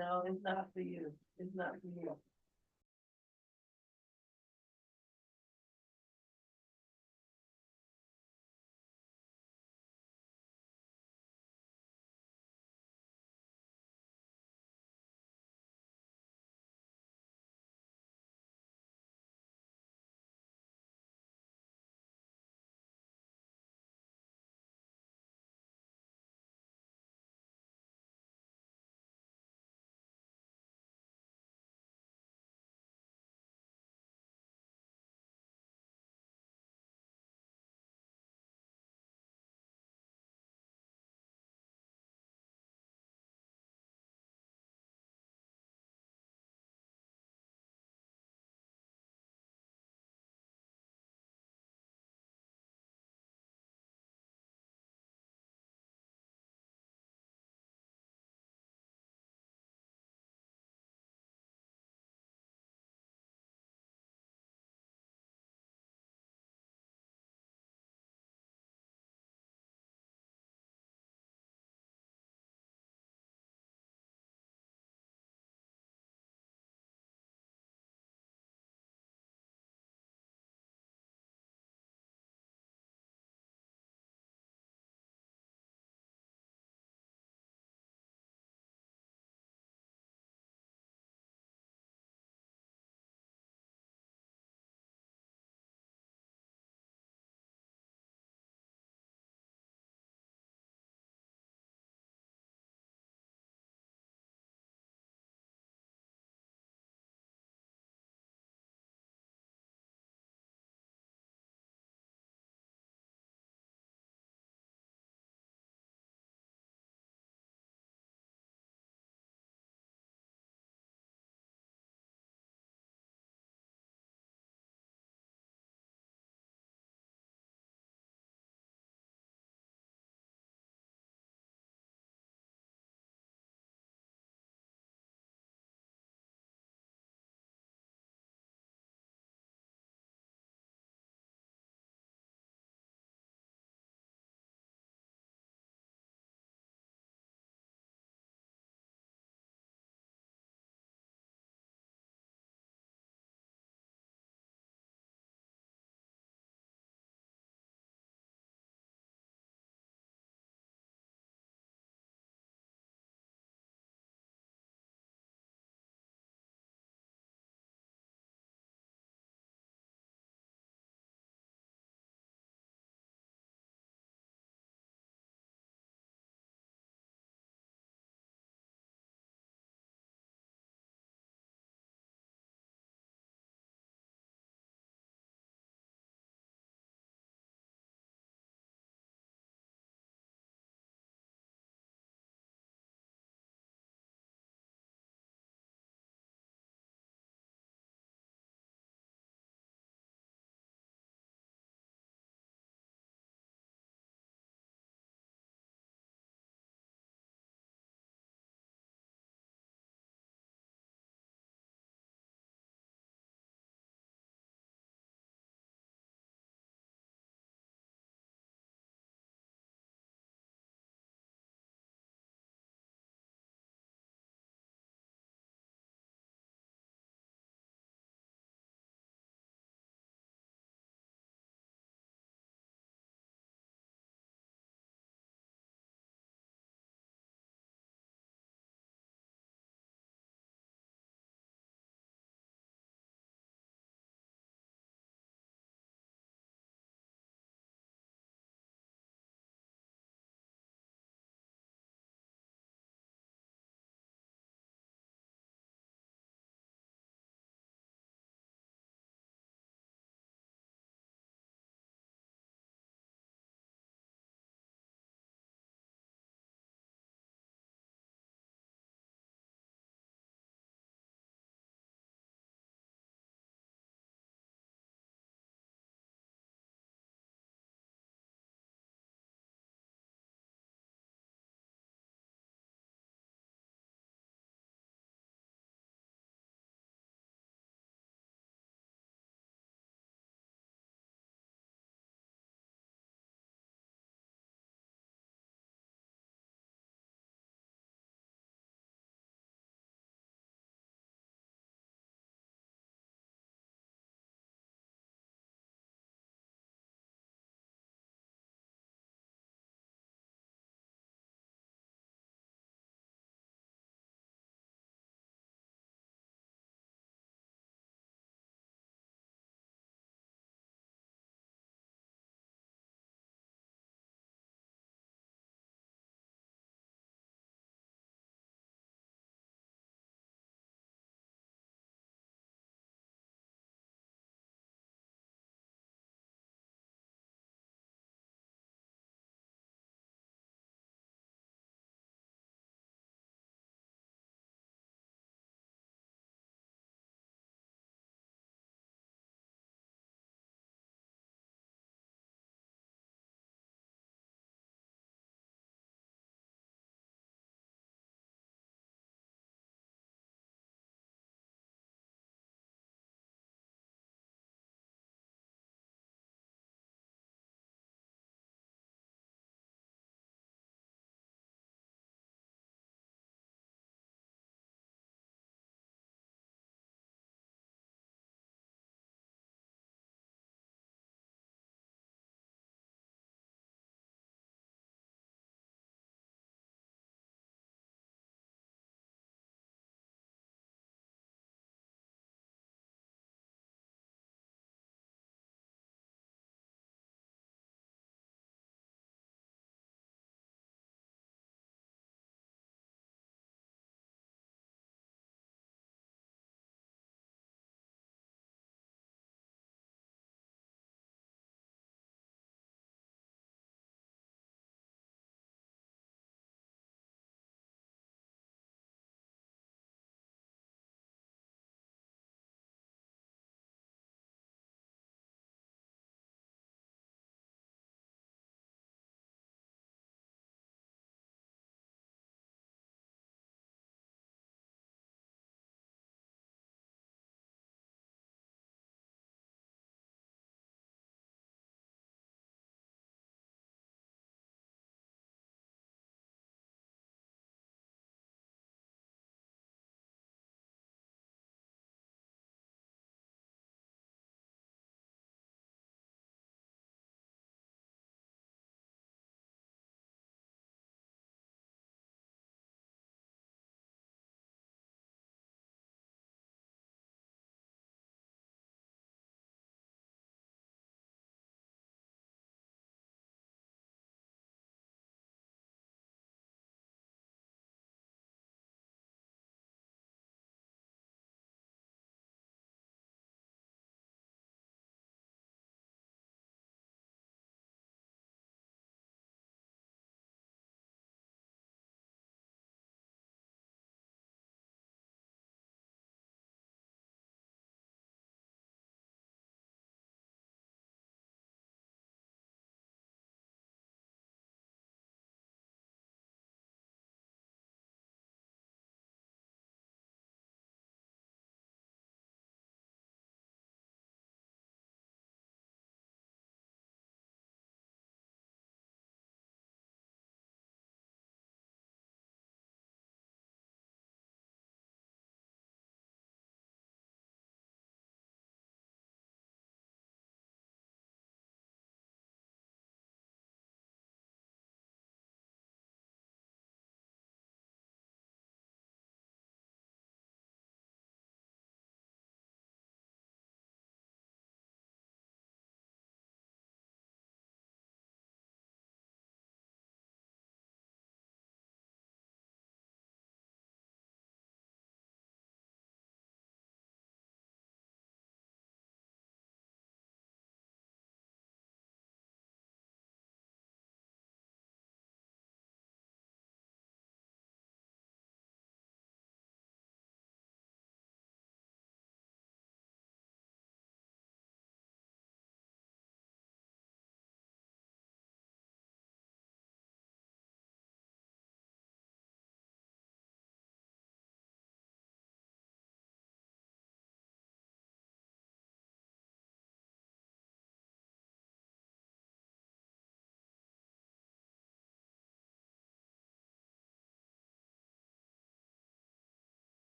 No, it's not for you. It's not for you.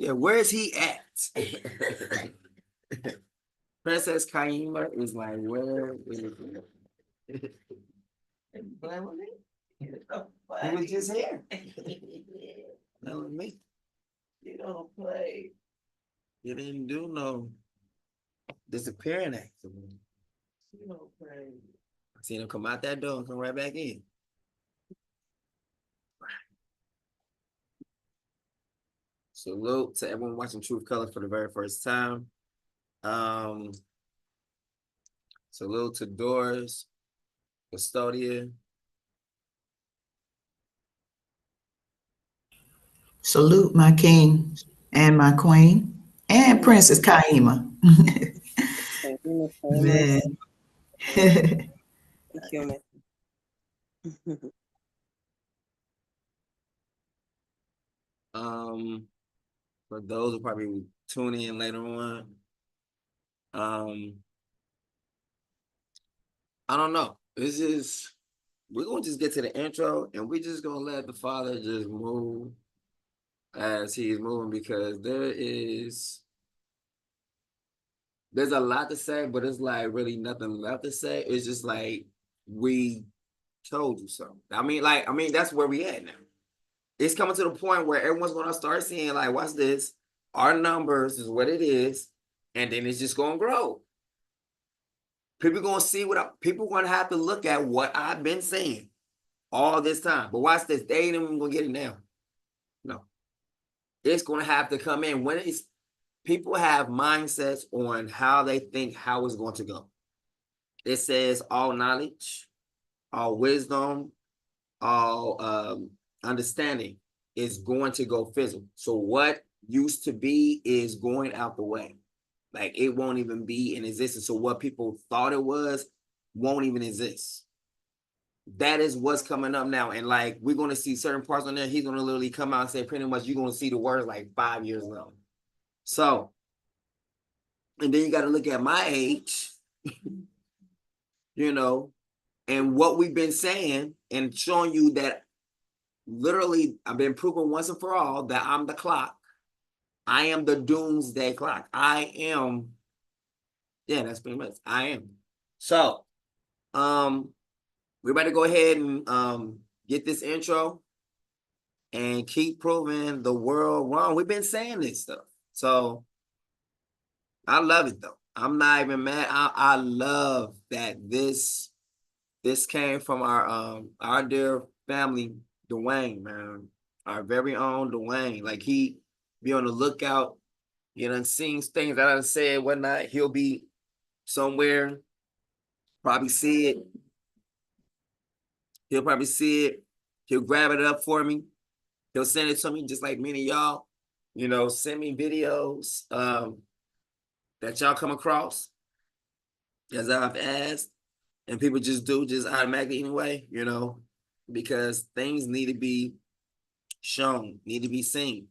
Yeah, where's he at? Princess Kayima is like, where is he? Playing with me? He was just here. That was me. You don't play. You didn't do no disappearing act. You don't play. I seen him come out that door and come right back in. Salute to everyone watching Truth Color for the very first time. Salute to Doris, Custodian. Salute my king and my queen and Princess Kayima. Man. For those who probably tune in later on, I don't know. We're gonna just get to the intro and we're just gonna let the Father just move as he's moving, because there's a lot to say, but it's like really nothing left to say. It's just like, we told you so. I mean, that's where we at now. It's coming to the point where everyone's gonna start seeing, like, watch this, our numbers is what it is, and then it's just gonna grow. People gonna see people gonna have to look at what I've been saying all this time. But watch this, they ain't even gonna get it now. No. It's gonna have to come in when people have mindsets on how they think how it's going to go. It says all knowledge, all wisdom, all understanding is going to go fizzle. So what used to be is going out the way. Like, it won't even be in existence. So what people thought it was won't even exist. That is what's coming up now. And like, we're going to see certain parts on there. He's going to literally come out and say pretty much you're going to see the words like 5 years ago. So, and then you got to look at my age, you know, and what we've been saying and showing you that literally I've been proving once and for all that I'm the clock. I am the doomsday clock. That's pretty much, I am. So, we're about to go ahead and get this intro and keep proving the world wrong. We've been saying this stuff. So, I love it though. I'm not even mad. I love that this came from our dear family, Dwayne, man. Our very own Dwayne. Like, he be on the lookout, you know, and seeing things that I said, whatnot. He'll be somewhere, probably see it. He'll probably see it. He'll grab it up for me. He'll send it to me, just like many of y'all, you know, send me videos that y'all come across as I've asked, and people just do just automatically anyway, you know, because things need to be shown, need to be seen.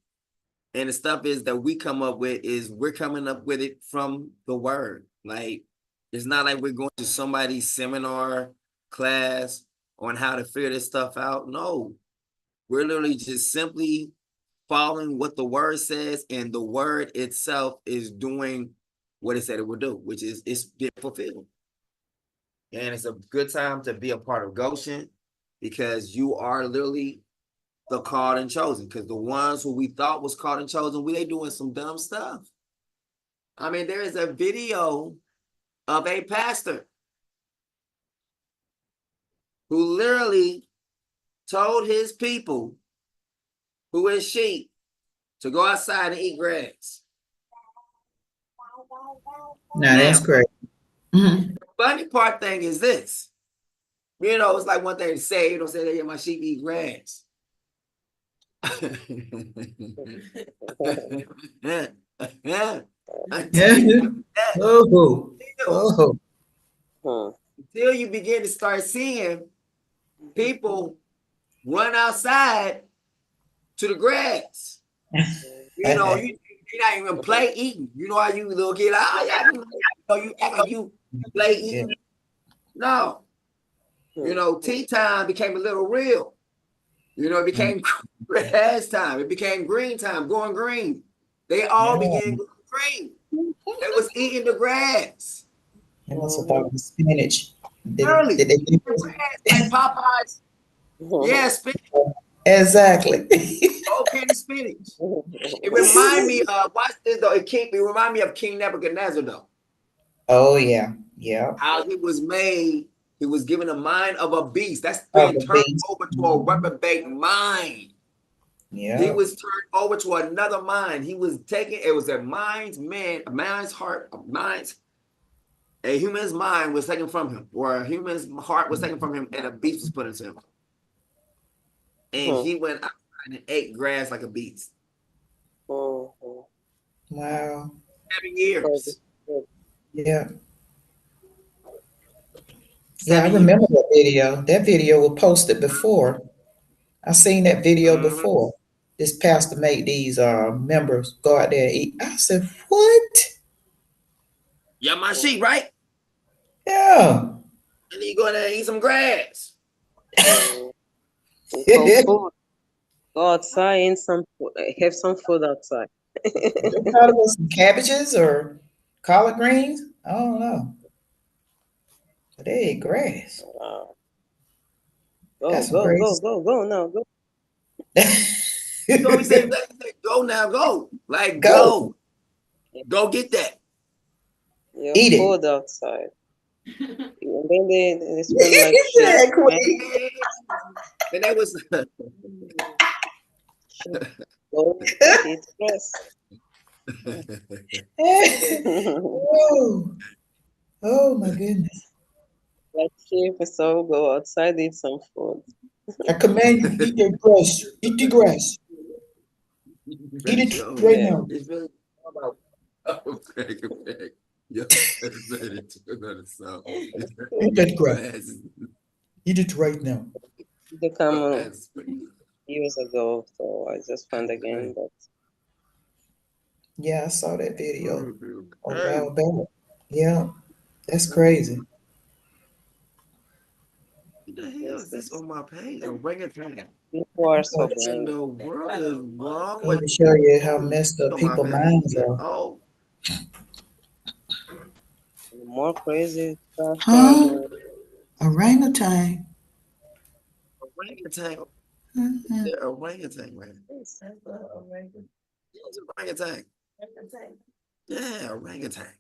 And the stuff is that we come up with is we're coming up with it from the word. Like, it's not like we're going to somebody's seminar class on how to figure this stuff out. No, we're literally just simply following what the word says, and the word itself is doing what it said it would do, which is it's being fulfilled. And it's a good time to be a part of Goshen, because you are literally the called and chosen. Because the ones who we thought was called and chosen, they doing some dumb stuff. I mean, there is a video of a pastor who literally told his people, who is sheep, to go outside and eat grass. Now that's great. The funny part thing is this. You know, it's like one thing to say, you know, say that, yeah, my sheep eat grass. Until you begin to start seeing people run outside to the grass. You know, you're not even play eating. You know how you little kid, you act like you play eating. No. You know, tea time became a little real. You know, it became grass time. It became green time, going green. They all Yeah. began going crazy. They was eating the grass They must have thought it was spinach. early. Did they think The grass, like Popeyes. Yeah, spinach. exactly. Whole can of spinach. It remind me of, watch this though. It remind me of King Nebuchadnezzar though. Oh yeah, yeah. How he was made. He was given a mind of a beast. That's Of being a turned beast. over to a reprobate mind. He Yeah. was turned over to another mind. He was taken. It was a man's heart, a human's mind was taken from him, or a human's heart was taken from him, and a beast was put into him. And he went outside and ate grass like a beast. Wow. 7 years. Yeah. Yeah, I 7 remember years. that video. That video was posted before. I seen that video before. This pastor made these members go out there and eat. I said, what? Yeah, my sheep, right? Yeah. And then you go there and eat some grass. Go food. Go outside and have some food outside. They thought it was some cabbages or collard greens. I don't know. But they ate grass. Wow. That's Go crazy. now, go. You know what we say? Go now, go. Like, Go. Go get that. Yeah, Eat it. food outside. And then they smell like Yeah, shit. Queen. And that was Go eat grass. Oh. Oh my goodness. Like sheep, so go outside, eat some food. I command you, eat the grass. Eat the grass. Eat it right now. It's really about okay. Yeah, Eat that grass. Eat it right now. They come years ago, so I just found again. But Yeah, I saw that video a while back. Yeah, that's crazy. What the hell is this on my page? Orangutan. people are so What in blind. the world is wrong I with want to show you how messed up on my people's page? minds are. Oh, More crazy stuff. Huh? Orangutan. orangutan. Mhm. Yeah, orangutan, man. That's the orangutan. It's orangutan. Yeah, orangutan.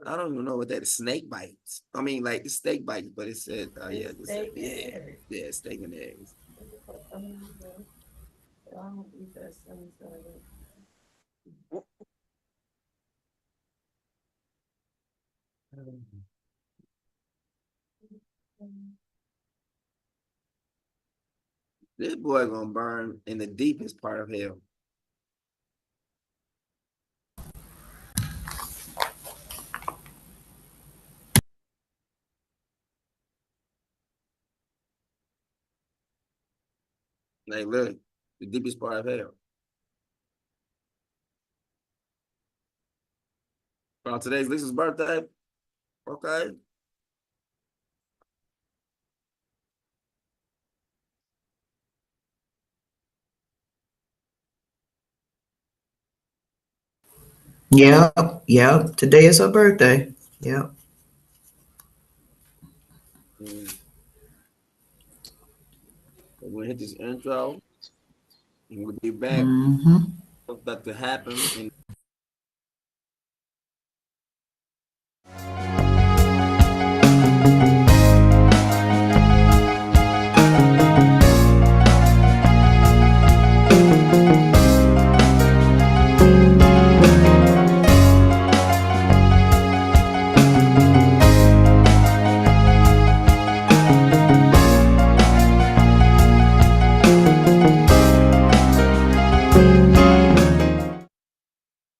I don't even know what that is. Snake bites. I mean, like the snake bites, but it said, yeah, this said, Steak and eggs. yeah, steak and eggs. I don't eat that sunny side. This boy gonna burn in the deepest part of hell. Like, look, the deepest part of hell. Oh, today's Lisa's birthday. Okay. Yep, yep. Today is her birthday. Yep. We'll hit this intro, and we'll be back. Mm-hmm. What's about to happen in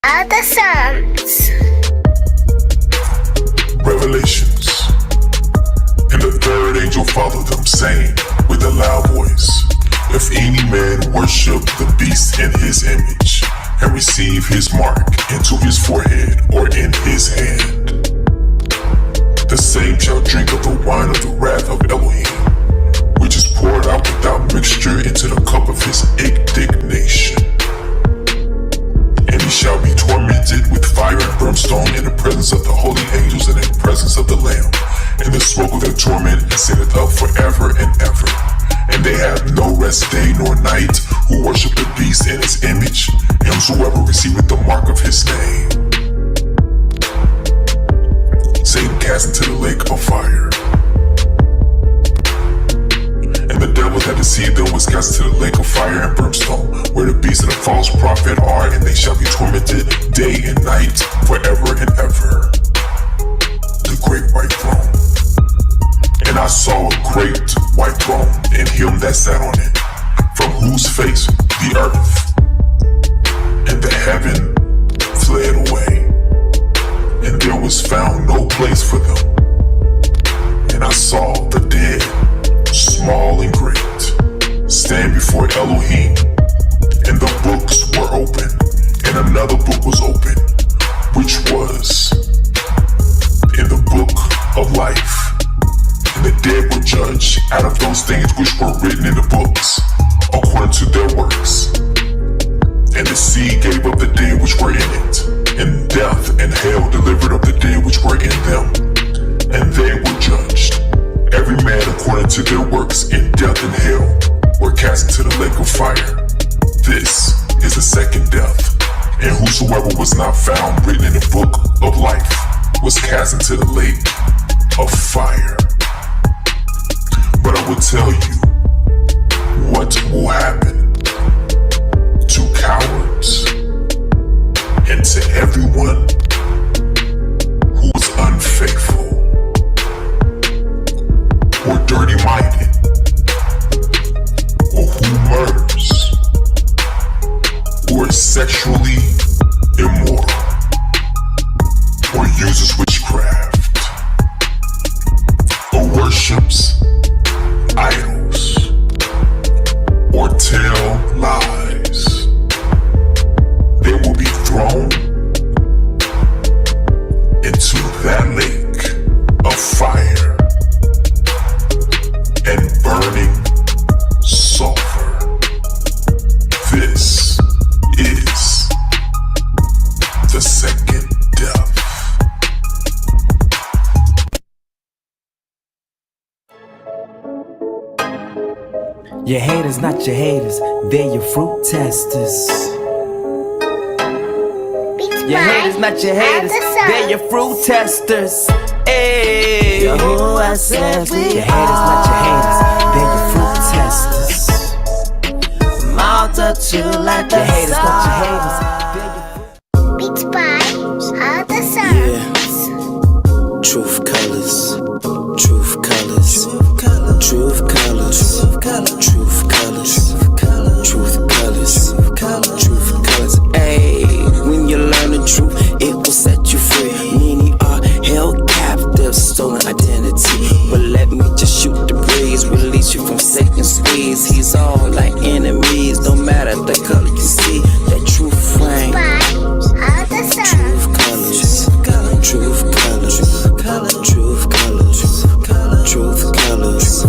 Heartofpsalms. Revelations. And the third angel followed them, saying with a loud voice, if any man worship the beast in his image, and receive his mark into his forehead or in his hand, the same shall drink of the wine of the wrath of Elohim, which is poured out without mixture into the cup of his indignation. And he shall be tormented with fire and brimstone in the presence of the holy angels and in the presence of the Lamb. And the smoke of their torment ascendeth up forever and ever. And they have no rest day nor night who worship the beast in his image, and whosoever receiveth the mark of his name. Satan cast into the lake of fire. And the devil that deceived them was cast into the lake of fire and brimstone, where the beast and the false prophet are, and they shall be tormented day and night forever and ever. The great white throne. And I saw a great white throne, and him that sat on it, from whose face the earth and the heaven fled away, and there was found no place for them. And I saw the dead, small and great, stand before Elohim, and the books were open, and another book was open, which was in the book of life. And the dead were judged out of those things which were written in the books, according to their works. And the sea gave up the dead which were in it, and death and hell delivered up the dead which were in them. And they were judged, every man according to their works, and death and hell were cast into the lake of fire. This is the second death. And whosoever was not found written in the book of life was cast into the lake of fire. But I will tell you what will happen to cowards and to everyone who is unfaithful or dirty-minded or who murders or is sexually immoral or uses witchcraft or worships idols or tell lies. They will be thrown into that lake of fire and burning sulfur. This is the second death. Your haters, not your haters, they're your fruit testers. Your haters, not your haters, they're your fruit testers. Hey, who I said your haters, not your haters, they're your fruit testers. Multitude like your haters, not your haters, they're your Beats by Heartofpsalms. truth colors, truth colors, truth colors, truth colors, truth colors, truth colors. Hey, when you learn the truth, it will set you free. Many are held captive, stolen identity. But let me just shoot the breeze, release you from Satan's squeeze. He's all like enemies, no matter the color you see. That truth flame, truth colors, truth colors, truth colors, truth colors,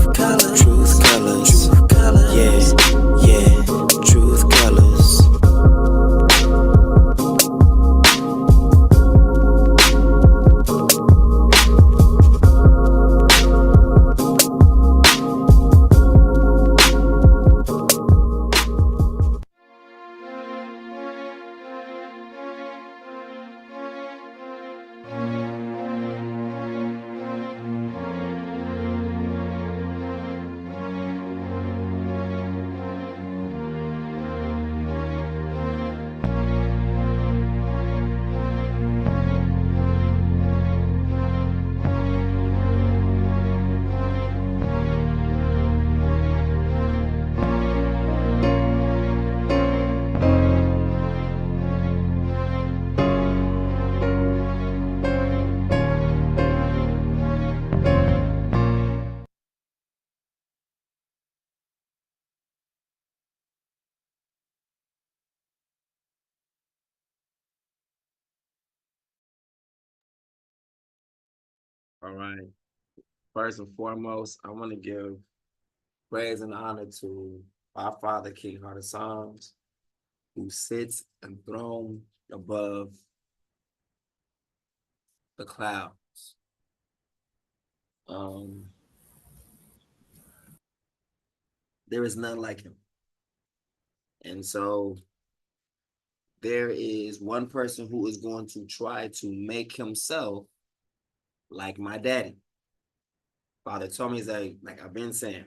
truth colors, yeah, yeah, truth colors. All right. First and foremost, I want to give Praise and honor to our Father, King Heartofpsalms, who sits enthroned above the clouds. There is none like him. And so there is one person who is going to try to make himself like my daddy. Father told me, like I've been saying,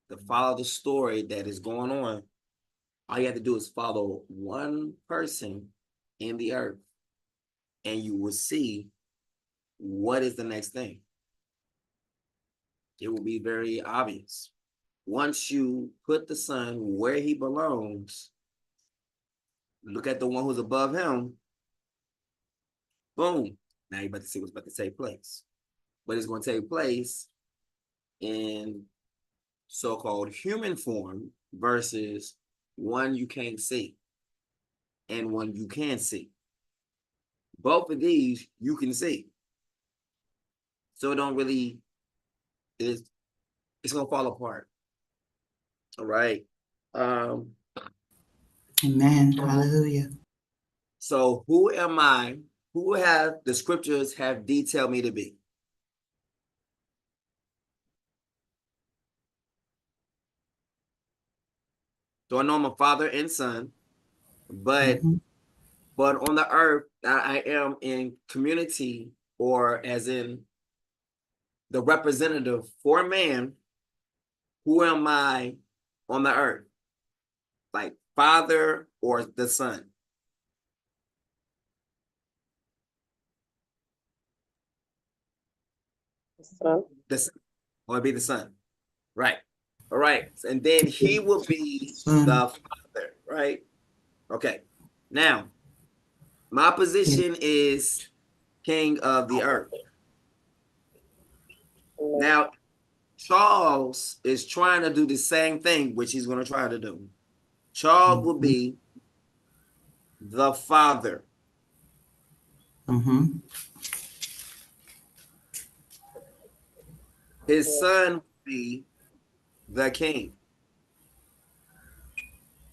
to follow the story that is going on, all you have to do is follow one person in the earth, and you will see what is the next thing. It will be very obvious. Once you put the son where he belongs, look at the one who's above him, boom. Now you're about to see what's about to take place. But it's going to take place in so-called human form versus one you can't see and one you can see. Both of these you can see. So it don't really, it's going to fall apart. All right. Amen. Hallelujah. So who am I? Who have the scriptures have detailed me to be? So I know I'm a father and son, but on the earth, I am in community, or as in the representative for man. Who am I on the earth? Like father or the son? Son. The son. Or be the son. Right. All right. And then he will be the father, right? Okay. Now, my position is king of the earth. Now, Charles is trying to do the same thing, which he's going to try to do. Charles will be the father. His son will be the king.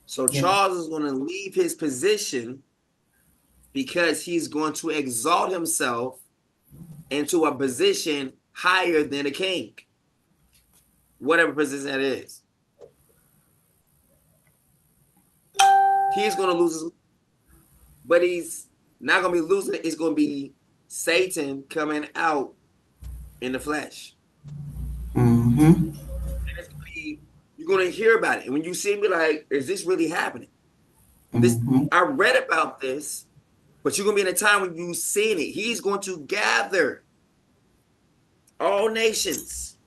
So Charles is going to leave his position because he's going to exalt himself into a position higher than a king, whatever position that is. He's going to lose, but he's not going to be losing. It's going to be Satan coming out in the flesh. And it's going to be, you're going to hear about it. And when you see me, like, is this really happening? This, I read about this, but you're going to be in a time when you've seen it. He's going to gather all nations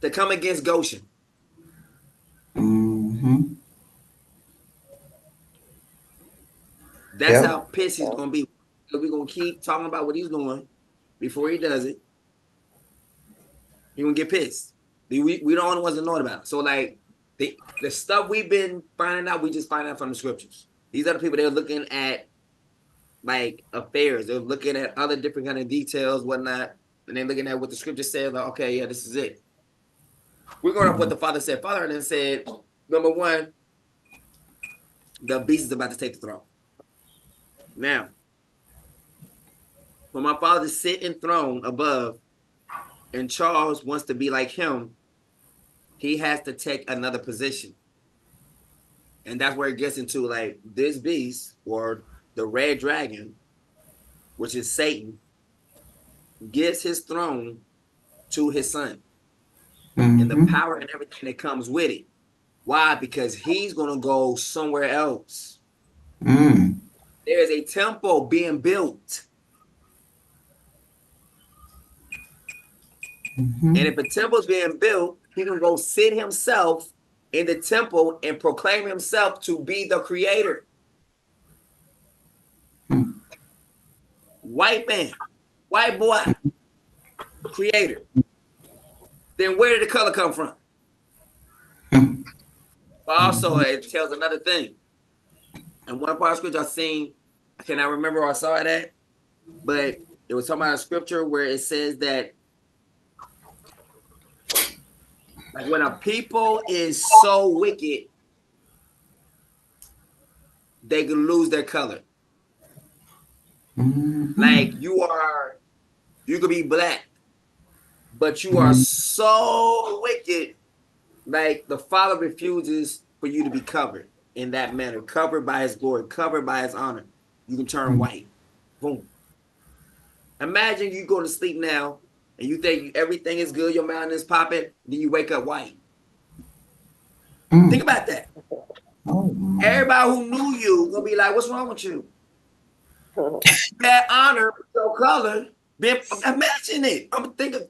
to come against Goshen. That's how pissed he's going to be. We're going to keep talking about what he's doing before he does it. He's going to get pissed. We the only ones that know about it. So, like, the stuff we've been finding out, we just find out from the scriptures. These are the people that are looking at, like, affairs. They're looking at other different kind of details, whatnot, and they're looking at what the scripture said. Like, okay, yeah, this is it. We're going off what the Father said. Father then said, number one, the beast is about to take the throne. Now, when my Father sit enthroned above, and Charles wants to be like him, he has to take another position. And that's where it gets into, like, this beast, or the red dragon, which is Satan, gives his throne to his son. And the power and everything that comes with it. Why? Because he's going to go somewhere else. There is a temple being built. And if a temple is being built, he can go sit himself in the temple and proclaim himself to be the creator. White man, white boy, creator. Then where did the color come from? But also, it tells another thing. And one part of scripture I've seen, I cannot remember where I saw it at, but it was talking about a scripture where it says that Like when a people is so wicked, they can lose their color. Like you could be black, but you are so wicked. Like the Father refuses for you to be covered in that manner, covered by His glory, covered by His honor. You can turn white. Boom. Imagine you go to sleep now and you think everything is good, your mind is popping, then you wake up white. Think about that. Everybody who knew you gonna be like, "What's wrong with you?" That honor, so color. Imagine it.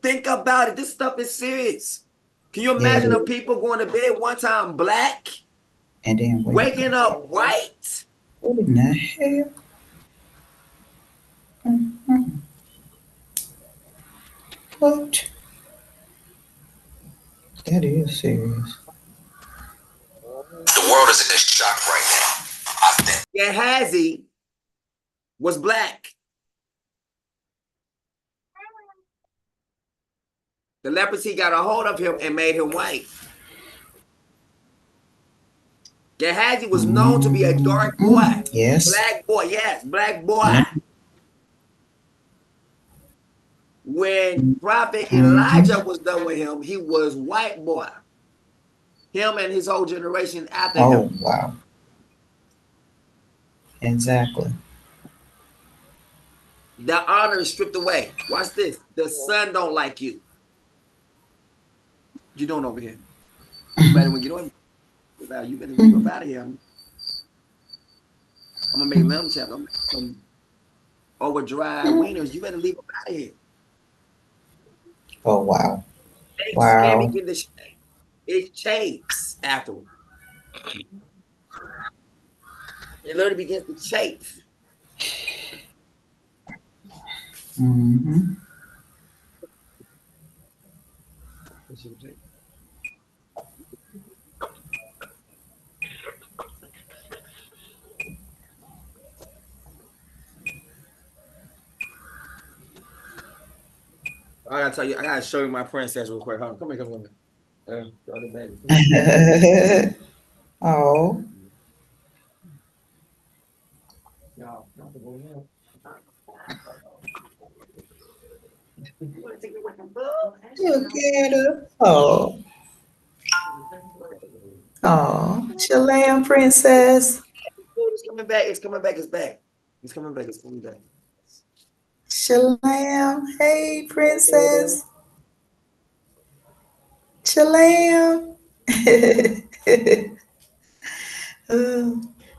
Think about it. This stuff is serious. Can you imagine the people going to bed one time black and then waking up white? What in the hell? What? That is serious. The world is in shock right now. Gehazi was black. The leprosy got a hold of him and made him white. Gehazi was known to be a dark boy. Yes. Black boy, yes, black boy. When Prophet Elijah was done with him, he was white boy. Him and his whole generation after him. Oh, wow. Exactly. The honor is stripped away. Watch this. The son don't like you. You don't over here. You better when you don't. You better leave up out of here. I'm gonna make lamb chop. I'm gonna make some over dry wieners. You better leave up out of here. Oh, wow. Wow. Can't begin to shake. It shakes afterward. It literally begins to chafe. I gotta tell you, I gotta show you my princess real quick. Hold on, come here. Oh. Look at her. Oh. Oh. Shalom, princess. It's coming back. It's coming back. It's back. It's coming back. It's coming back. Shalom. Hey, princess. Shalom.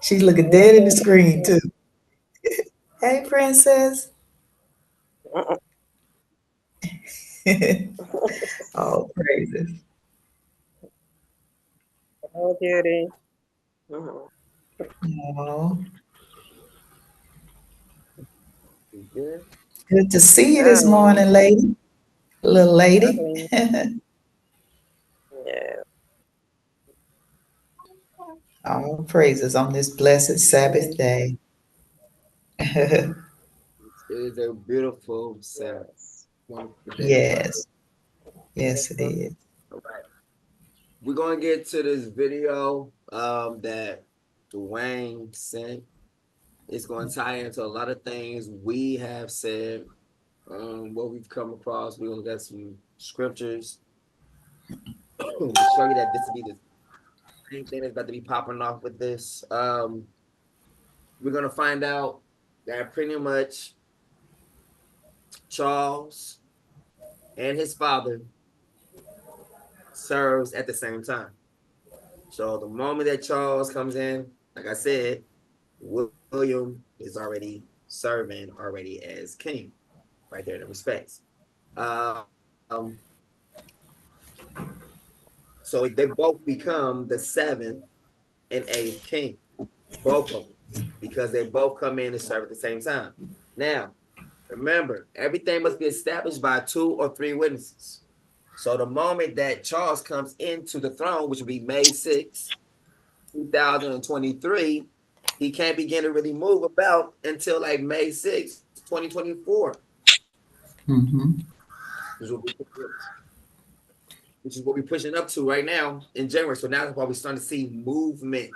She's looking dead in the screen, too. Hey, princess. Oh, praises. Oh, dearie. Oh. Good to see you this morning, lady. Little lady. Yeah. All praises on this blessed Sabbath day. It is a beautiful Sabbath. Yes. Yes, it is. All right. We're going to get to this video that Dwayne sent. It's going to tie into a lot of things we have said, what we've come across. We're going to get some scriptures to show you that this will be the same thing that's about to be popping off with this. We're going to find out that pretty much Charles and his father serves at the same time. So the moment that Charles comes in, like I said, William is already serving as king, right there in the respects. So they both become the 7th and 8th king, both of them, because they both come in and serve at the same time. Now, remember, everything must be established by 2 or 3 witnesses. So the moment that Charles comes into the throne, which will be May 6, 2023, he can't begin to really move about until like May 6, 2024. which is what we're pushing up to right now in January. So now that's why we're starting to see movement.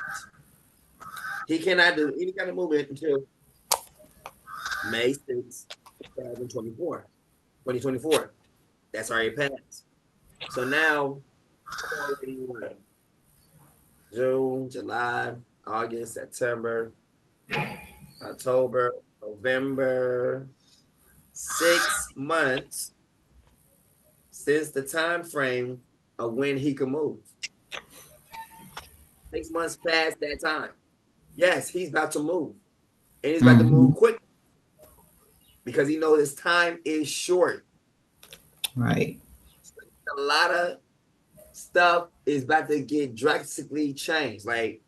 He cannot do any kind of movement until May 6th, 2024. That's already passed. So now, June, July, August, September, October, November, 6 months since the time frame of when he could move. 6 months past that time. Yes, he's about to move. And he's about to move quick because he knows his time is short. Right. A lot of stuff is about to get drastically changed. Like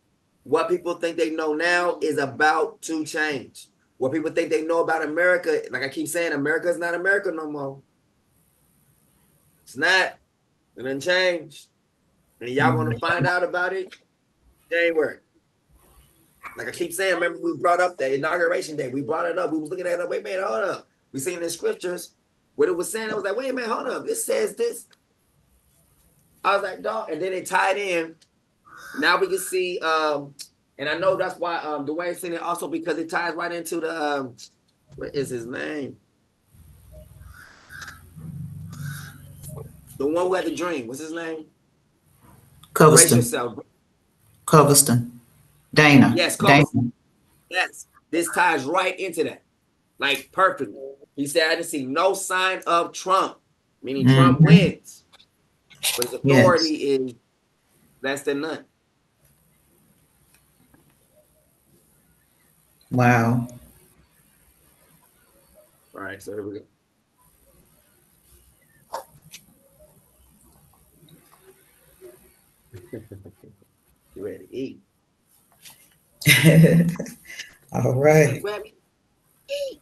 what people think they know now is about to change. What people think they know about America, like I keep saying, America is not America no more. It's not. It done changed. And y'all want to find out about it? January. Like I keep saying, remember we brought up the inauguration day. We brought it up. We was looking at it. Wait a minute, hold up. We seen in scriptures what it was saying. I was like, wait a minute, hold up. This says this. I was like, dog. And then it tied in. Now we can see, and I know that's why Dwayne's saying it also because it ties right into the, what is his name? The one who had the dream. What's his name? Coveston. Dana. Yes, Dana. Yes. This ties right into that. Like perfectly. He said, I didn't see no sign of Trump, meaning Trump wins. But his authority is less than none. Wow. All right, so here we go. You ready to eat? All right. Eat.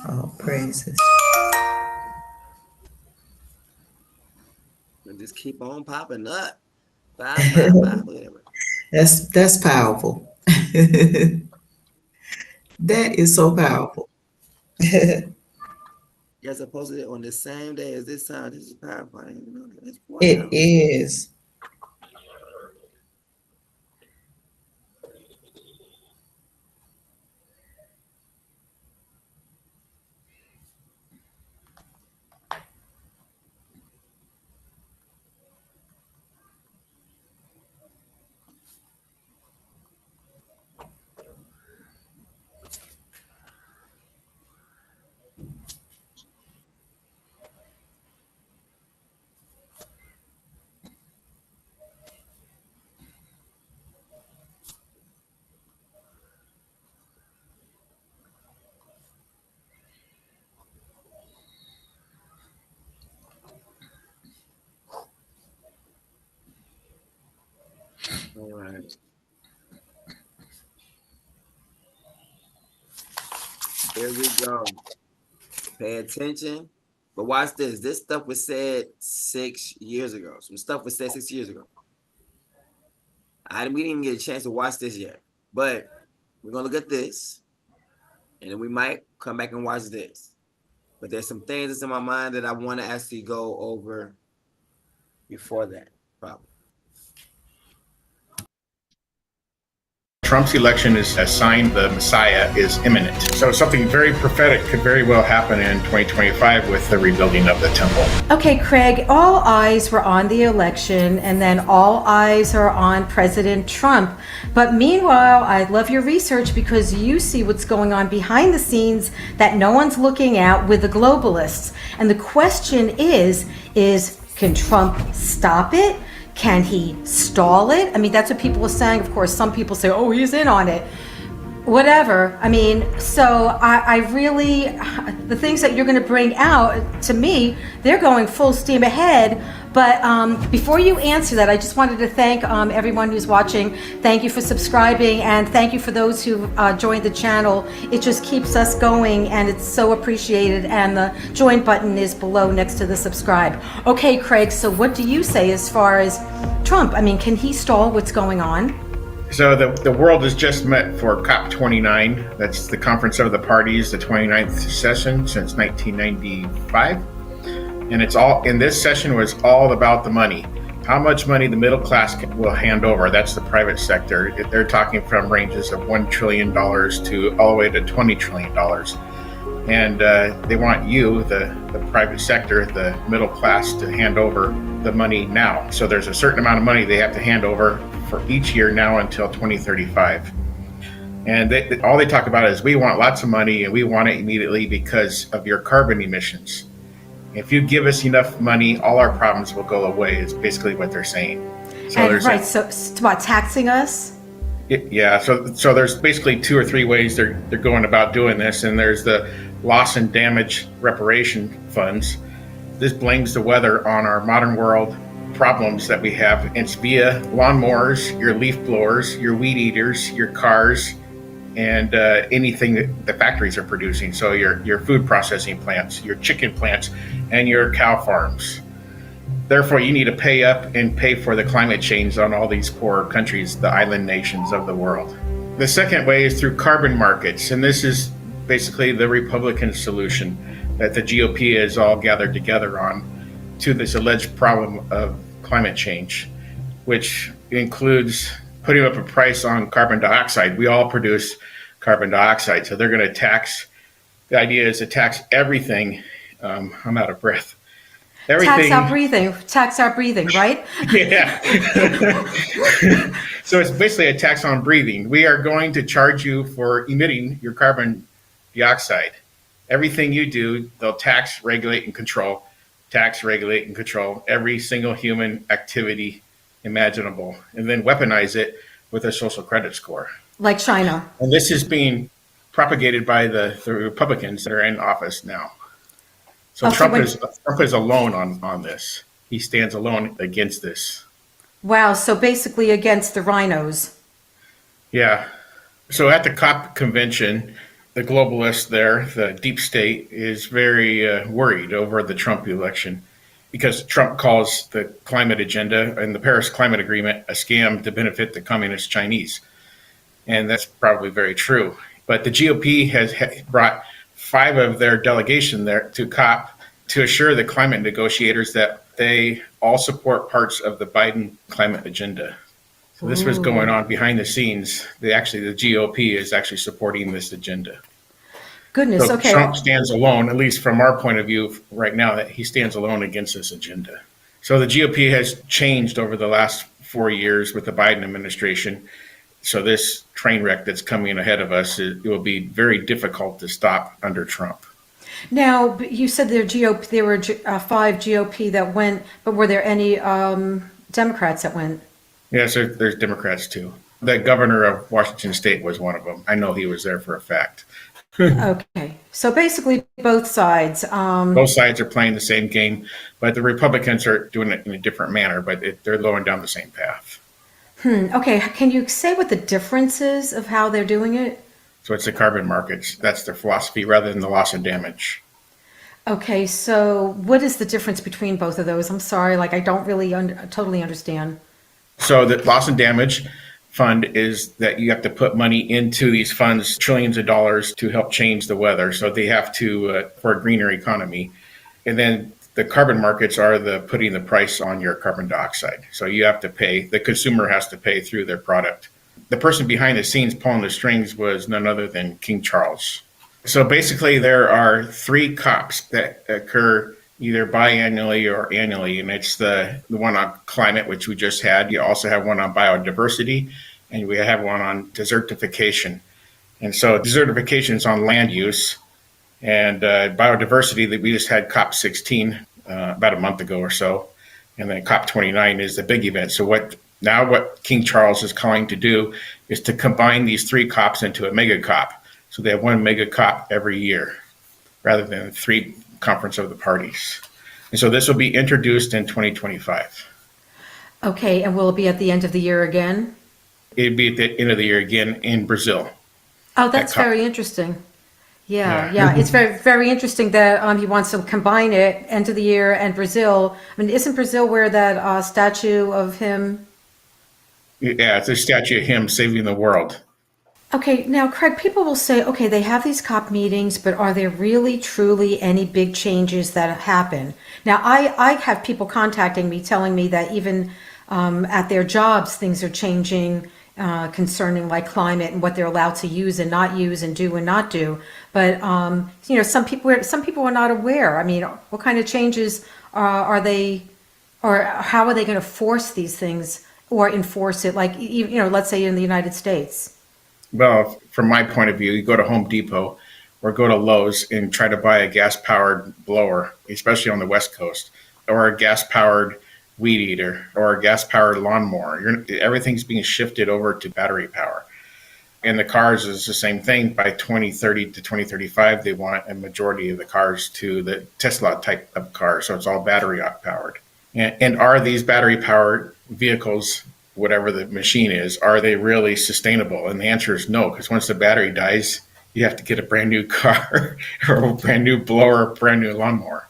Oh, praises. And just keep on popping up. Five, whatever. That's powerful. That is so powerful. You guys are posted it on the same day as this time. This is powerful. I didn't know that. It is. All right. Here we go. Pay attention. But watch this. This stuff was said 6 years ago. Some stuff was said 6 years ago. We didn't even get a chance to watch this yet. But we're going to look at this. And then we might come back and watch this. But there's some things that's in my mind that I want to actually go over before that, probably. Trump's election is a sign the Messiah is imminent. So something very prophetic could very well happen in 2025 with the rebuilding of the temple. Okay, Craig, all eyes were on the election, and then all eyes are on President Trump. But meanwhile, I love your research because you see what's going on behind the scenes that no one's looking at with the globalists. And the question is can Trump stop it? Can he stall it? I mean, that's what people are saying. Of course, some people say, oh, he's in on it. Whatever. I mean, so I really, the things that you're going to bring out, to me, they're going full steam ahead. But before you answer that, I just wanted to thank everyone who's watching. Thank you for subscribing, and thank you for those who joined the channel. It just keeps us going, and it's so appreciated. And the join button is below next to the subscribe. Okay, Craig, so what do you say as far as Trump? I mean, can he stall what's going on? So the world has just met for COP29. That's the Conference of the Parties, the 29th session since 1995. And it's all in this session was all about the money. How much money the middle class will hand over. That's the private sector. They're talking from ranges of $1 trillion to all the way to $20 trillion. And they want you, the private sector, the middle class, to hand over the money now. So there's a certain amount of money they have to hand over for each year now until 2035. And all they talk about is we want lots of money and we want it immediately because of your carbon emissions. If you give us enough money, all our problems will go away, is basically what they're saying. So and right, so it's about taxing us? Yeah, so there's basically 2 or 3 ways they're going about doing this, and there's the loss and damage reparation funds. This blames the weather on our modern world problems that we have. It's via lawnmowers, your leaf blowers, your weed eaters, your cars, and anything that the factories are producing. So your food processing plants, your chicken plants, and your cow farms. Therefore, you need to pay up and pay for the climate change on all these poor countries, the island nations of the world. The second way is through carbon markets, and this is basically the Republican solution that the GOP is all gathered together on to this alleged problem of climate change, which includes putting up a price on carbon dioxide. We all produce carbon dioxide, so they're going to tax. The idea is to tax everything. I'm out of breath. Everything. Tax our breathing, right? Yeah. So it's basically a tax on breathing. We are going to charge you for emitting your carbon dioxide. Everything you do, they'll tax, regulate, and control. Tax, regulate, and control every single human activity imaginable, and then weaponize it with a social credit score. Like China. And this is being propagated by the Republicans that are in office now. So Trump is alone on this. He stands alone against this. Wow, so basically against the rhinos. Yeah. So at the COP convention, the globalists there, the deep state, is very worried over the Trump election because Trump calls the climate agenda and the Paris Climate Agreement a scam to benefit the communist Chinese. And that's probably very true. But the GOP has brought 5 of their delegation there to COP to assure the climate negotiators that they all support parts of the Biden climate agenda. So this was going on behind the scenes. The GOP is actually supporting this agenda. Goodness, so okay. Trump stands alone, at least from our point of view right now, that he stands alone against this agenda. So the GOP has changed over the last 4 years with the Biden administration. So this train wreck that's coming ahead of us, it will be very difficult to stop under Trump. Now, you said there were 5 GOP that went, but were there any Democrats that went? Yes, there's Democrats too. The governor of Washington State was one of them. I know he was there for a fact. Okay, so basically both sides. Both sides are playing the same game, but the Republicans are doing it in a different manner, but they're going down the same path. Okay, can you say what the difference is of how they're doing it? So it's the carbon markets. That's their philosophy rather than the loss and damage. Okay, so what is the difference between both of those? I'm sorry, I don't really totally understand. So the loss and damage fund is that you have to put money into these funds, trillions of dollars, to help change the weather. So they have to, for a greener economy. And then the carbon markets are putting the price on your carbon dioxide. So you have to pay, the consumer has to pay through their product. The person behind the scenes pulling the strings was none other than King Charles. So basically there are 3 COPs that occur either biannually or annually, and it's the one on climate, which we just had. You also have one on biodiversity, and we have one on desertification. And so desertification is on land use, and biodiversity, that we just had COP16 about a month ago or so, and then COP29 is the big event. So what King Charles is calling to do is to combine these 3 COPs into a mega COP. So they have one mega COP every year, rather than 3 Conference of the Parties. And so this will be introduced in 2025. Okay, and will it be at the end of the year again? It'd be at the end of the year again in Brazil. Oh, that's very interesting. Yeah. It's very, very interesting that he wants to combine it, end of the year and Brazil. I mean, isn't Brazil where that statue of him Yeah, it's a statue of him saving the world. Okay, now, Craig, people will say, okay, they have these COP meetings, but are there really, truly any big changes that happen? Now, I have people contacting me telling me that even at their jobs, things are changing concerning like climate and what they're allowed to use and not use and do and not do. But, some people are not aware. I mean, what kind of changes are they, or how are they going to force these things or enforce it? Like, let's say in the United States. Well, from my point of view, you go to Home Depot or go to Lowe's and try to buy a gas-powered blower, especially on the West Coast, or a gas-powered weed eater or a gas-powered lawnmower. Everything's being shifted over to battery power. And the cars is the same thing. By 2030 to 2035, they want a majority of the cars to the Tesla type of car. So it's all battery powered. And are these battery powered vehicles, whatever the machine is, are they really sustainable? And the answer is no, because once the battery dies, you have to get a brand new car or a brand new blower, a brand new lawnmower.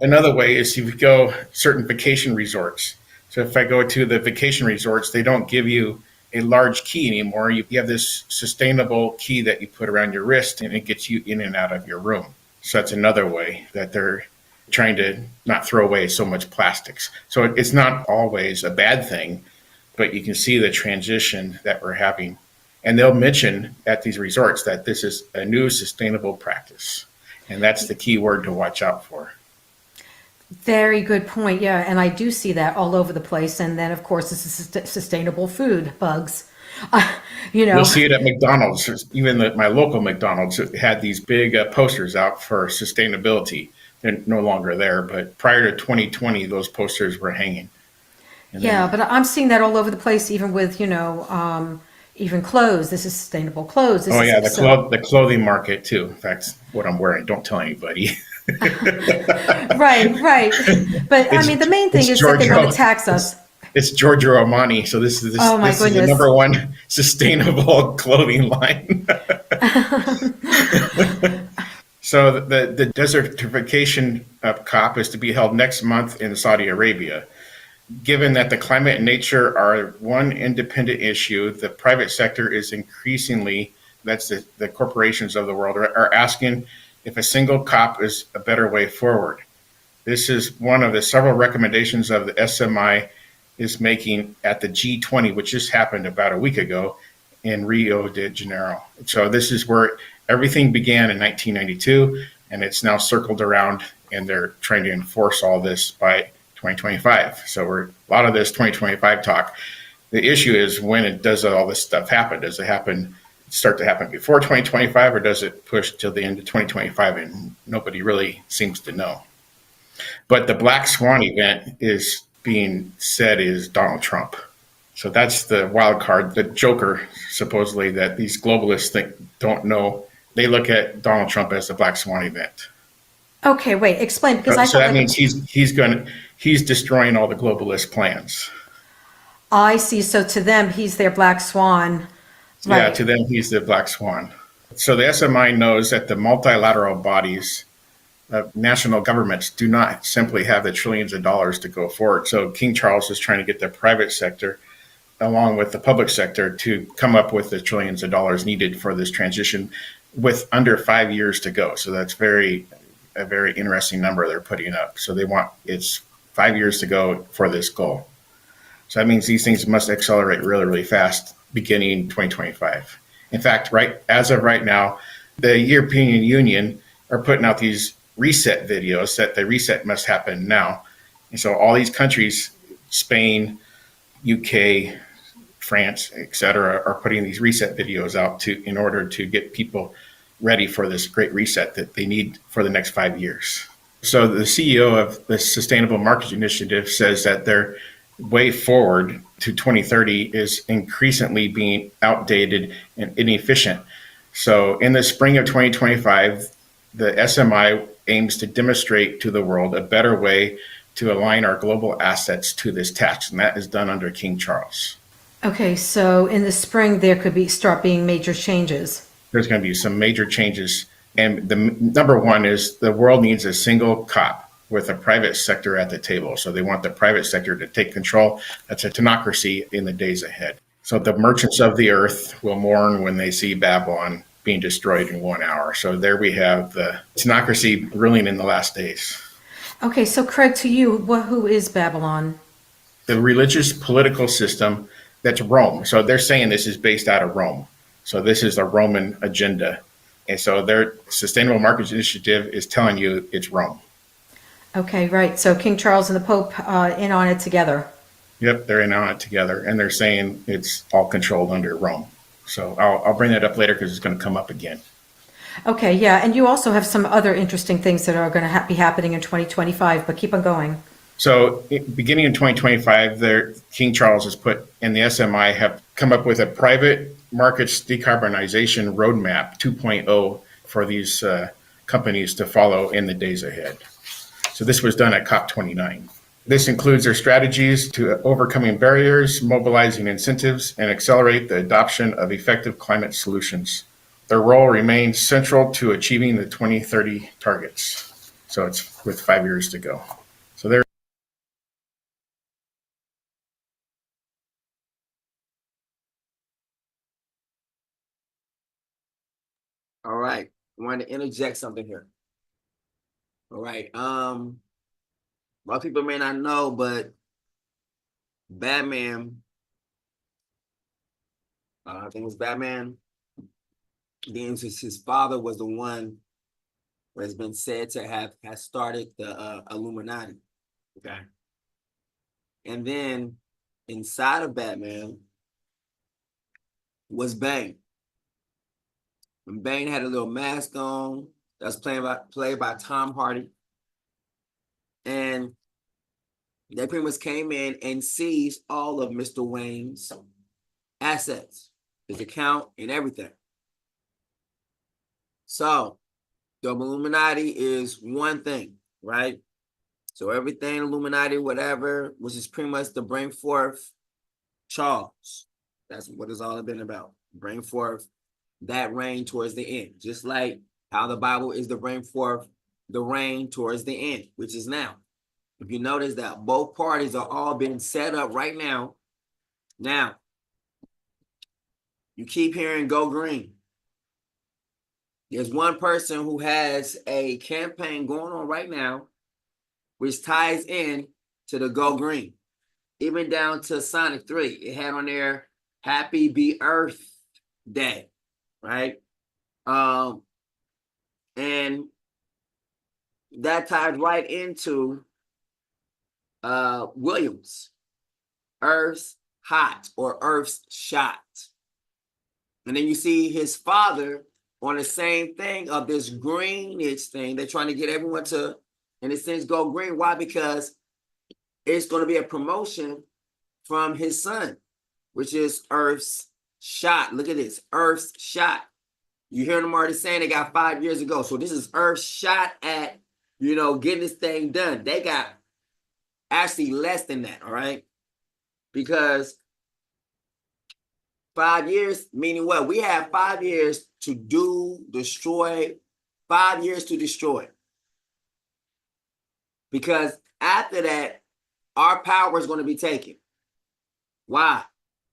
Another way is if you go certain vacation resorts. So if I go to the vacation resorts, they don't give you a large key anymore. You have this sustainable key that you put around your wrist and it gets you in and out of your room. So that's another way that they're trying to not throw away so much plastics. So it's not always a bad thing, but you can see the transition that we're having. And they'll mention at these resorts that this is a new sustainable practice. And that's the key word to watch out for. Very good point. Yeah, and I do see that all over the place. And then, of course, this is sustainable food bugs. You'll see it at McDonald's. Even my local McDonald's had these big posters out for sustainability. They're no longer there, but prior to 2020, those posters were hanging. But I'm seeing that all over the place, even with even clothes. This is sustainable clothes. The clothing market too. In fact, what I'm wearing. Don't tell anybody. Right. But I mean, the main thing is that they want to tax us. It's Giorgio Armani, so this is the number one sustainable clothing line. So the desertification COP is to be held next month in Saudi Arabia. Given that the climate and nature are one independent issue, the private sector is increasingly, that's the corporations of the world, are asking if a single COP is a better way forward. This is one of the several recommendations of the SMI is making at the G20, which just happened about a week ago in Rio de Janeiro. So this is where everything began in 1992, and it's now circled around, and they're trying to enforce all this by 2025. So a lot of this 2025 talk. The issue is when does all this stuff happen? Does it start to happen before 2025, or does it push till the end of 2025? And nobody really seems to know. But the Black Swan event is being said is Donald Trump. So that's the wild card, the joker, supposedly, that these globalists don't know. They look at Donald Trump as the Black Swan event. Okay, wait, explain, because that means he's destroying all the globalist plans. I see. So to them, he's their Black Swan. Right. Yeah, to them, he's the Black Swan. So the SMI knows that the multilateral bodies of national governments do not simply have the trillions of dollars to go forward. So King Charles is trying to get the private sector, along with the public sector, to come up with the trillions of dollars needed for this transition with under 5 years to go. So that's a very interesting number they're putting up. So it's 5 years to go for this goal. So that means these things must accelerate really, really fast, beginning 2025. In fact, as of right now, the European Union are putting out these reset videos that the reset must happen now. And so all these countries, Spain, UK, France, etc., are putting these reset videos out in order to get people ready for this great reset that they need for the next 5 years. So the CEO of the Sustainable Markets Initiative says that their way forward to 2030 is increasingly being outdated and inefficient. So in the spring of 2025, the SMI aims to demonstrate to the world a better way to align our global assets to this task, and that is done under King Charles. Okay, so in the spring, there could start being major changes. There's going to be some major changes. And the number one is the world needs a single COP. with a private sector at the table. So they want the private sector to take control. That's a tenocracy in the days ahead. So the merchants of the earth will mourn when they see Babylon being destroyed in 1 hour. So there we have the tenocracy ruling in the last days. Okay, so Craig, to you, who is Babylon? The religious political system that's Rome. So they're saying this is based out of Rome. So this is a Roman agenda. And so their Sustainable Markets Initiative is telling you it's Rome. Okay, right. So King Charles and the Pope in on it together. Yep, they're in on it together. And they're saying it's all controlled under Rome. So I'll bring that up later because it's going to come up again. Okay, yeah. And you also have some other interesting things that are going to be happening in 2025, but keep on going. So beginning in 2025, King Charles has put, and the SMI have come up with a private markets decarbonization roadmap 2.0 for these companies to follow in the days ahead. So this was done at COP29. This includes their strategies to overcoming barriers, mobilizing incentives, and accelerate the adoption of effective climate solutions. Their role remains central to achieving the 2030 targets. So it's with 5 years to go. So there. All right. I want to interject something here. All right. A lot of people may not know, but Batman, I think it was Batman, his father was the one who has been said to have started the Illuminati. Okay. And then inside of Batman was Bane. And Bane had a little mask on that's played by Tom Hardy. And they pretty much came in and seized all of Mr. Wayne's assets, his account, and everything. So the Illuminati is one thing, right? So everything Illuminati, whatever, which is pretty much to bring forth Charles. That's what it's all been about. Bring forth that reign towards the end. Just like how the Bible is to bring forth the reign towards the end, which is now. If you notice that both parties are all being set up right now. Now, you keep hearing go green. There's one person who has a campaign going on right now, which ties in to the go green. Even down to Sonic 3. It had on there, Happy Be Earth Day, right? And that ties right into Williams, Earth's hot or Earth's shot. And then you see his father on the same thing of this greenish thing. They're trying to get everyone to, in a sense, go green. Why? Because it's going to be a promotion from his son, which is Earth's shot. Look at this, Earth's shot. You hear them already saying they got 5 years ago. So this is Earth's shot at, getting this thing done. They got actually less than that, all right? Because 5 years, meaning what? We have 5 years to destroy, 5 years to destroy. Because after that, our power is going to be taken. Why?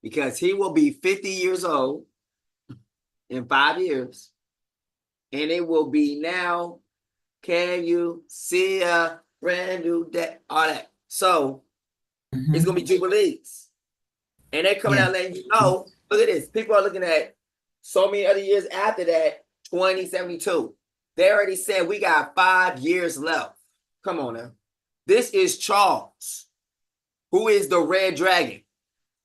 Because he will be 50 years old in 5 years. And it will be now, can you see a brand new day? All that. So it's going to be Jubilees. And they're coming out letting you know, look at this. People are looking at so many other years after that, 2072. They already said we got 5 years left. Come on now. This is Charles, who is the Red Dragon,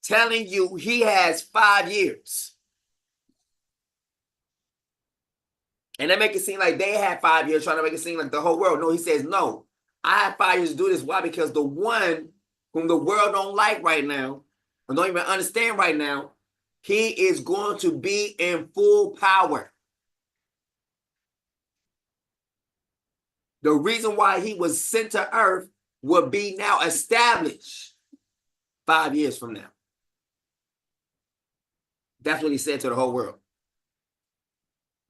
telling you he has 5 years. And they make it seem like they had 5 years, trying to make it seem like the whole world. No, he says, no, I have 5 years to do this. Why? Because the one whom the world don't like right now, or don't even understand right now, he is going to be in full power. The reason why he was sent to earth will be now established 5 years from now. That's what he said to the whole world.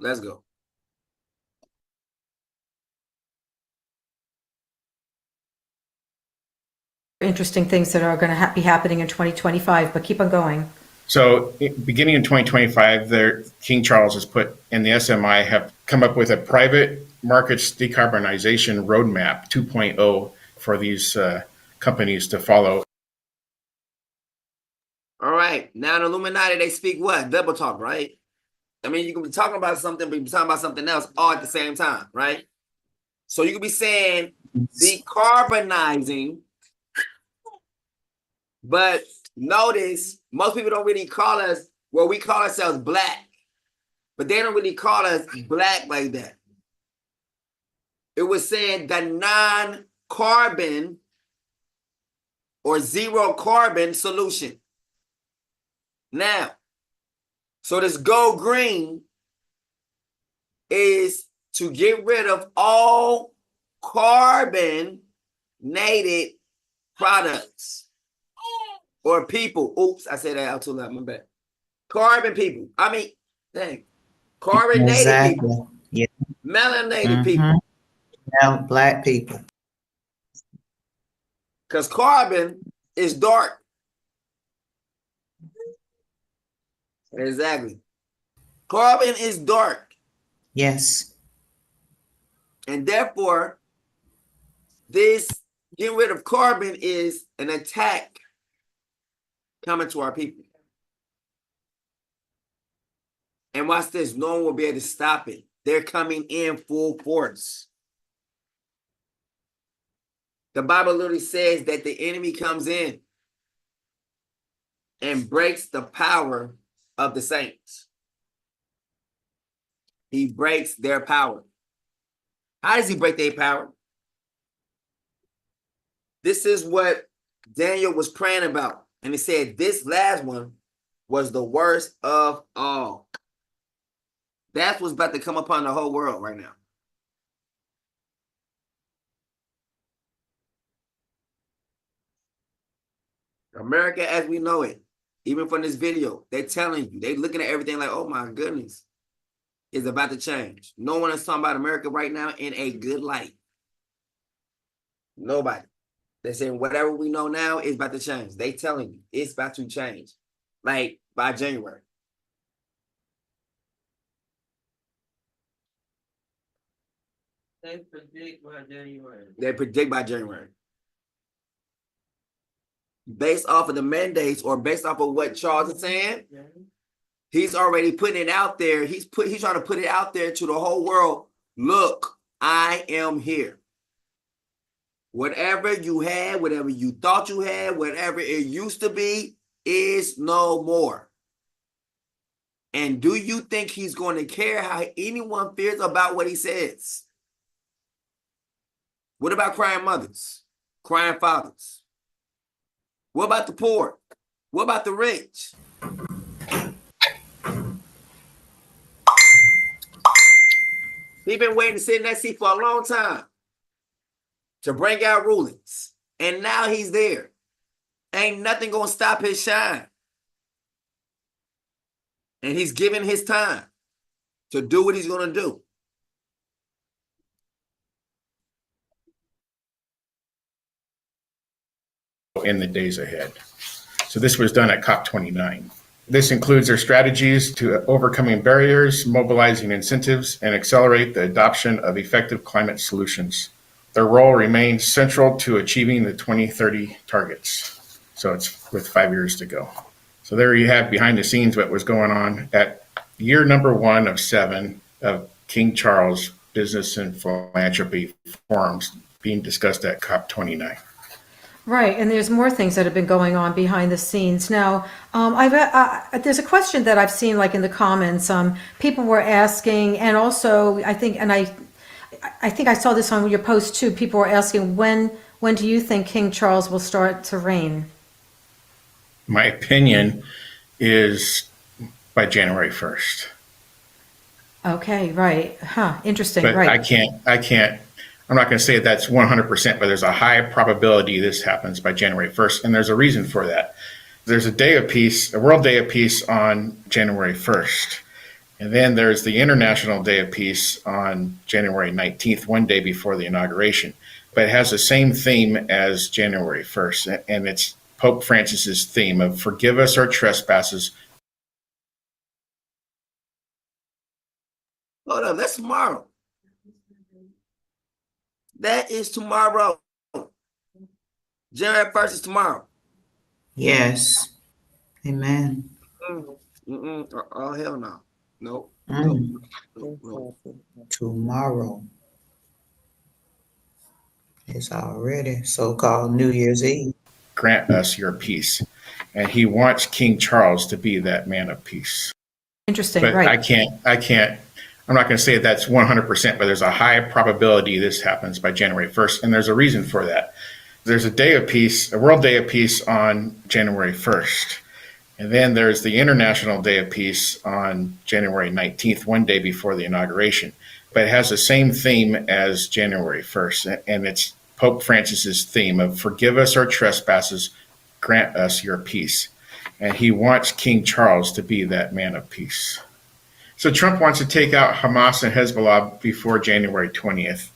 Let's go. interesting things that are going to be happening in 2025, but keep on going. So beginning in 2025, King Charles has put, and the SMI have come up with a private markets decarbonization roadmap 2.0 for these companies to follow. All right. Now in Illuminati, they speak what? Double talk, right? I mean, you can be talking about something, but you can be talking about something else all at the same time, right? So you could be saying decarbonizing, but notice most people don't really call us, well, we call ourselves black, but they don't really call us black like that. It was saying the non-carbon or zero carbon solution. Now, so this go green is to get rid of all carbonated products or people. Oops, I said that out too loud. My bad. Carbon people. I mean, dang. Carbonated people. Yeah. Melanated people. Now, black people. Because carbon is dark. Exactly. Carbon is dark. Yes. And therefore, this getting rid of carbon is an attack coming to our people. And watch this, no one will be able to stop it. They're coming in full force. The Bible literally says that the enemy comes in and breaks the power of the saints. He breaks their power. How does he break their power? This is what Daniel was praying about. And he said this last one was the worst of all. That's what's about to come upon the whole world right now. America as we know it, even from this video, they're telling you, they're looking at everything like, oh my goodness, it's about to change. No one is talking about America right now in a good light. Nobody. They're saying whatever we know now is about to change. They telling you it's about to change. Like by January. They predict by January. Based off of the mandates or based off of what Charles is saying, he's already putting it out there. He's trying to put it out there to the whole world. Look, I am here. Whatever you had, whatever you thought you had, whatever it used to be is no more. And do you think he's going to care how anyone feels about what he says? What about crying mothers, crying fathers? What about the poor? What about the rich? He's been waiting to sit in that seat for a long time to bring out rulings. And now he's there. Ain't nothing going to stop his shine. And he's given his time to do what he's going to do. In the days ahead. So this was done at COP29. This includes their strategies to overcoming barriers, mobilizing incentives, and accelerate the adoption of effective climate solutions. Their role remains central to achieving the 2030 targets. So it's with 5 years to go. So there you have behind the scenes what was going on at year number 1 of 7 of King Charles Business and Philanthropy Forums being discussed at COP29. Right, and there's more things that have been going on behind the scenes. Now, there's a question that I've seen, like in the comments. People were asking, and also I think I saw this on your post too. People were asking, when do you think King Charles will start to reign? My opinion is by January 1st. Okay, right. Interesting. But right. I'm not going to say that's 100%, but there's a high probability this happens by January 1st. And there's a reason for that. There's a day of peace, a World Day of Peace on January 1st. And then there's the International Day of Peace on January 19th, one day before the inauguration. but it has the same theme as January 1st. And it's Pope Francis's theme of forgive us our trespasses. Hold on, that's tomorrow. That is tomorrow. January 1st is tomorrow. Yes. Amen. Oh, hell no. Nope. Mm. Nope. Tomorrow is already so-called New Year's Eve. Grant us your peace. And he wants King Charles to be that man of peace. Interesting, But right? I'm not going to say that's 100%, but there's a high probability this happens by January 1st. And there's a reason for that. There's a day of peace, a World Day of Peace on January 1st. And then there's the International Day of Peace on January 19th, one day before the inauguration. But it has the same theme as January 1st. And it's Pope Francis's theme of forgive us our trespasses, grant us your peace. And he wants King Charles to be that man of peace. So Trump wants to take out Hamas and Hezbollah before January 20th.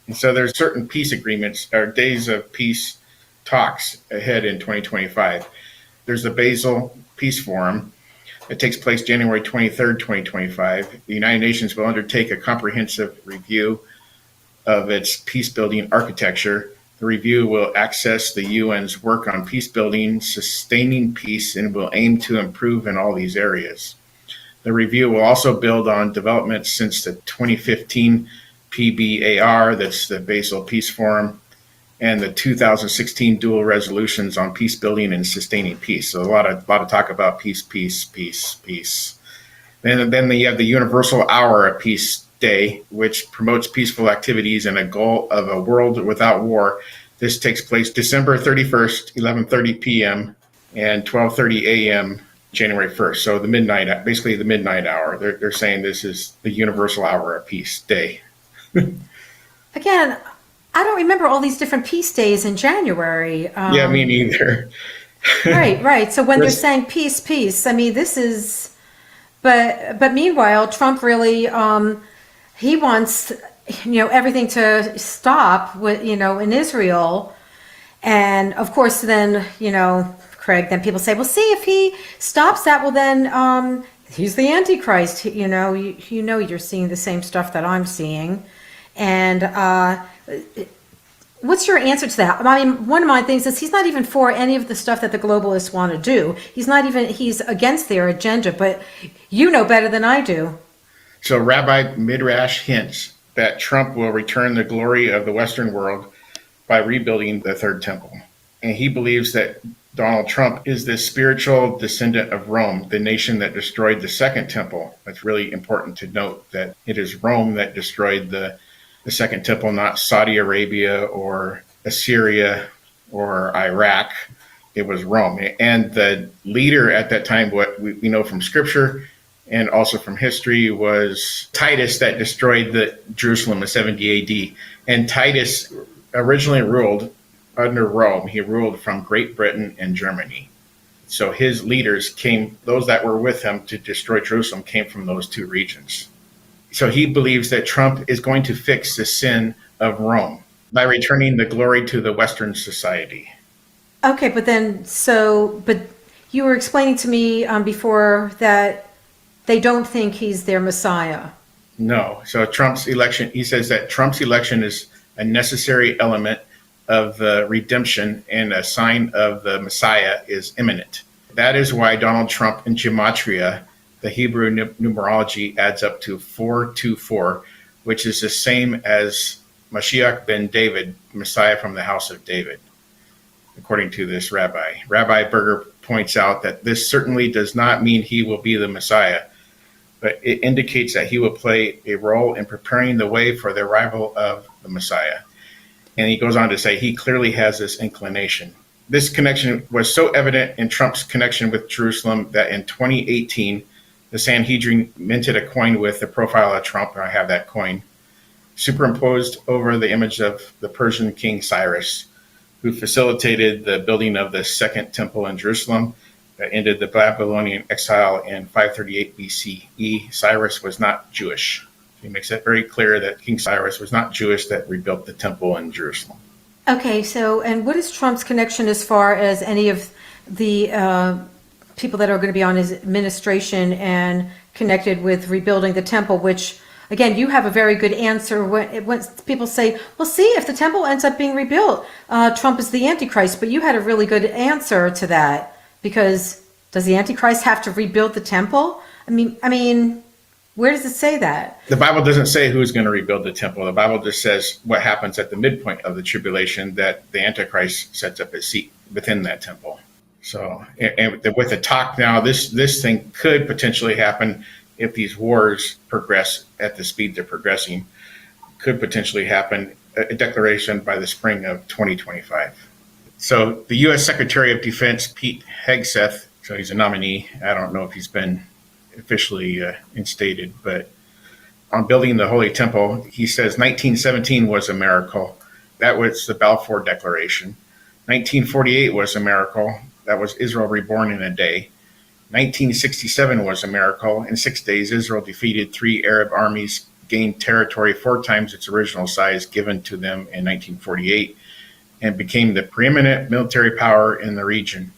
And so there's certain peace agreements or days of peace talks ahead in 2025. There's the Basel Peace Forum. It takes place January 23rd, 2025. The United Nations will undertake a comprehensive review of its peace-building architecture. The review will access the UN's work on peace building, sustaining peace, and will aim to improve in all these areas. The review will also build on developments since the 2015 PBAR, that's the Basel Peace Forum, and the 2016 dual resolutions on peace building and sustaining peace. So a lot of talk about peace. Then you have the Universal Hour of Peace Day, which promotes peaceful activities and a goal of a world without war. This takes place December 31st, 11:30 p.m. and 12:30 a.m. January 1st. So the midnight hour. They're saying this is the Universal Hour of Peace Day. Again, I don't remember all these different peace days in January. Yeah, me neither. Right. So when they're saying peace, I mean, this is, but meanwhile, Trump really, he wants, everything to stop with, in Israel. And of course, then, Craig, then people say, well, see, if he stops that, well, then he's the Antichrist. You're seeing the same stuff that I'm seeing. And what's your answer to that? I mean, one of my things is he's not even for any of the stuff that the globalists want to do. He's against their agenda, but you know better than I do. So Rabbi Midrash hints that Trump will return the glory of the Western world by rebuilding the Third Temple. And he believes that Donald Trump is the spiritual descendant of Rome, the nation that destroyed the Second Temple. It's really important to note that it is Rome that destroyed the Second Temple, not Saudi Arabia or Assyria or Iraq. It was Rome. And the leader at that time, what we know from scripture and also from history, was Titus that destroyed the Jerusalem in 70 AD. And Titus originally ruled under Rome. He ruled from Great Britain and Germany. So his leaders those that were with him to destroy Jerusalem came from those two regions. So he believes that Trump is going to fix the sin of Rome by returning the glory to the Western society. Okay, but you were explaining to me before that they don't think he's their Messiah. No. So Trump's election, he says that Trump's election is a necessary element of the redemption and a sign of the Messiah is imminent. That is why Donald Trump in Gematria, the Hebrew numerology, adds up to 424, which is the same as Mashiach ben David, Messiah from the house of David, according to this rabbi. Rabbi Berger points out that this certainly does not mean he will be the Messiah, but it indicates that he will play a role in preparing the way for the arrival of the Messiah. And he goes on to say he clearly has this inclination. This connection was so evident in Trump's connection with Jerusalem that in 2018, the Sanhedrin minted a coin with the profile of Trump, and I have that coin, superimposed over the image of the Persian king Cyrus, who facilitated the building of the Second Temple in Jerusalem that ended the Babylonian exile in 538 BCE. Cyrus was not Jewish. He makes it very clear that King Cyrus was not Jewish that rebuilt the temple in Jerusalem. Okay, so, and what is Trump's connection as far as any of the people that are going to be on his administration and connected with rebuilding the temple, which, again, you have a very good answer when people say, well, see, if the temple ends up being rebuilt, Trump is the Antichrist, but you had a really good answer to that, because does the Antichrist have to rebuild the temple? I mean, where does it say that? The Bible doesn't say who's going to rebuild the temple. The Bible just says what happens at the midpoint of the tribulation, that the Antichrist sets up his seat within that temple. So, and with the talk now, this thing could potentially happen if these wars progress at the speed they're progressing. Could potentially happen, a declaration by the spring of 2025. So the U.S. Secretary of Defense, Pete Hegseth, so he's a nominee. I don't know if he's been officially instated, but on building the Holy Temple, he says 1917 was a miracle. That was the Balfour Declaration. 1948 was a miracle. That was Israel reborn in a day. 1967 was a miracle. In 6 days, Israel defeated 3 Arab armies, gained territory 4 times its original size given to them in 1948, and became the preeminent military power in the region.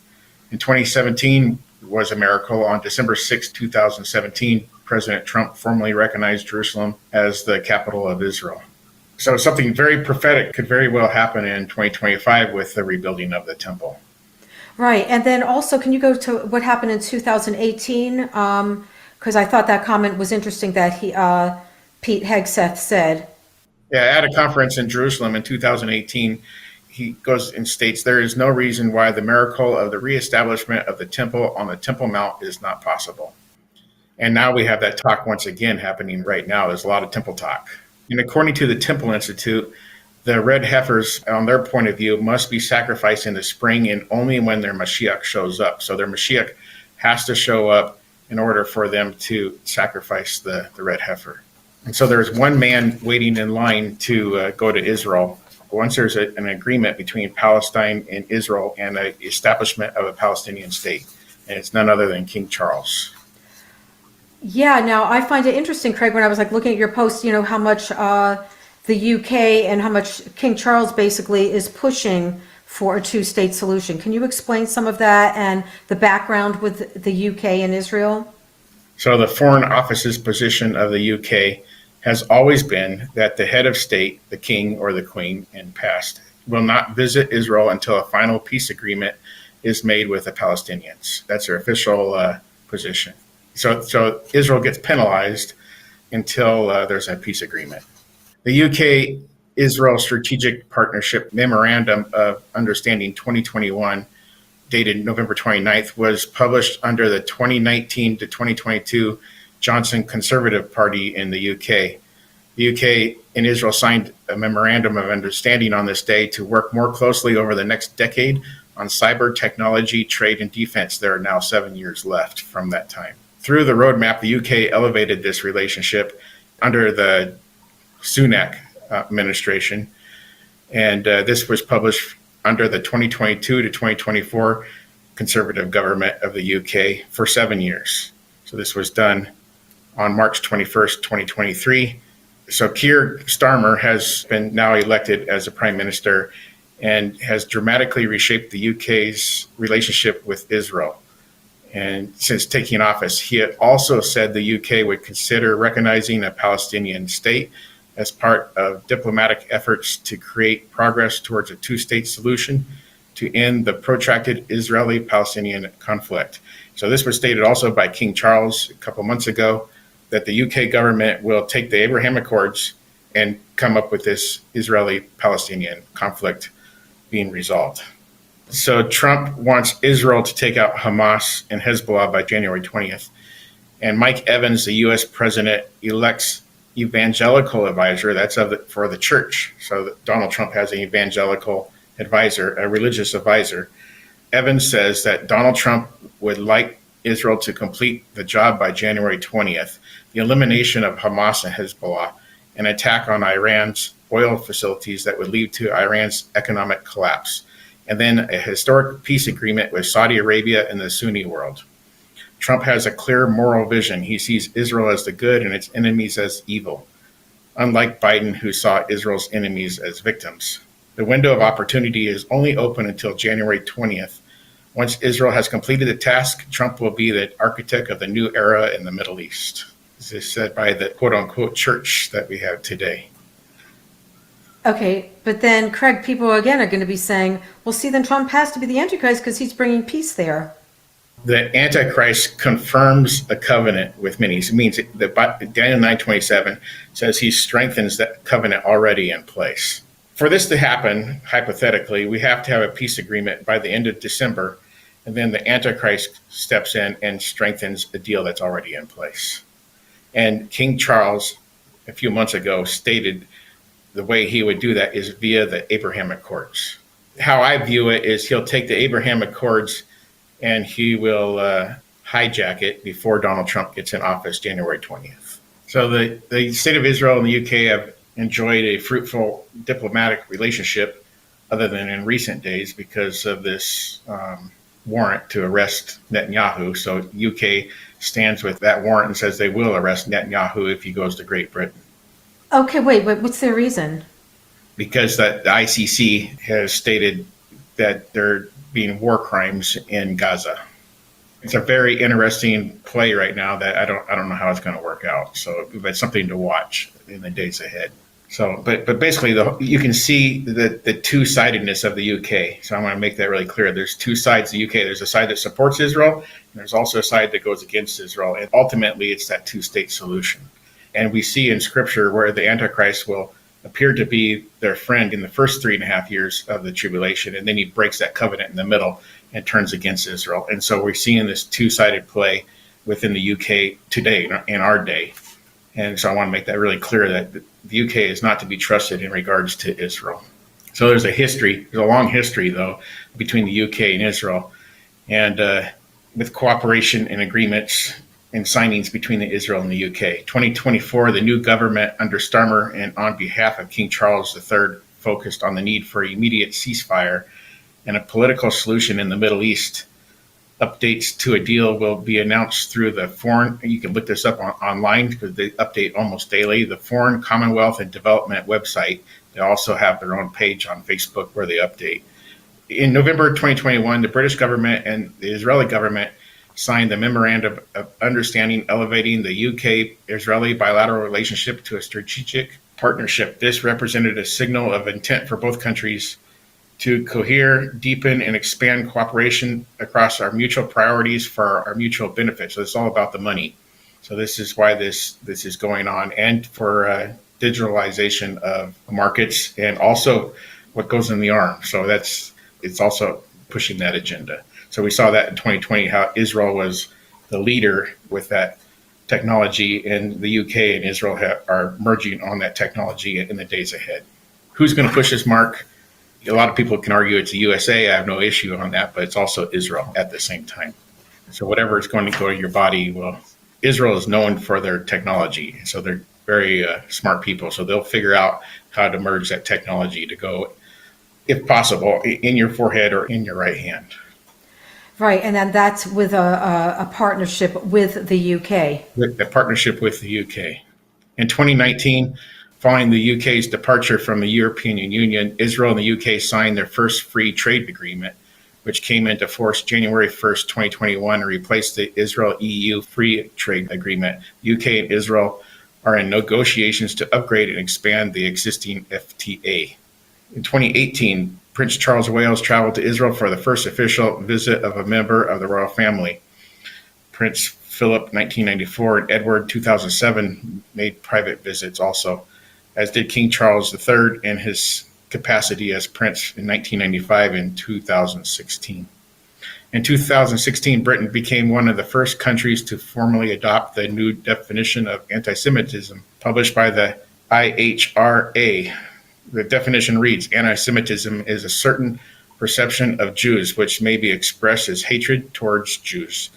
In 2017 was a miracle. On December 6, 2017, President Trump formally recognized Jerusalem as the capital of Israel. So something very prophetic could very well happen in 2025 with the rebuilding of the temple. Right. And then also, can you go to what happened in 2018? Because I thought that comment was interesting that Pete Hegseth said. Yeah, at a conference in Jerusalem in 2018, he goes and states, there is no reason why the miracle of the reestablishment of the temple on the Temple Mount is not possible. And now we have that talk once again happening right now. There's a lot of temple talk. And according to the Temple Institute, the red heifers, on their point of view, must be sacrificed in the spring and only when their Mashiach shows up. So their Mashiach has to show up in order for them to sacrifice the red heifer. And so there's one man waiting in line to go to Israel. Once there's an agreement between Palestine and Israel and the establishment of a Palestinian state, and it's none other than King Charles. Yeah, now I find it interesting, Craig, when I was looking at your post, how much the UK and how much King Charles basically is pushing for a 2-state solution. Can you explain some of that and the background with the UK and Israel? So the Foreign Office's position of the UK has always been that the head of state, the king or the queen in past, will not visit Israel until a final peace agreement is made with the Palestinians. That's their official position. So Israel gets penalized until there's a peace agreement. The UK-Israel Strategic Partnership Memorandum of Understanding 2021, dated November 29th, was published under the 2019 to 2022 Johnson Conservative Party in the UK. The UK and Israel signed a memorandum of understanding on this day to work more closely over the next decade on cyber technology, trade, and defense. There are now 7 years left from that time. Through the roadmap, the UK elevated this relationship under the Sunak administration, and this was published under the 2022 to 2024 Conservative government of the UK for 7 years. So this was done on March 21st, 2023. So Keir Starmer has been now elected as a prime minister and has dramatically reshaped the UK's relationship with Israel. And since taking office, he had also said the UK would consider recognizing a Palestinian state as part of diplomatic efforts to create progress towards a 2-state solution to end the protracted Israeli-Palestinian conflict. So this was stated also by King Charles a couple months ago, that the UK government will take the Abraham Accords and come up with this Israeli-Palestinian conflict being resolved. So Trump wants Israel to take out Hamas and Hezbollah by January 20th. And Mike Evans, the U.S. president-elect's evangelical advisor, that's for the church. So Donald Trump has an evangelical advisor, a religious advisor. Evans says that Donald Trump would like Israel to complete the job by January 20th, the elimination of Hamas and Hezbollah, an attack on Iran's oil facilities that would lead to Iran's economic collapse, and then a historic peace agreement with Saudi Arabia and the Sunni world. Trump has a clear moral vision. He sees Israel as the good and its enemies as evil. unlike Biden, who saw Israel's enemies as victims. The window of opportunity is only open until January 20th. Once Israel has completed the task, Trump will be the architect of the new era in the Middle East. This is said by the quote-unquote church that we have today. Okay, but then, Craig, people again are going to be saying, well, see, then Trump has to be the Antichrist because he's bringing peace there. The Antichrist confirms a covenant with many. It means that Daniel 9:27 says he strengthens that covenant already in place. For this to happen, hypothetically, we have to have a peace agreement by the end of December, and then the Antichrist steps in and strengthens a deal that's already in place. And King Charles, a few months ago, stated the way he would do that is via the Abrahamic Accords. How I view it is he'll take the Abrahamic Accords and he will hijack it before Donald Trump gets in office January 20th. So the state of Israel and the UK have enjoyed a fruitful diplomatic relationship other than in recent days because of this warrant to arrest Netanyahu. So UK stands with that warrant and says they will arrest Netanyahu if he goes to Great Britain. Okay, wait, what's their reason? Because the ICC has stated that there are being war crimes in Gaza. It's a very interesting play right now that I don't know how it's going to work out. So it's something to watch in the days ahead. So, but basically, you can see the two-sidedness of the UK. So I want to make that really clear. There's two sides of the UK. There's a side that supports Israel, and there's also a side that goes against Israel. And ultimately, it's that two-state solution. And we see in Scripture where the Antichrist will appear to be their friend in the first 3.5 years of the tribulation, and then he breaks that covenant in the middle and turns against Israel. And so we're seeing this two-sided play within the UK today, in our day. And so I want to make that really clear that the UK is not to be trusted in regards to Israel. So there's a long history, though, between the UK and Israel, and with cooperation and agreements and signings between Israel and the UK. 2024, the new government under Starmer and on behalf of King Charles III focused on the need for immediate ceasefire and a political solution in the Middle East. Updates to a deal will be announced through the foreign, you can look this up online because they update almost daily, the Foreign Commonwealth and Development website. They also have their own page on Facebook where they update. In November 2021, the British government and the Israeli government signed the Memorandum of Understanding elevating the UK-Israeli bilateral relationship to a strategic partnership. This represented a signal of intent for both countries to cohere, deepen, and expand cooperation across our mutual priorities for our mutual benefit. So it's all about the money. So this is why this is going on, and for digitalization of markets and also what goes in the arm. So it's also pushing that agenda. So we saw that in 2020, how Israel was the leader with that technology, and the UK and Israel are merging on that technology in the days ahead. Who's going to push this, Mark? A lot of people can argue it's the USA. I have no issue on that, but it's also Israel at the same time. So whatever is going to go to your body, well, Israel is known for their technology. So they're very smart people. So they'll figure out how to merge that technology to go, if possible, in your forehead or in your right hand. Right, and then that's with a partnership with the UK. With a partnership with the UK. In 2019, following the UK's departure from the European Union, Israel and the UK signed their first free trade agreement, which came into force January 1st, 2021, and replaced the Israel-EU free trade agreement. The UK and Israel are in negotiations to upgrade and expand the existing FTA. In 2018, Prince Charles of Wales traveled to Israel for the first official visit of a member of the royal family. Prince Philip, 1994, and Edward, 2007, made private visits also, as did King Charles III in his capacity as prince in 1995 and 2016. In 2016, Britain became one of the first countries to formally adopt the new definition of anti-Semitism, published by the IHRA. The definition reads, anti-Semitism is a certain perception of Jews which may be expressed as hatred towards Jews.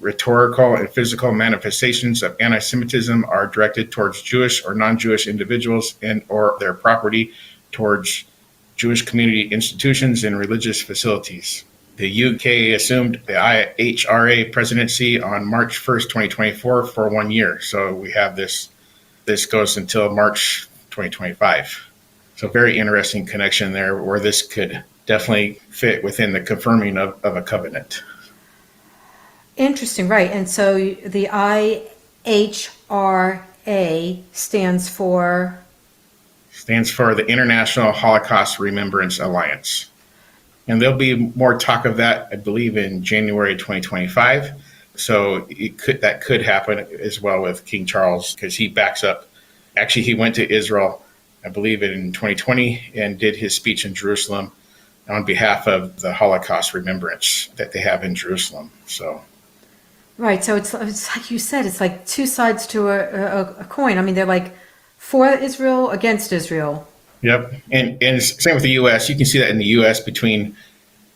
Rhetorical and physical manifestations of anti-Semitism are directed towards Jewish or non-Jewish individuals and or their property, towards Jewish community institutions and religious facilities. The UK assumed the IHRA presidency on March 1st, 2024 for 1 year. So we have this this goes until March 2025. So very interesting connection there where this could definitely fit within the confirming of a covenant. Interesting, right. And so the IHRA stands for? Stands for the International Holocaust Remembrance Alliance. And there'll be more talk of that, I believe, in January 2025. So that could happen as well with King Charles, because he backs up. Actually, he went to Israel, I believe, in 2020 and did his speech in Jerusalem on behalf of the Holocaust remembrance that they have in Jerusalem. So, right. So it's like you said, it's like two sides to a coin. I mean, they're like for Israel, against Israel. Yep. And same with the U.S. You can see that in the U.S. between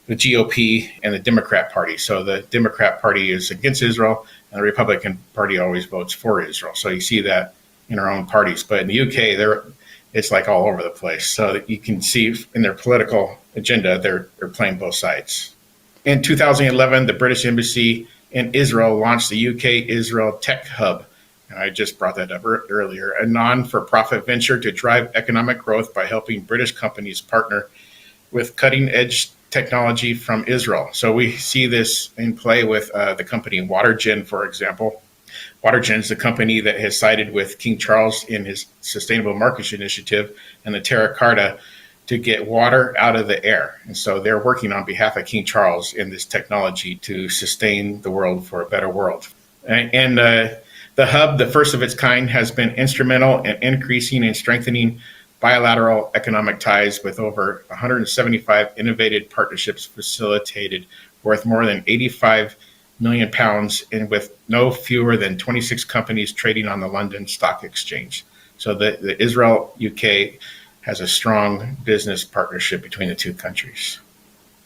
the GOP and the Democrat Party. So the Democrat Party is against Israel, and the Republican Party always votes for Israel. So you see that in our own parties. But in the UK, it's like all over the place. So you can see in their political agenda, they're playing both sides. In 2011, the British Embassy in Israel launched the UK-Israel Tech Hub. I just brought that up earlier, a non-for-profit venture to drive economic growth by helping British companies partner with cutting-edge technology from Israel. So we see this in play with the company Watergen, for example. Watergen is the company that has sided with King Charles in his Sustainable Markets Initiative and the Terra Carta to get water out of the air. And so they're working on behalf of King Charles in this technology to sustain the world for a better world. And the hub, the first of its kind, has been instrumental in increasing and strengthening bilateral economic ties with over 175 innovative partnerships facilitated worth more than 85 million pounds and with no fewer than 26 companies trading on the London Stock Exchange. So the Israel UK has a strong business partnership between the two countries.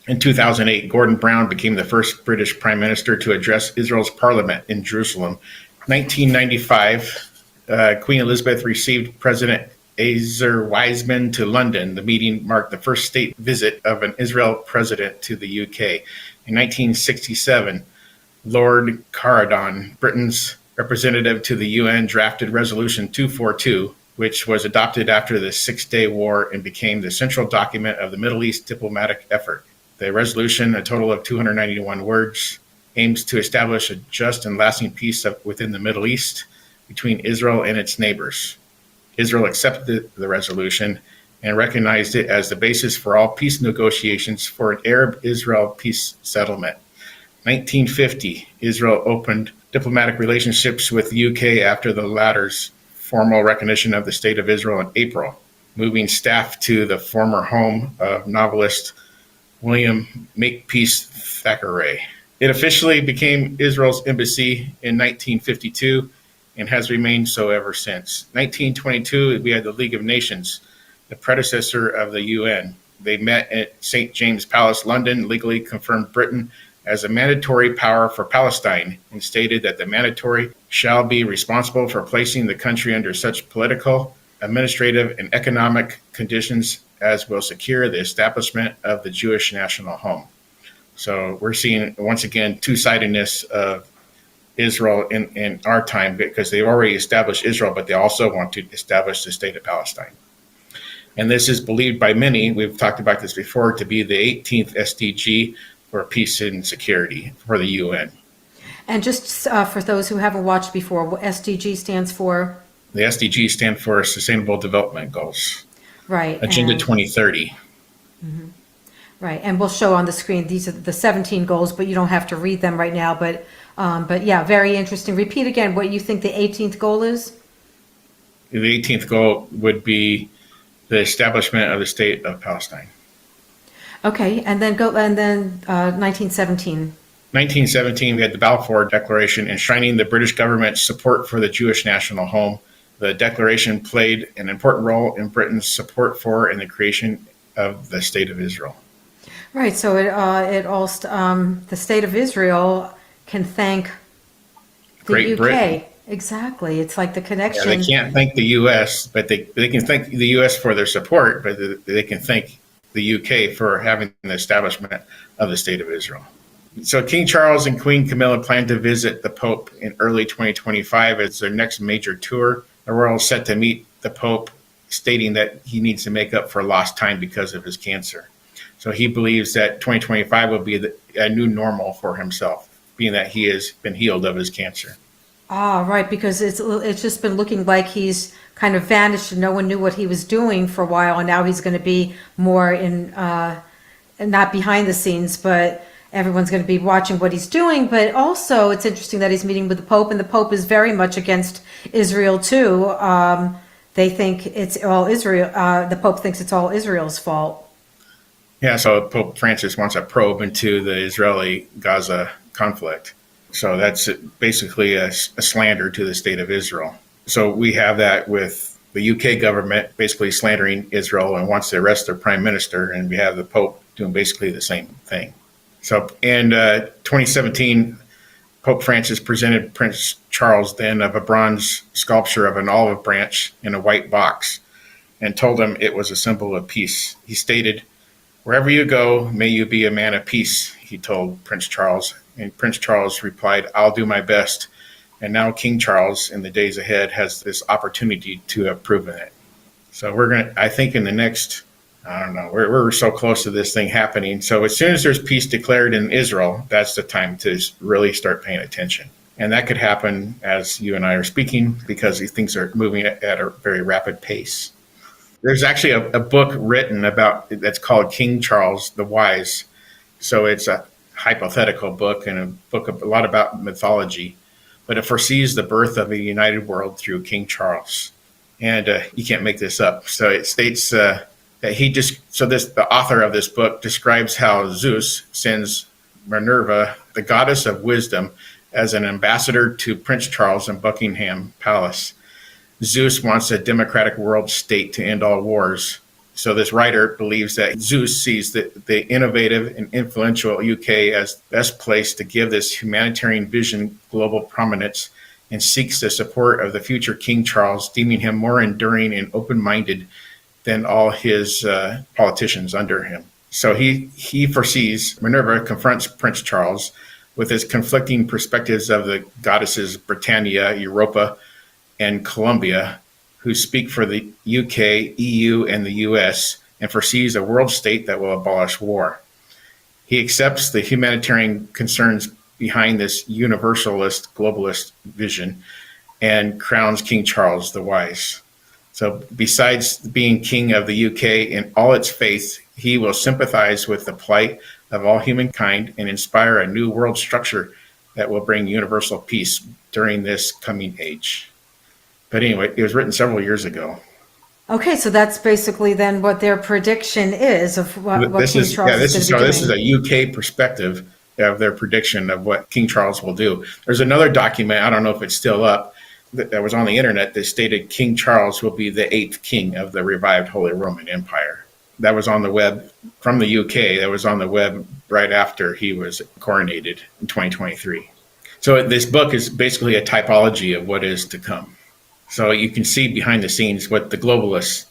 In 2008, Gordon Brown became the first British Prime Minister to address Israel's parliament in Jerusalem. 1995, Queen Elizabeth received President Ezer Weizman to London. The meeting marked the first state visit of an Israel president to the UK. In 1967, Lord Caradon, Britain's representative to the UN, drafted Resolution 242, which was adopted after the Six-Day War and became the central document of the Middle East diplomatic effort. The resolution, a total of 291 words, aims to establish a just and lasting peace within the Middle East between Israel and its neighbors. Israel accepted the resolution and recognized it as the basis for all peace negotiations for an Arab-Israel peace settlement. 1950, Israel opened diplomatic relationships with the UK after the latter's formal recognition of the State of Israel in April, moving staff to the former home of novelist William Makepeace Thackeray. It officially became Israel's embassy in 1952 and has remained so ever since. 1922, we had the League of Nations, the predecessor of the UN. They met at St. James Palace, London, legally confirmed Britain as a mandatory power for Palestine and stated that the mandatory shall be responsible for placing the country under such political, administrative, and economic conditions as will secure the establishment of the Jewish national home. So we're seeing, once again, two-sidedness of Israel in our time, because they've already established Israel, but they also want to establish the state of Palestine. And this is believed by many, we've talked about this before, to be the 18th SDG for peace and security for the UN. And just for those who haven't watched before, what SDG stands for? The SDG stand for Sustainable Development Goals. Right. Agenda 2030. Mm-hmm. Right, and we'll show on the screen, these are the 17 goals, but you don't have to read them right now. But yeah, very interesting. Repeat again what you think the 18th goal is. The 18th goal would be the establishment of the state of Palestine. Okay, and then 1917. 1917, we had the Balfour Declaration enshrining the British government's support for the Jewish national home. The declaration played an important role in Britain's support for and the creation of the state of Israel. Right, so the state of Israel can thank the Great UK. Britain. Exactly, it's like the connection. Yeah, they can't thank the U.S., but they can thank the U.S. for their support, but they can thank the UK for having the establishment of the state of Israel. So King Charles and Queen Camilla plan to visit the Pope in early 2025 as their next major tour the royal is set to meet the Pope, stating that he needs to make up for lost time because of his cancer. So he believes that 2025 will be a new normal for himself, being that he has been healed of his cancer. Ah, right, because it's just been looking like he's kind of vanished and no one knew what he was doing for a while, and now he's going to be more in, not behind the scenes, but everyone's going to be watching what he's doing. But also, it's interesting that he's meeting with the Pope, and the Pope is very much against Israel too. They think it's all Israel. The Pope thinks it's all Israel's fault. Yeah, so Pope Francis wants a probe into the Israeli-Gaza conflict. So that's basically a slander to the state of Israel. So we have that with the UK government basically slandering Israel and wants to arrest their prime minister, and we have the Pope doing basically the same thing. So in 2017, Pope Francis presented Prince Charles then of a bronze sculpture of an olive branch in a white box and told him it was a symbol of peace. He stated, "Wherever you go, may you be a man of peace," he told Prince Charles. And Prince Charles replied, "I'll do my best." And now King Charles, in the days ahead, has this opportunity to have proven it. So we're going to, I think in the next, I don't know, we're so close to this thing happening. So as soon as there's peace declared in Israel, that's the time to really start paying attention. And that could happen as you and I are speaking, because these things are moving at a very rapid pace. There's actually a book written about that's called King Charles the Wise. So it's a hypothetical book and a book a lot about mythology, but it foresees the birth of a united world through King Charles. And you can't make this up. So it states that the author of this book describes how Zeus sends Minerva, the goddess of wisdom, as an ambassador to Prince Charles in Buckingham Palace. Zeus wants a democratic world state to end all wars. So this writer believes that Zeus sees the innovative and influential UK as best placed to give this humanitarian vision global prominence, and seeks the support of the future King Charles, deeming him more enduring and open-minded than all his politicians under him. So he foresees Minerva confronts Prince Charles with his conflicting perspectives of the goddesses Britannia, Europa, and Colombia, who speak for the UK, EU, and the US, and foresees a world state that will abolish war. He accepts the humanitarian concerns behind this universalist, globalist vision, and crowns King Charles the Wise. So besides being king of the UK in all its faith, he will sympathize with the plight of all humankind and inspire a new world structure that will bring universal peace during this coming age. But anyway, it was written several years ago. Okay, so that's basically then what their prediction is of what King Charles is going to be doing. This is a UK perspective of their prediction of what King Charles will do. There's another document, I don't know if it's still up, that was on the internet that stated King Charles will be the 8th king of the revived Holy Roman Empire. That was on the web from the UK. That was on the web right after he was coronated in 2023. So this book is basically a typology of what is to come. So you can see behind the scenes what the globalists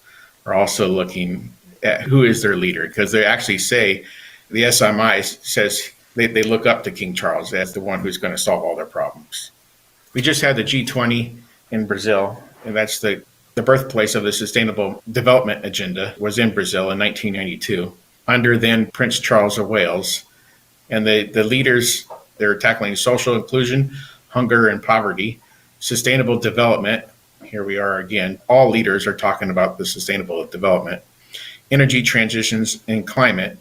are also looking at, who is their leader, because they actually say, the SMI says they look up to King Charles as the one who's going to solve all their problems. We just had the G20 in Brazil, and that's the birthplace of the Sustainable Development Agenda was in Brazil in 1992 under then Prince Charles of Wales. And the leaders, they're tackling social inclusion, hunger and poverty, sustainable development. Here we are again. All leaders are talking about the sustainable development, energy transitions and climate,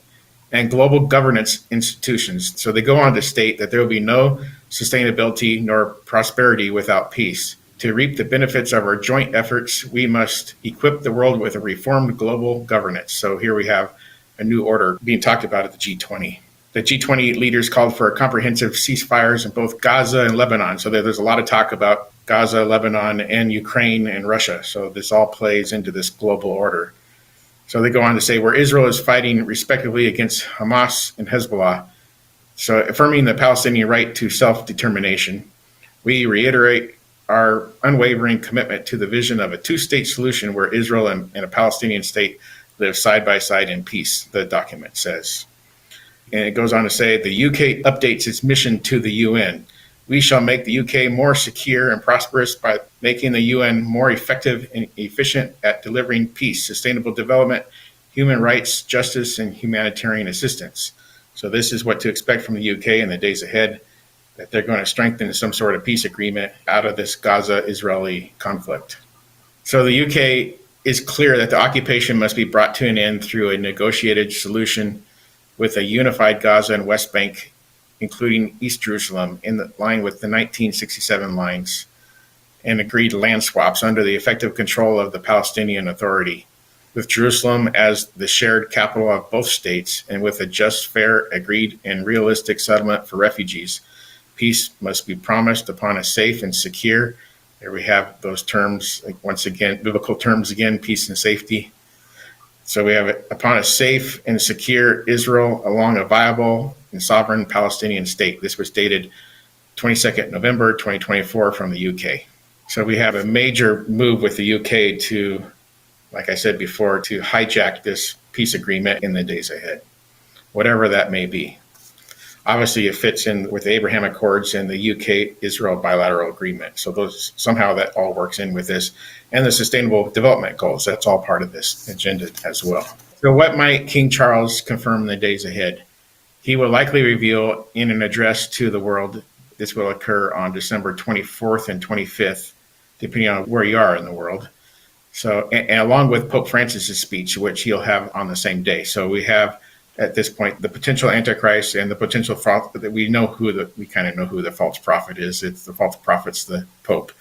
and global governance institutions. So they go on to state that there will be no sustainability nor prosperity without peace. To reap the benefits of our joint efforts, we must equip the world with a reformed global governance. So here we have a new order being talked about at the G20. The G20 leaders called for comprehensive ceasefires in both Gaza and Lebanon. So there's a lot of talk about Gaza, Lebanon, and Ukraine and Russia. So this all plays into this global order. So they go on to say, where Israel is fighting respectively against Hamas and Hezbollah, so affirming the Palestinian right to self-determination, we reiterate our unwavering commitment to the vision of a two-state solution where Israel and a Palestinian state live side by side in peace, the document says. And it goes on to say, the UK updates its mission to the UN. We shall make the UK more secure and prosperous by making the UN more effective and efficient at delivering peace, sustainable development, human rights, justice, and humanitarian assistance. So this is what to expect from the UK in the days ahead, that they're going to strengthen some sort of peace agreement out of this Gaza-Israeli conflict. So the UK is clear that the occupation must be brought to an end through a negotiated solution with a unified Gaza and West Bank, including East Jerusalem, in line with the 1967 lines, and agreed land swaps under the effective control of the Palestinian Authority, with Jerusalem as the shared capital of both states, and with a just, fair, agreed, and realistic settlement for refugees. Peace must be promised upon a safe and secure. There we have those terms, like once again, biblical terms again, peace and safety. So we have it upon a safe and secure Israel along a viable and sovereign Palestinian state. This was dated 22nd November 2024 from the UK. So we have a major move with the UK to, like I said before, to hijack this peace agreement in the days ahead, whatever that may be. Obviously, it fits in with the Abraham Accords and the UK-Israel bilateral agreement. So those somehow that all works in with this, and the Sustainable Development Goals. That's all part of this agenda as well. So what might King Charles confirm in the days ahead? He will likely reveal in an address to the world. This will occur on December 24th and 25th, depending on where you are in the world. So, and along with Pope Francis's speech, which he'll have on the same day. So we have, at this point, the potential Antichrist and the potential false, that we kind of know who the false prophet is. It's the false prophet's the Pope.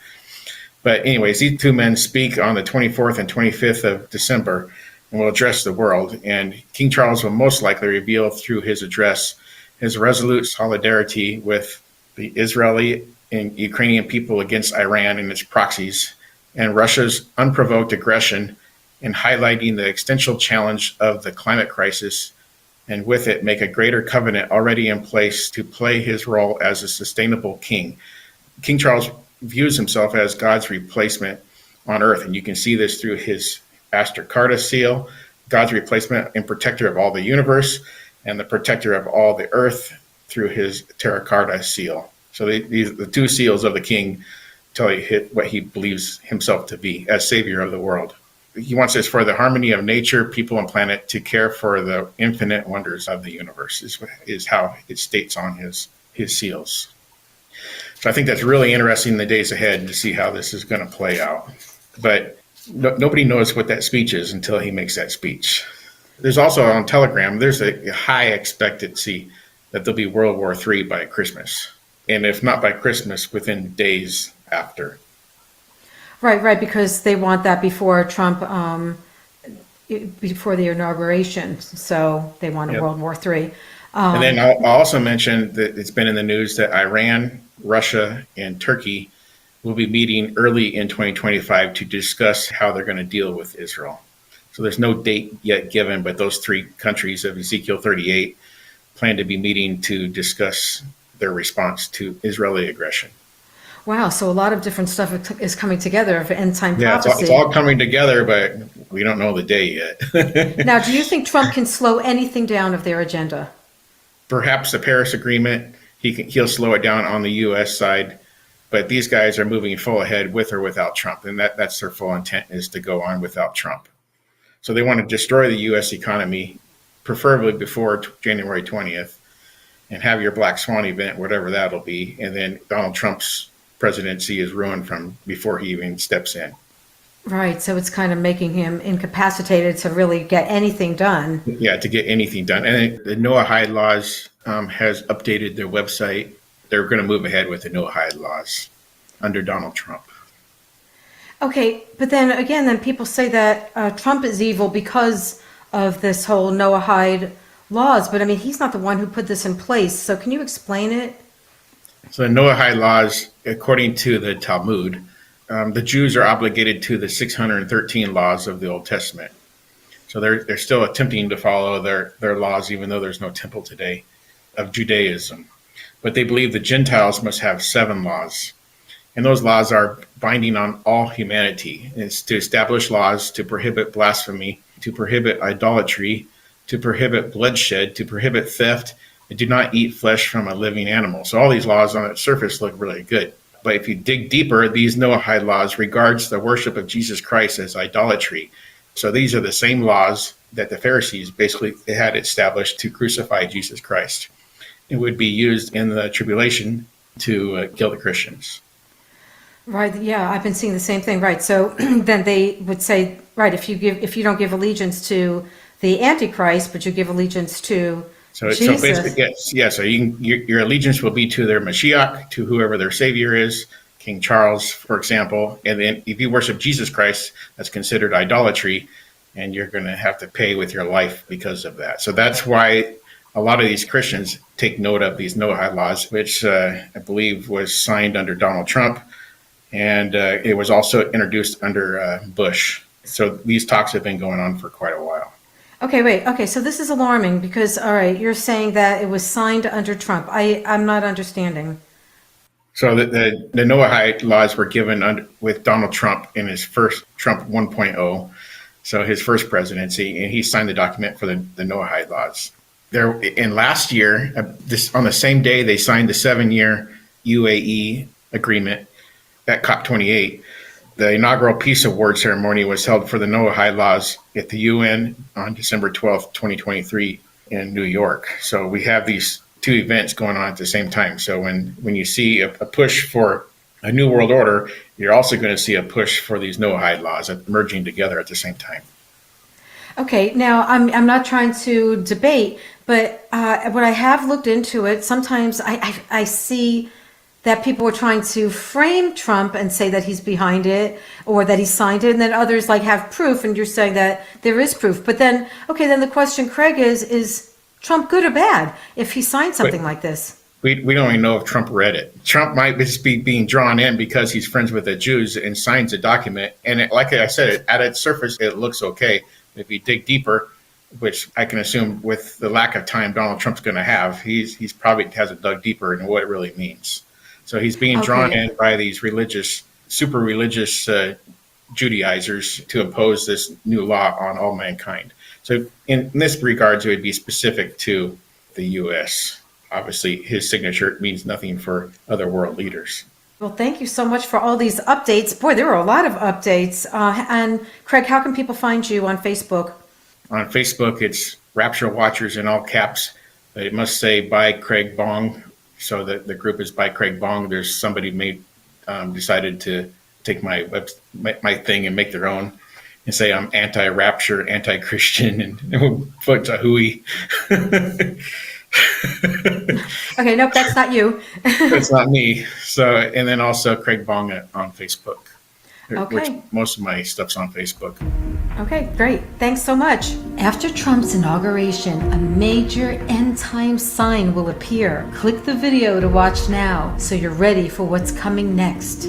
But anyways, these two men speak on the 24th and 25th of December and will address the world. And King Charles will most likely reveal through his address his resolute solidarity with the Israeli and Ukrainian people against Iran and its proxies, and Russia's unprovoked aggression, in highlighting the existential challenge of the climate crisis, and with it make a greater covenant already in place to play his role as a sustainable king. King Charles views himself as God's replacement on earth, and you can see this through his Astra Carta seal, God's replacement and protector of all the universe, and the protector of all the earth through his Terra Carta seal. So these the two seals of the king tell you what he believes himself to be as savior of the world. He wants this for the harmony of nature, people, and planet, to care for the infinite wonders of the universe, is how it states on his seals. So I think that's really interesting in the days ahead to see how this is going to play out. But nobody knows what that speech is until he makes that speech. There's also on Telegram, there's a high expectancy that there'll be World War III by Christmas. And if not by Christmas, within days after. Right, because they want that before Trump, before the inauguration. So they want a World War III. And then I'll also mention that it's been in the news that Iran, Russia, and Turkey will be meeting early in 2025 to discuss how they're going to deal with Israel. So there's no date yet given, but those three countries of Ezekiel 38 plan to be meeting to discuss their response to Israeli aggression. Wow, so a lot of different stuff is coming together for end-time prophecy. It's all coming together, but we don't know the day yet. Now, do you think Trump can slow anything down of their agenda? Perhaps the Paris Agreement, he'll slow it down on the U.S. side, but these guys are moving full ahead with or without Trump, and that's their full intent, is to go on without Trump. So they want to destroy the U.S. economy, preferably before January 20th, and have your Black Swan event, whatever that'll be, and then Donald Trump's presidency is ruined from before he even steps in. Right, so it's kind of making him incapacitated to really get anything done. Yeah, to get anything done. And the Noahide laws has updated their website. They're going to move ahead with the Noahide laws under Donald Trump. Okay, but then people say that Trump is evil because of this whole Noahide laws, but I mean, he's not the one who put this in place. So can you explain it? So the Noahide laws, according to the Talmud, the Jews are obligated to the 613 laws of the Old Testament. So they're still attempting to follow their laws, even though there's no temple today, of Judaism. But they believe the Gentiles must have 7 laws. And those laws are binding on all humanity. It's to establish laws to prohibit blasphemy, to prohibit idolatry, to prohibit bloodshed, to prohibit theft, and do not eat flesh from a living animal. So all these laws on the surface look really good. But if you dig deeper, these Noahide laws regards the worship of Jesus Christ as idolatry. So these are the same laws that the Pharisees basically had established to crucify Jesus Christ. It would be used in the tribulation to kill the Christians. Right. Yeah, I've been seeing the same thing. Right. So then they would say, right, if you don't give allegiance to the Antichrist, but you give allegiance to Jesus. So basically, yes. So your allegiance will be to their Mashiach, to whoever their savior is, King Charles, for example. And then if you worship Jesus Christ, that's considered idolatry, and you're going to have to pay with your life because of that. So that's why a lot of these Christians take note of these Noahide laws, which I believe was signed under Donald Trump. And it was also introduced under Bush. So these talks have been going on for quite a while. Okay, wait. Okay, so this is alarming because, all right, you're saying that it was signed under Trump. I'm not understanding. So the Noahide laws were given with Donald Trump in his first Trump 1.0, so his first presidency, and he signed the document for the Noahide laws. And last year, on the same day, they signed the 7-year UAE agreement at COP28. The inaugural Peace Award ceremony was held for the Noahide laws at the UN on December 12th, 2023 in New York. So we have these two events going on at the same time. So when you see a push for a new world order, you're also going to see a push for these Noahide laws merging together at the same time. Okay, now I'm not trying to debate, but when I have looked into it, sometimes I see that people were trying to frame Trump and say that he's behind it or that he signed it, and then others have proof, and you're saying that there is proof. But then, okay, then the question, Craig, is Trump good or bad if he signed something like this? We don't even know if Trump read it. Trump might just be being drawn in because he's friends with the Jews and signs a document. And like I said, at its surface, it looks okay. If you dig deeper, which I can assume with the lack of time Donald Trump's going to have, he's probably hasn't dug deeper into what it really means. So he's being drawn in by these super religious Judaizers to impose this new law on all mankind. So in this regards, it would be specific to the U.S. Obviously, his signature means nothing for other world leaders. Well, thank you so much for all these updates. Boy, there were a lot of updates. And Craig, how can people find you on Facebook? On Facebook, it's Rapture Watchers in all caps. It must say by Craig Bong. So the group is by Craig Bong. There's somebody decided to take my thing and make their own and say I'm anti-rapture, anti-Christian, and bunch of hooey. Okay, nope, that's not you. That's not me. So, and then also Craig Bong on Facebook. Okay. Which most of my stuff's on Facebook. Okay, great. Thanks so much. After Trump's inauguration, a major end time sign will appear. Click the video to watch now so you're ready for what's coming next.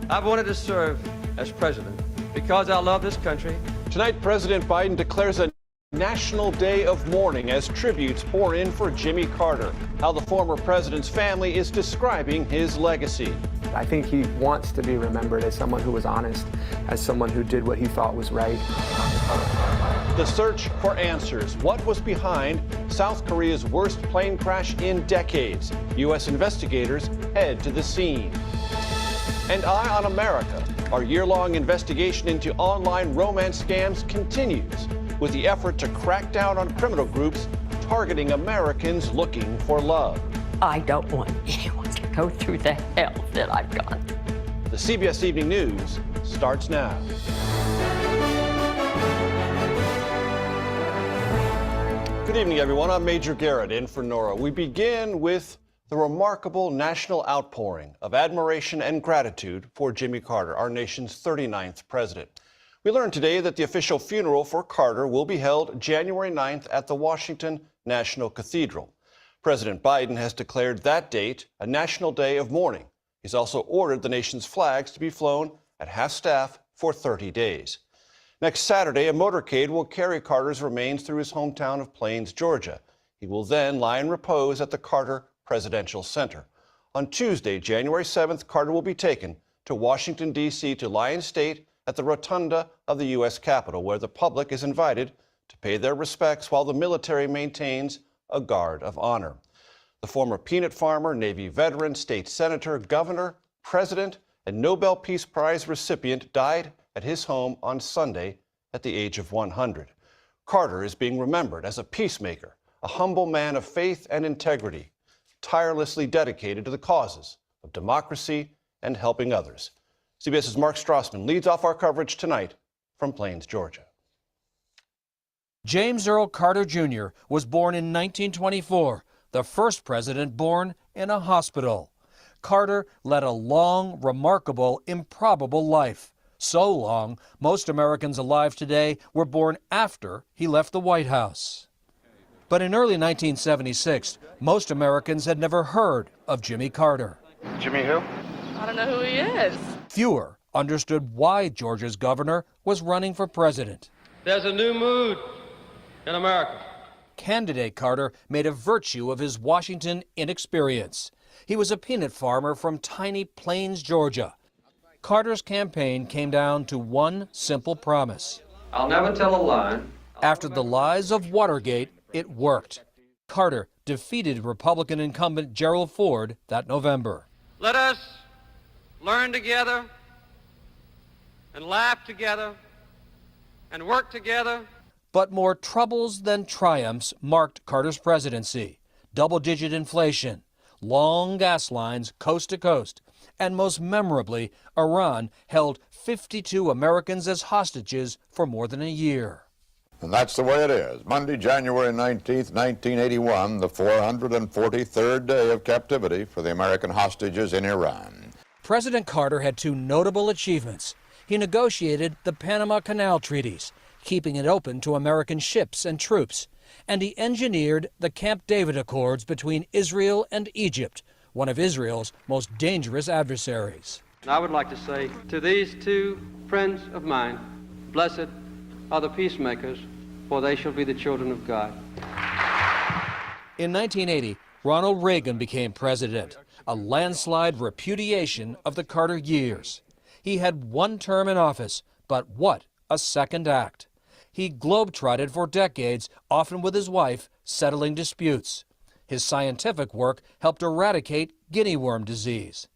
I've wanted to serve as president because I love this country. Tonight, President Biden declares a National Day of Mourning as tributes pour in for Jimmy Carter. How the former president's family is describing his legacy. I think he wants to be remembered as someone who was honest, as someone who did what he thought was right. The search for answers. What was behind South Korea's worst plane crash in decades? U.S. investigators head to the scene. And Eye on America. Our year-long investigation into online romance scams continues with the effort to crack down on criminal groups targeting Americans looking for love. I don't want anyone to go through the hell that I've gone. The CBS Evening News starts now. Good evening, everyone. I'm Major Garrett in for Nora. We begin with the remarkable national outpouring of admiration and gratitude for Jimmy Carter, our nation's 39th president. We learned today that the official funeral for Carter will be held January 9th at the Washington National Cathedral. President Biden has declared that date a national day of mourning. He's also ordered the nation's flags to be flown at half-staff for 30 days. Next Saturday, a motorcade will carry Carter's remains through his hometown of Plains, Georgia. He will then lie in repose at the Carter Presidential Center. On Tuesday, January 7th, Carter will be taken to Washington, D.C. to lie in state at the rotunda of the U.S. Capitol, where the public is invited to pay their respects while the military maintains a guard of honor. The former peanut farmer, Navy veteran, state senator, governor, president, and Nobel Peace Prize recipient died at his home on Sunday at the age of 100. Carter is being remembered as a peacemaker, a humble man of faith and integrity, tirelessly dedicated to the causes of democracy and helping others. CBS's Mark Strassman leads off our coverage tonight from Plains, Georgia. James Earl Carter Jr. was born in 1924, the first president born in a hospital. Carter led a long, remarkable, improbable life. So long, most Americans alive today were born after he left the White House. But in early 1976, most Americans had never heard of Jimmy Carter. Jimmy who? I don't know who he is. Fewer understood why Georgia's governor was running for president. There's a new mood in America. Candidate Carter made a virtue of his Washington inexperience. He was a peanut farmer from tiny Plains, Georgia. Carter's campaign came down to one simple promise. I'll never tell a lie. After the lies of Watergate, it worked. Carter defeated Republican incumbent Gerald Ford that November. Let us learn together and laugh together and work together. But more troubles than triumphs marked Carter's presidency. Double-digit inflation, long gas lines coast to coast, and most memorably, Iran held 52 Americans as hostages for more than a year. And that's the way it is. Monday, January 19th, 1981, the 443rd day of captivity for the American hostages in Iran. President Carter had two notable achievements. He negotiated the Panama Canal treaties, keeping it open to American ships and troops, and he engineered the Camp David Accords between Israel and Egypt, one of Israel's most dangerous adversaries. And I would like to say to these two friends of mine, blessed are the peacemakers, for they shall be the children of God. In 1980, Ronald Reagan became president, a landslide repudiation of the Carter years. He had one term in office, but what a second act. He globetrotted for decades, often with his wife, settling disputes. His scientific work helped eradicate guinea worm disease.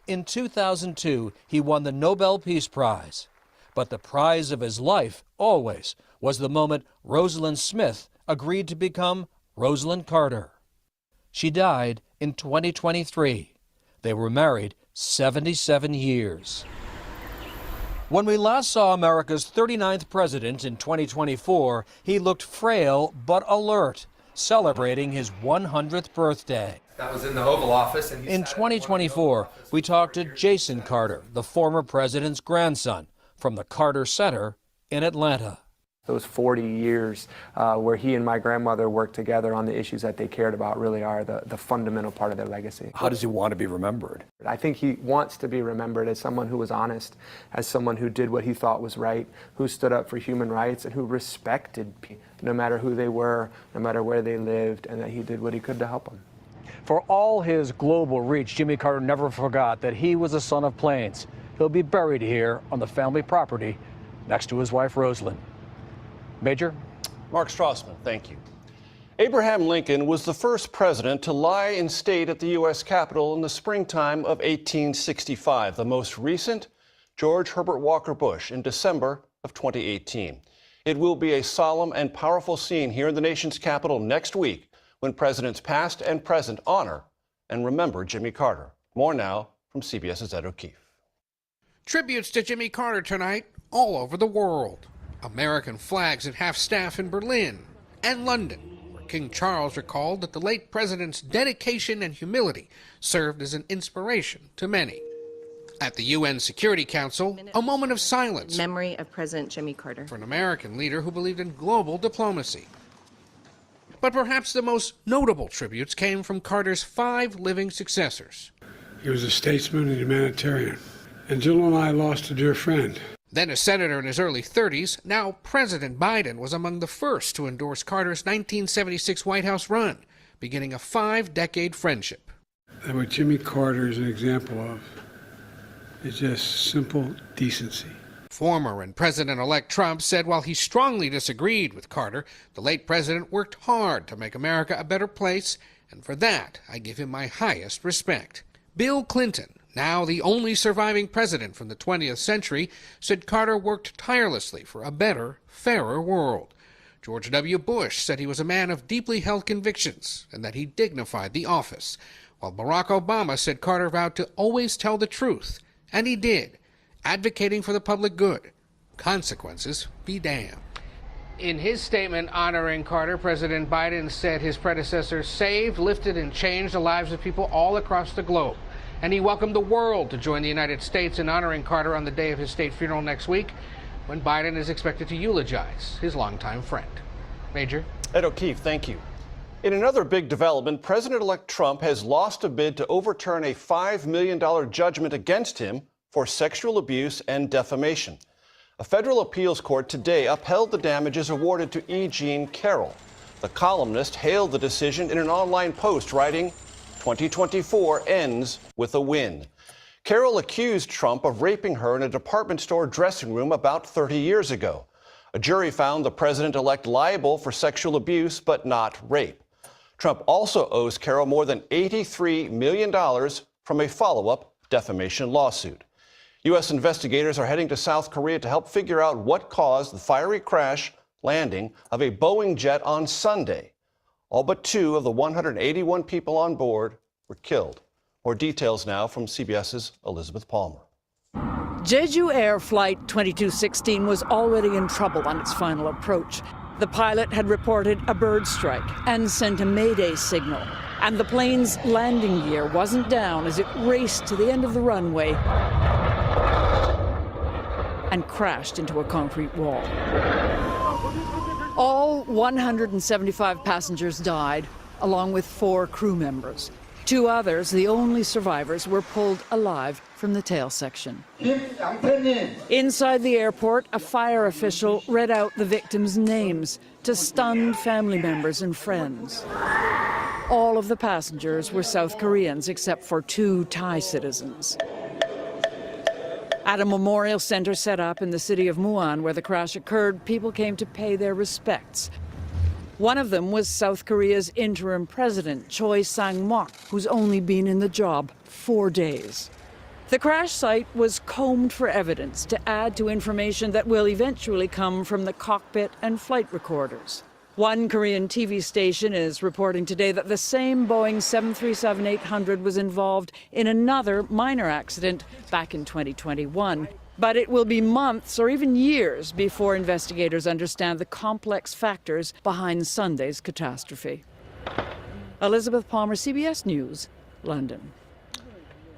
In 2002, he won the Nobel Peace Prize. But the prize of his life, always, was the moment Rosalind Smith agreed to become Rosalind Carter. She died in 2023. They were married 77 years. When we last saw America's 39th president in 2024, he looked frail but alert, celebrating his 100th birthday. That was in the Oval Office. And in 2024, we talked to Jason Carter, the former president's grandson, from the Carter Center in Atlanta. Those 40 years where he and my grandmother worked together on the issues that they cared about really are the fundamental part of their legacy. How does he want to be remembered? I think he wants to be remembered as someone who was honest, as someone who did what he thought was right, who stood up for human rights, and who respected people, no matter who they were, no matter where they lived, and that he did what he could to help them. For all his global reach, Jimmy Carter never forgot that he was a son of Plains. He'll be buried here on the family property next to his wife, Rosalind. Major? Mark Strassman, thank you. Abraham Lincoln was the first president to lie in state at the U.S. Capitol in the springtime of 1865. The most recent, George Herbert Walker Bush, in December of 2018. It will be a solemn and powerful scene here in the nation's capital next week when presidents past and present honor and remember Jimmy Carter. More now from CBS's Ed O'Keefe. Tributes to Jimmy Carter tonight all over the world. American flags at half-staff in Berlin and London, where King Charles recalled that the late president's dedication and humility served as an inspiration to many. At the UN Security Council, a moment of silence. Memory of President Jimmy Carter. For an American leader who believed in global diplomacy. But perhaps the most notable tributes came from Carter's 5 living successors. He was a statesman and humanitarian. And Jill and I lost a dear friend. Then a senator in his early 30s, now President Biden was among the first to endorse Carter's 1976 White House run, beginning a 5-decade friendship. And what Jimmy Carter is an example of is just simple decency. Former and President-elect Trump said while he strongly disagreed with Carter, the late president worked hard to make America a better place, and for that, I give him my highest respect. Bill Clinton, now the only surviving president from the 20th century, said Carter worked tirelessly for a better, fairer world. George W. Bush said he was a man of deeply held convictions and that he dignified the office, while Barack Obama said Carter vowed to always tell the truth, and he did, advocating for the public good. Consequences be damned. In his statement honoring Carter, President Biden said his predecessor saved, lifted, and changed the lives of people all across the globe. And he welcomed the world to join the United States in honoring Carter on the day of his state funeral next week, when Biden is expected to eulogize his longtime friend. Major? Ed O'Keefe, thank you. In another big development, President-elect Trump has lost a bid to overturn a $5 million judgment against him for sexual abuse and defamation. A federal appeals court today upheld the damages awarded to E. Jean Carroll. The columnist hailed the decision in an online post, writing, "2024 ends with a win." Carroll accused Trump of raping her in a department store dressing room about 30 years ago. A jury found the president-elect liable for sexual abuse, but not rape. Trump also owes Carroll more than $83 million from a follow-up defamation lawsuit. U.S. investigators are heading to South Korea to help figure out what caused the fiery crash landing of a Boeing jet on Sunday. All but 2 of the 181 people on board were killed. More details now from CBS's Elizabeth Palmer. Jeju Air Flight 2216 was already in trouble on its final approach. The pilot had reported a bird strike and sent a mayday signal. And the plane's landing gear wasn't down as it raced to the end of the runway and crashed into a concrete wall. All 175 passengers died, along with 4 crew members. 2 others, the only survivors, were pulled alive from the tail section. Inside the airport, a fire official read out the victims' names to stunned family members and friends. All of the passengers were South Koreans except for 2 Thai citizens. At a memorial center set up in the city of Muan where the crash occurred, people came to pay their respects. One of them was South Korea's interim president, Choi Sang-mok, who's only been in the job 4 days. The crash site was combed for evidence to add to information that will eventually come from the cockpit and flight recorders. One Korean TV station is reporting today that the same Boeing 737-800 was involved in another minor accident back in 2021. But it will be months or even years before investigators understand the complex factors behind Sunday's catastrophe. Elizabeth Palmer, CBS News, London.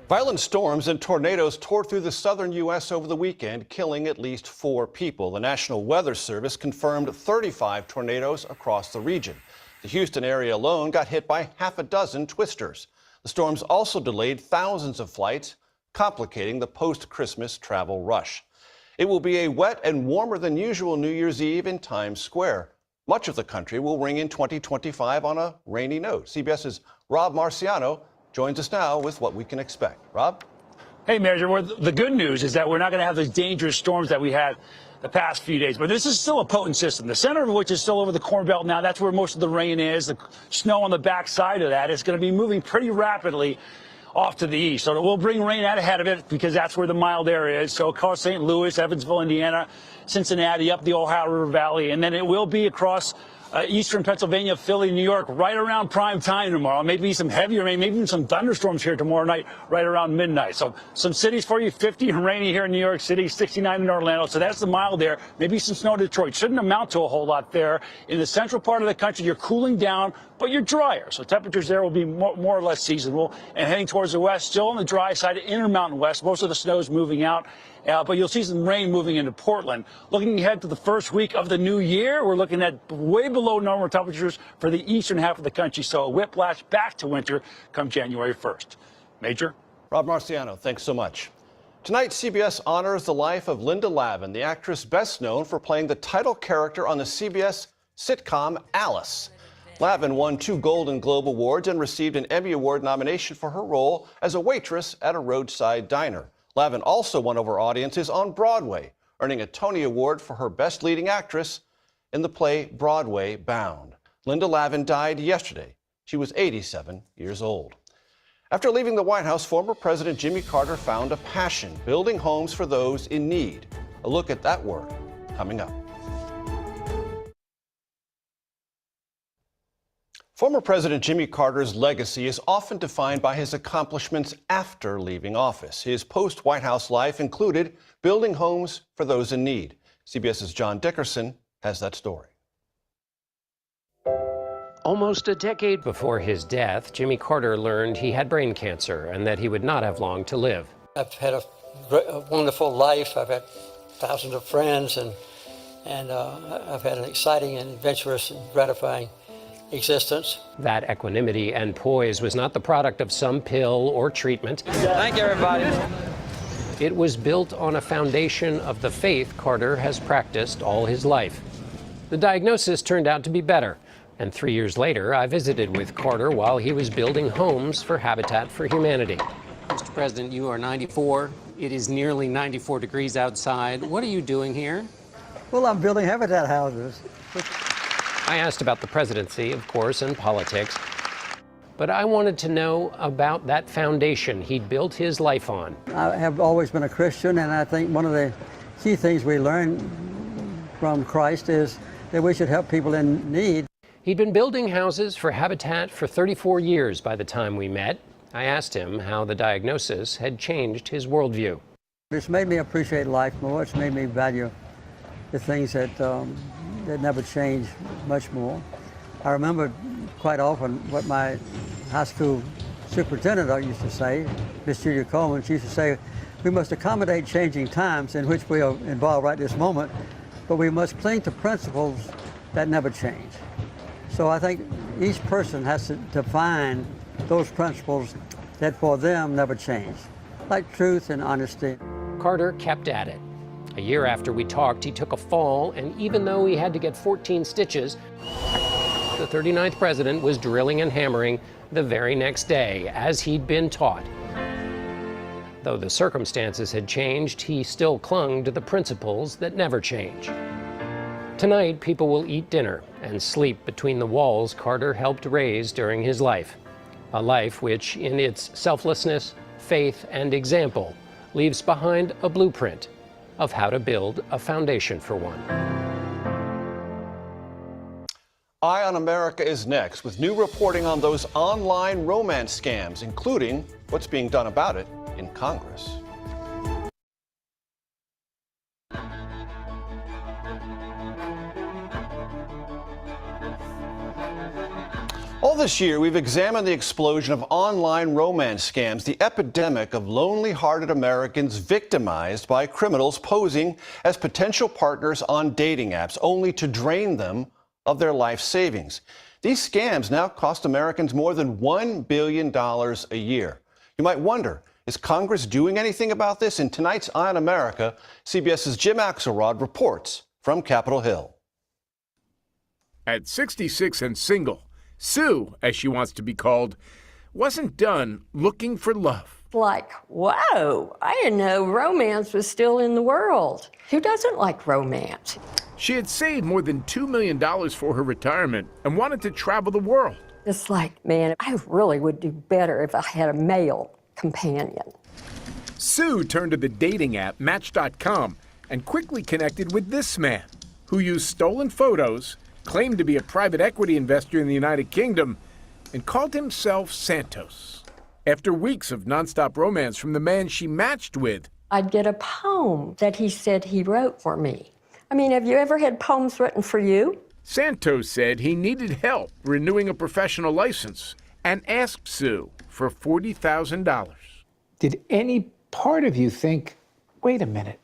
Violent storms and tornadoes tore through the southern U.S. over the weekend, killing at least 4 people. The National Weather Service confirmed 35 tornadoes across the region. The Houston area alone got hit by half a dozen twisters. The storms also delayed thousands of flights, complicating the post-Christmas travel rush. It will be a wet and warmer than usual New Year's Eve in Times Square. Much of the country will ring in 2025 on a rainy note. CBS's Rob Marciano joins us now with what we can expect. Rob? Hey, Major. Well, the good news is that we're not going to have those dangerous storms that we had the past few days. But this is still a potent system, the center of which is still over the Corn Belt now. That's where most of the rain is. The snow on the backside of that is going to be moving pretty rapidly off to the east. So it will bring rain out ahead of it because that's where the mild air is. So across St. Louis, Evansville, Indiana, Cincinnati, up the Ohio River Valley. And then it will be across eastern Pennsylvania, Philly, New York, right around prime time tomorrow. Maybe some heavier rain, maybe even some thunderstorms here tomorrow night, right around midnight. So some cities for you, 50 and rainy here in New York City, 69 in Orlando. So that's the mild there. Maybe some snow in Detroit. Shouldn't amount to a whole lot there. In the central part of the country, you're cooling down, but you're drier. So temperatures there will be more or less seasonable. And heading towards the west, still on the dry side, Intermountain West. Most of the snow is moving out. But you'll see some rain moving into Portland. Looking ahead to the first week of the new year, we're looking at way below normal temperatures for the eastern half of the country. So a whiplash back to winter come January 1st. Major? Rob Marciano, thanks so much. Tonight, CBS honors the life of Linda Lavin, the actress best known for playing the title character on the CBS sitcom Alice. Lavin won 2 Golden Globe Awards and received an Emmy Award nomination for her role as a waitress at a roadside diner. Lavin also won over audiences on Broadway. earning a Tony Award for her Best Leading Actress in the play Broadway Bound. Linda Lavin died yesterday. She was 87 years old. After leaving the White House, former President Jimmy Carter found a passion, building homes for those in need. A look at that work coming up. Former President Jimmy Carter's legacy is often defined by his accomplishments after leaving office. His post-White House life included building homes for those in need. CBS's John Dickerson has that story. Almost a decade before his death, Jimmy Carter learned he had brain cancer and that he would not have long to live. I've had a wonderful life. I've had thousands of friends, and I've had an exciting and adventurous and gratifying existence. That equanimity and poise was not the product of some pill or treatment. Thank you, everybody. It was built on a foundation of the faith Carter has practiced all his life. The diagnosis turned out to be better. And 3 years later, I visited with Carter while he was building homes for Habitat for Humanity. Mr. President, you are 94. It is nearly 94 degrees outside. What are you doing here? Well, I'm building habitat houses. I asked about the presidency, of course, and politics. But I wanted to know about that foundation he'd built his life on. I have always been a Christian, and I think one of the key things we learn from Christ is that we should help people in need. He'd been building houses for Habitat for 34 years by the time we met. I asked him how the diagnosis had changed his worldview. It's made me appreciate life more. It's made me value the things that never change much more. I remember quite often what my high school superintendent used to say, Miss Julia Coleman. She used to say, we must accommodate changing times in which we are involved right this moment, but we must cling to principles that never change. So I think each person has to define those principles that for them never change, like truth and honesty. Carter kept at it. A year after we talked, he took a fall, and even though he had to get 14 stitches, the 39th president was drilling and hammering the very next day, as he'd been taught. Though the circumstances had changed, he still clung to the principles that never change. Tonight, people will eat dinner and sleep between the walls Carter helped raise during his life. A life which, in its selflessness, faith, and example, leaves behind a blueprint of how to build a foundation for one. Eye on America is next with new reporting on those online romance scams, including what's being done about it in Congress. All this year, we've examined the explosion of online romance scams, the epidemic of lonely-hearted Americans victimized by criminals posing as potential partners on dating apps, only to drain them of their life savings. These scams now cost Americans more than $1 billion a year. You might wonder, is Congress doing anything about this? In tonight's Eye on America, CBS's Jim Axelrod reports from Capitol Hill. At 66 and single, Sue, as she wants to be called, wasn't done looking for love. Like, whoa, I didn't know romance was still in the world. Who doesn't like romance? She had saved more than $2 million for her retirement and wanted to travel the world. It's like, man, I really would do better if I had a male companion. Sue turned to the dating app Match.com and quickly connected with this man, who used stolen photos, claimed to be a private equity investor in the United Kingdom, and called himself Santos. After weeks of nonstop romance from the man she matched with, I'd get a poem that he said he wrote for me. I mean, have you ever had poems written for you? Santos said he needed help renewing a professional license and asked Sue for $40,000. Did any part of you think, wait a minute,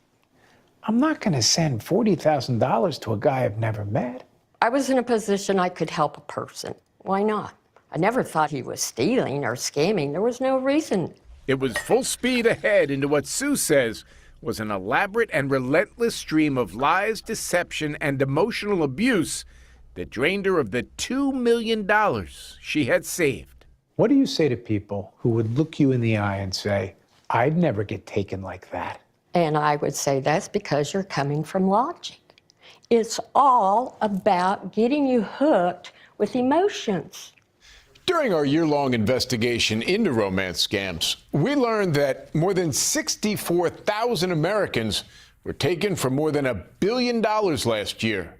I'm not going to send $40,000 to a guy I've never met? I was in a position I could help a person. Why not? I never thought he was stealing or scamming. There was no reason. It was full speed ahead into what Sue says was an elaborate and relentless stream of lies, deception, and emotional abuse that drained her of the $2 million she had saved. What do you say to people who would look you in the eye and say, I'd never get taken like that? And I would say that's because you're coming from logic. It's all about getting you hooked with emotions. During our year-long investigation into romance scams, we learned that more than 64,000 Americans were taken for more than $1 billion last year,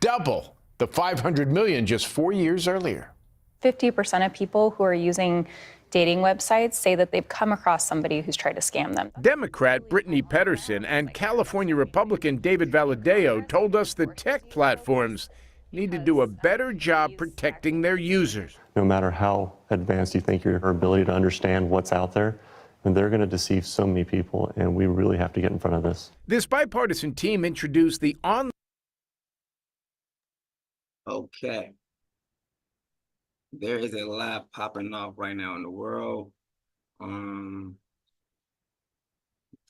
double the $500 million just 4 years earlier. 50% of people who are using dating websites say that they've come across somebody who's tried to scam them. Democrat Brittany Pedersen and California Republican David Valadao told us the tech platforms need to do a better job protecting their users. No matter how advanced you think your ability to understand what's out there, and they're going to deceive so many people, and we really have to get in front of this. This bipartisan team introduced the online. Okay. There is a lot popping off right now in the world.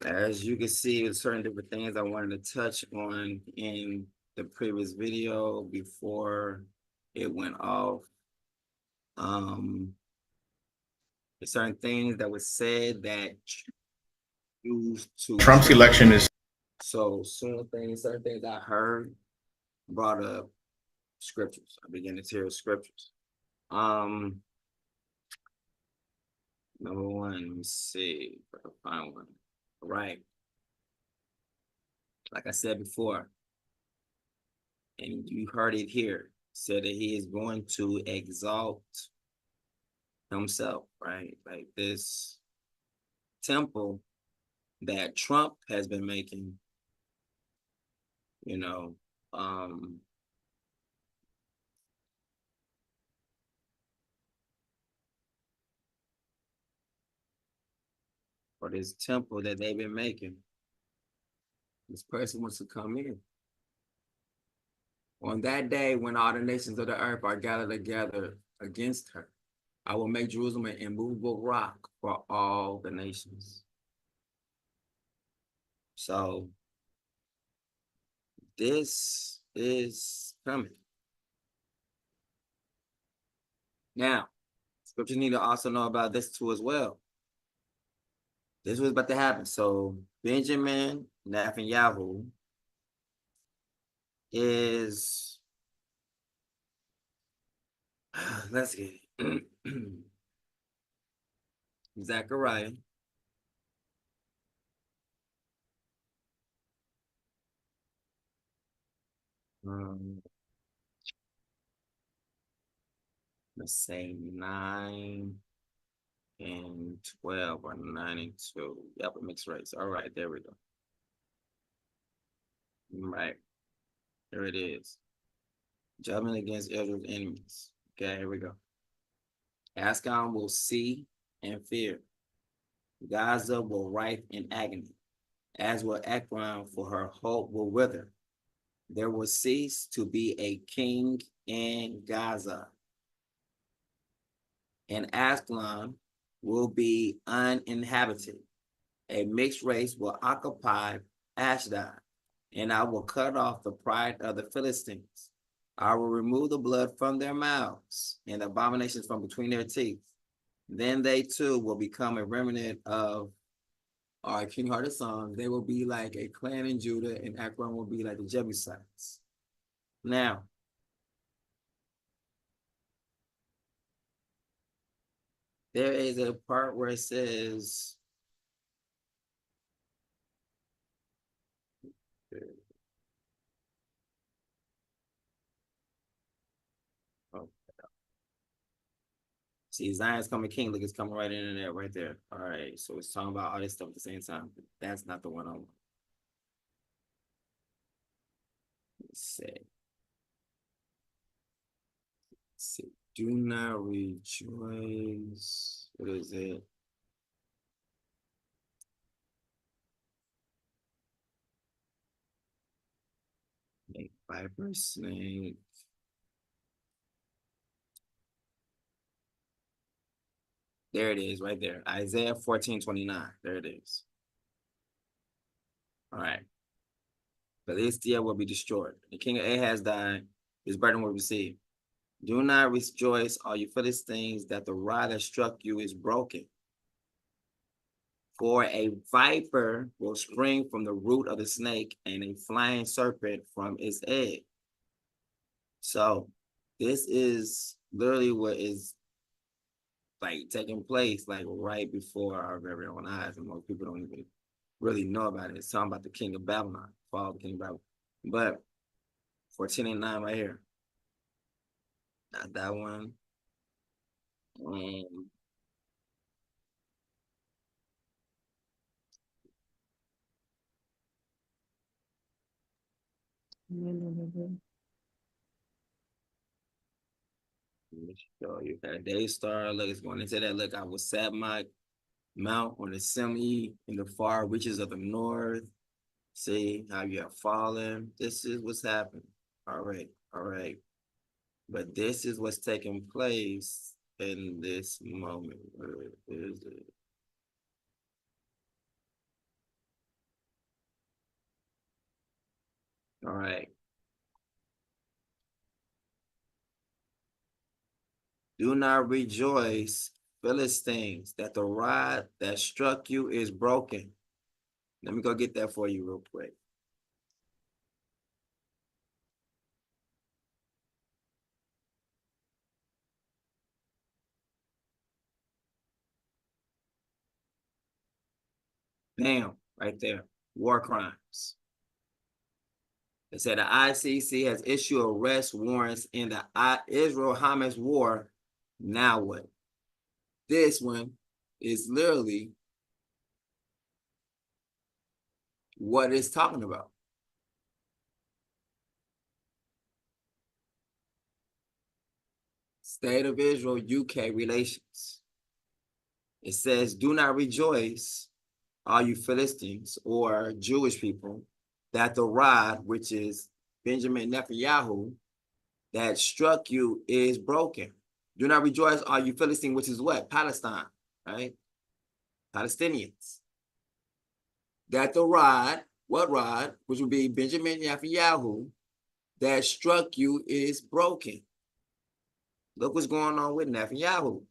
As you can see, there's certain different things I wanted to touch on in the previous video before it went off. There's certain things that was said that used to Trump's election is. So certain things I heard brought up scriptures. I began to tear scriptures. Number one, let me see if I can find one. All right. Like I said before, and you heard it here, said that he is going to exalt himself, right? Like this temple that Trump has been making, you know, or this temple that they've been making. This person wants to come in. On that day, when all the nations of the earth are gathered together against her, I will make Jerusalem an immovable rock for all the nations. So this is coming. Now, scriptures need to also know about this too as well. This was about to happen. So Benjamin Netanyahu is, let's get it. Zechariah. Let's say 9 and 12 or 9 and 2. Yep, a mixed race. All right, there we go. Right. There it is. Judgment against Israel's enemies. Okay, here we go. Ascalon will see and fear. Gaza will writhe in agony, as will Ekron, for her hope will wither. There will cease to be a king in Gaza. And Ascalon will be uninhabited. A mixed race will occupy Ashdod, and I will cut off the pride of the Philistines. I will remove the blood from their mouths and the abominations from between their teeth. Then they too will become a remnant of our King Heartofpsalms. They will be like a clan in Judah, and Ekron will be like the Jebusites. Now, there is a part where it says, see, Zion's coming king. Look, it's coming right in there, right there. All right, so it's talking about all this stuff at the same time. But that's not the one I want. Let's see. Do not rejoice. What is it? Make viper snake. There it is, right there. Isaiah 14:29. There it is. All right. Philistia will be destroyed. The king of Ahaz died. His burden will receive. Do not rejoice, all you Philistines, that the rod that struck you is broken. For a viper will spring from the root of the snake, and a flying serpent from its egg. So this is literally what is like taking place like right before our very own eyes, and most people don't even really know about it. It's talking about the king of Babylon, fall of the king of Babylon. But 14:9 right here. Not that one. Let me show you that day star. Look, it's going into that. Look, I will set my mount on the semi in the far reaches of the north. See how you have fallen. This is what's happened. All right, all right. But this is what's taking place in this moment. Where is it? All right. Do not rejoice, Philistines, that the rod that struck you is broken. Let me go get that for you real quick. Bam, right there. War crimes. It said the ICC has issued arrest warrants in the Israel-Hamas war. Now what? This one is literally what it's talking about. State of Israel, UK relations. It says, do not rejoice, all you Philistines or Jewish people, that the rod, which is Benjamin Netanyahu, that struck you is broken. Do not rejoice, all you Philistines, which is what? Palestine, right? Palestinians. That the rod, what rod, which would be Benjamin Netanyahu, that struck you is broken. Look what's going on with Netanyahu.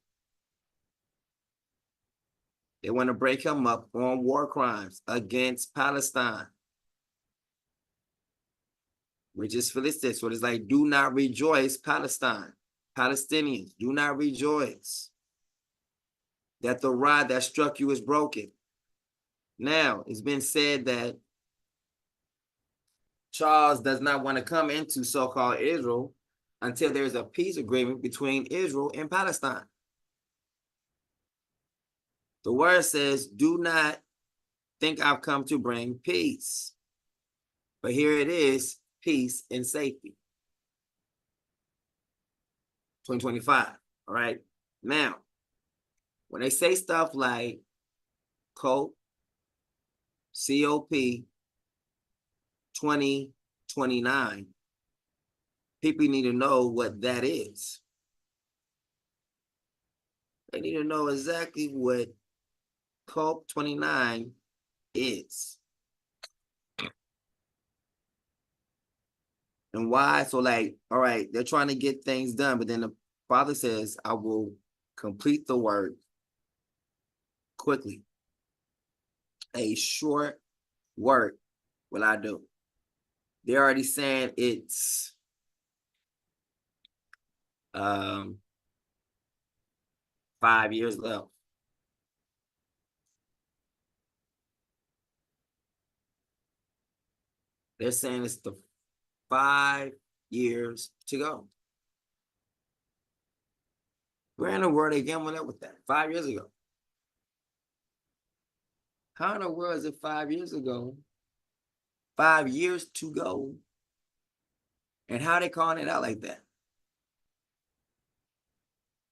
They want to break him up on war crimes against Palestine, which is Philistines. So it's like, do not rejoice, Palestine. Palestinians, do not rejoice that the rod that struck you is broken. Now, it's been said that Charles does not want to come into so-called Israel until there's a peace agreement between Israel and Palestine. The word says, do not think I've come to bring peace. But here it is, peace and safety. 2025, all right? Now, when they say stuff like COP, 2029, people need to know what that is. They need to know exactly what COP 29 is. And why? So like, all right, they're trying to get things done, but then the Father says, I will complete the work quickly. A short work will I do. They're already saying it's 5 years left. They're saying it's the 5 years to go. Where in the world are they gambling up with that? 5 years ago. How in the world is it 5 years ago? 5 years to go. And how are they calling it out like that?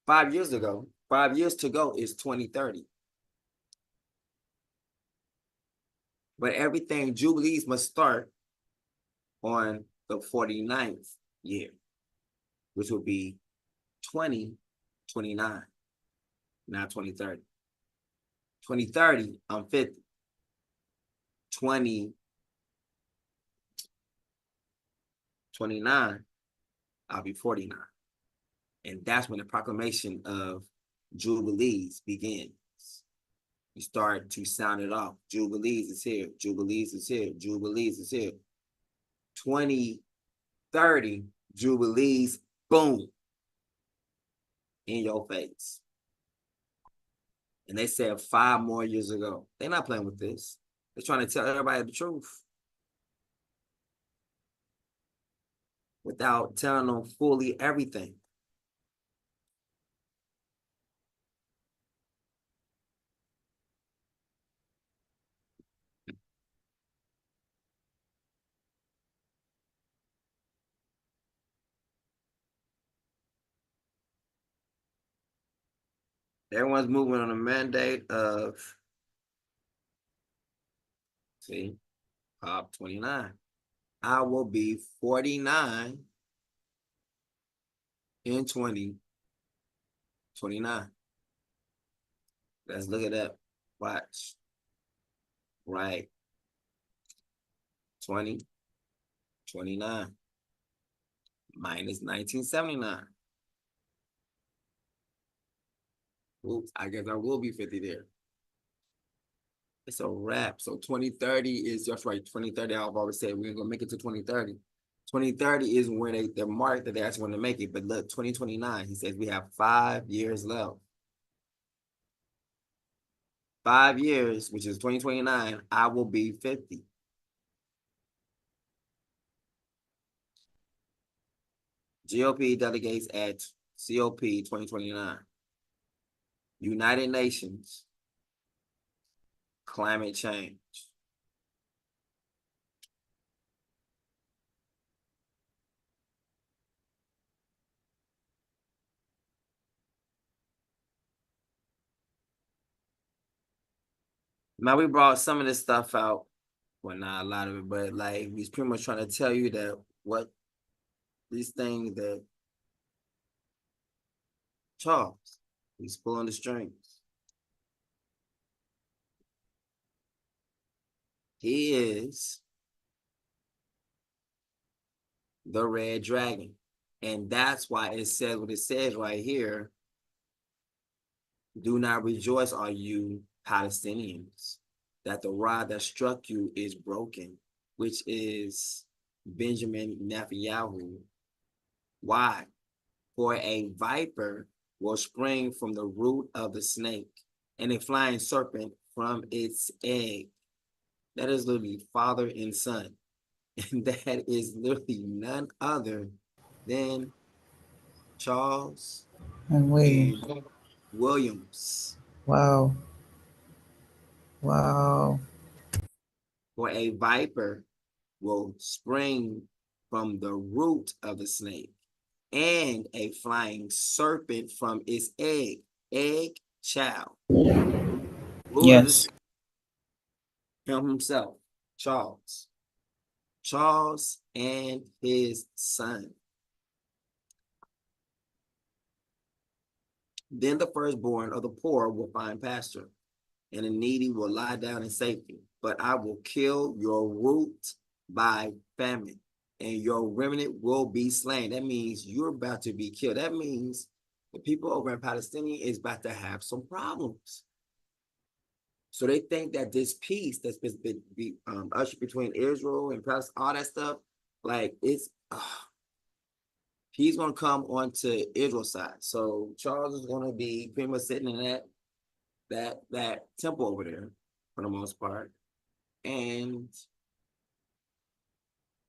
5 years ago, 5 years to go is 2030. But everything, Jubilees must start on the 49th year, which would be 2029, not 2030. 2030, I'm 50. 2029, I'll be 49. And that's when the proclamation of Jubilees begins. You start to sound it off. Jubilees is here. Jubilees is here. Jubilees is here. 2030, Jubilees, boom, in your face. And they said 5 more years ago. They're not playing with this. They're trying to tell everybody the truth without telling them fully everything. Everyone's moving on a mandate of, see, COP 29. I will be 49 in 2029. Let's look at that. Watch. Right. 2029 minus 1979. Oops, I guess I will be 50 there. It's a wrap. So 2030 is just right. 2030, I've always said we're gonna make it to 2030. 2030 is when the mark that they actually want to make it. But look, 2029, he says we have 5 years left. 5 years, which is 2029, I will be 50. GOP delegates at COP 2029. United Nations, climate change. Now we brought some of this stuff out. Well, not a lot of it, but like he's pretty much trying to tell you that what these things that Charles, he's pulling the strings. He is the red dragon. And that's why it says what it says right here. Do not rejoice, all you Palestinians, that the rod that struck you is broken, which is Benjamin Netanyahu. Why? For a viper will spring from the root of the snake, and a flying serpent from its egg. That is literally father and son. And that is literally none other than Charles And Williams. Wow. Wow. For a viper will spring from the root of the snake, and a flying serpent from its egg. Egg child. Yes. Him himself, Charles. Charles and his son. Then the firstborn of the poor will find pasture, and the needy will lie down in safety. But I will kill your root by famine, and your remnant will be slain. That means you're about to be killed. That means the people over in Palestine is about to have some problems. So they think that this peace that's been ushered between Israel and Palestine, all that stuff, like it's, he's gonna come onto Israel's side. So Charles is gonna be pretty much sitting in that temple over there for the most part, and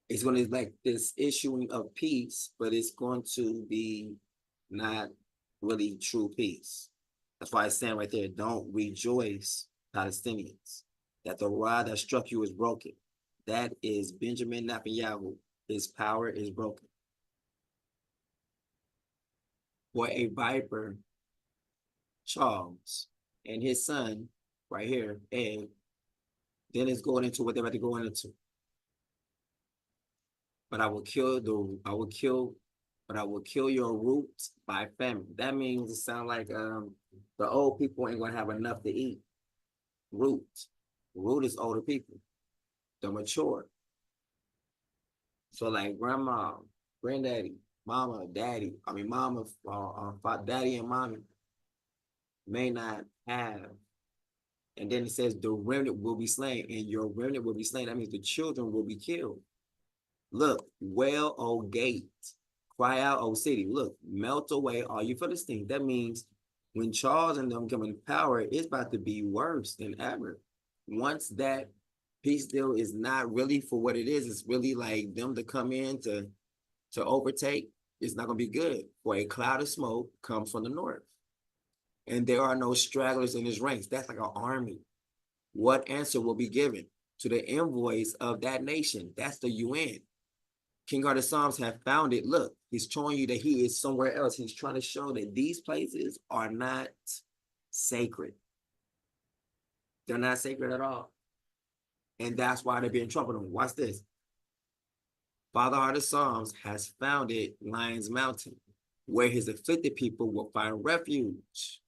it's gonna like this issuing of peace, but it's going to be not really true peace. That's why it's saying right there, don't rejoice, Palestinians, that the rod that struck you is broken. That is Benjamin Netanyahu. His power is broken. For a viper, Charles, and his son, right here, and then it's going into what they're about to go into. But I will kill your roots by famine. That means it sounds like the old people ain't gonna have enough to eat. Root is older people, the mature. So like grandma, granddaddy, mama, daddy. I mean, mama, daddy, and mommy may not have And then it says the remnant will be slain, and your remnant will be slain. That means the children will be killed. Look, wail, O gate. Cry out, O city. Look, melt away all you Philistines. That means when Charles and them come in power, it's about to be worse than ever. Once that peace deal is not really for what it is, it's really like them to come in to overtake. It's not going to be good. For a cloud of smoke comes from the north, and there are no stragglers in his ranks. That's like an army. What answer will be given to the envoys of that nation? That's the UN. King Heartofpsalms have found it. Look, he's showing you that he is somewhere else. He's trying to show that these places are not sacred. They're not sacred at all. And that's why they're being trampled on. Watch this. Father Heartofpsalms has founded Lion's Mountain, where his afflicted people will find refuge.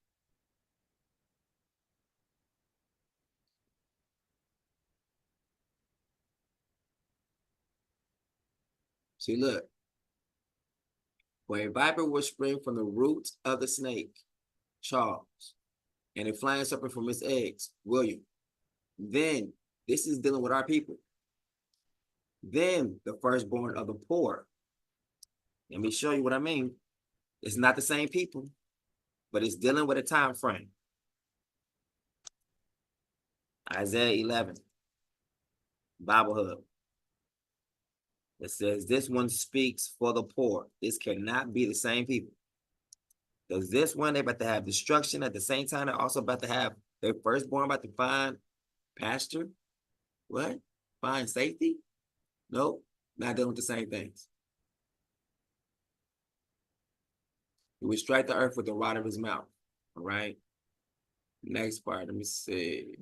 See, look. For a viper will spring from the root of the snake, Charles, and a flying serpent from its eggs, William. Then, this is dealing with our people. Then the firstborn of the poor. Let me show you what I mean. It's not the same people, but it's dealing with a time frame. Isaiah 11, Bible Hub. It says, this one speaks for the poor. This cannot be the same people. Because this one, they're about to have destruction. At the same time, they're also about to have their firstborn about to find pasture. What? Find safety? Nope, not dealing with the same things. He would strike the earth with the rod of his mouth. All right. Next part, let me see.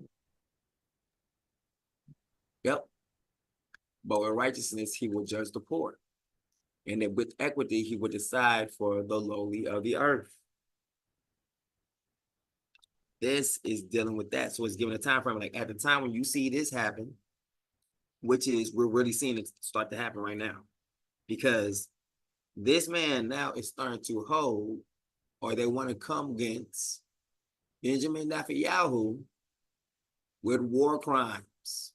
Yep. But with righteousness, he will judge the poor. And then with equity, he will decide for the lowly of the earth. This is dealing with that. So it's given a time frame. Like at the time when you see this happen, which is we're really seeing it start to happen right now. Because this man now is starting to hold, or they want to come against Benjamin Netanyahu with war crimes.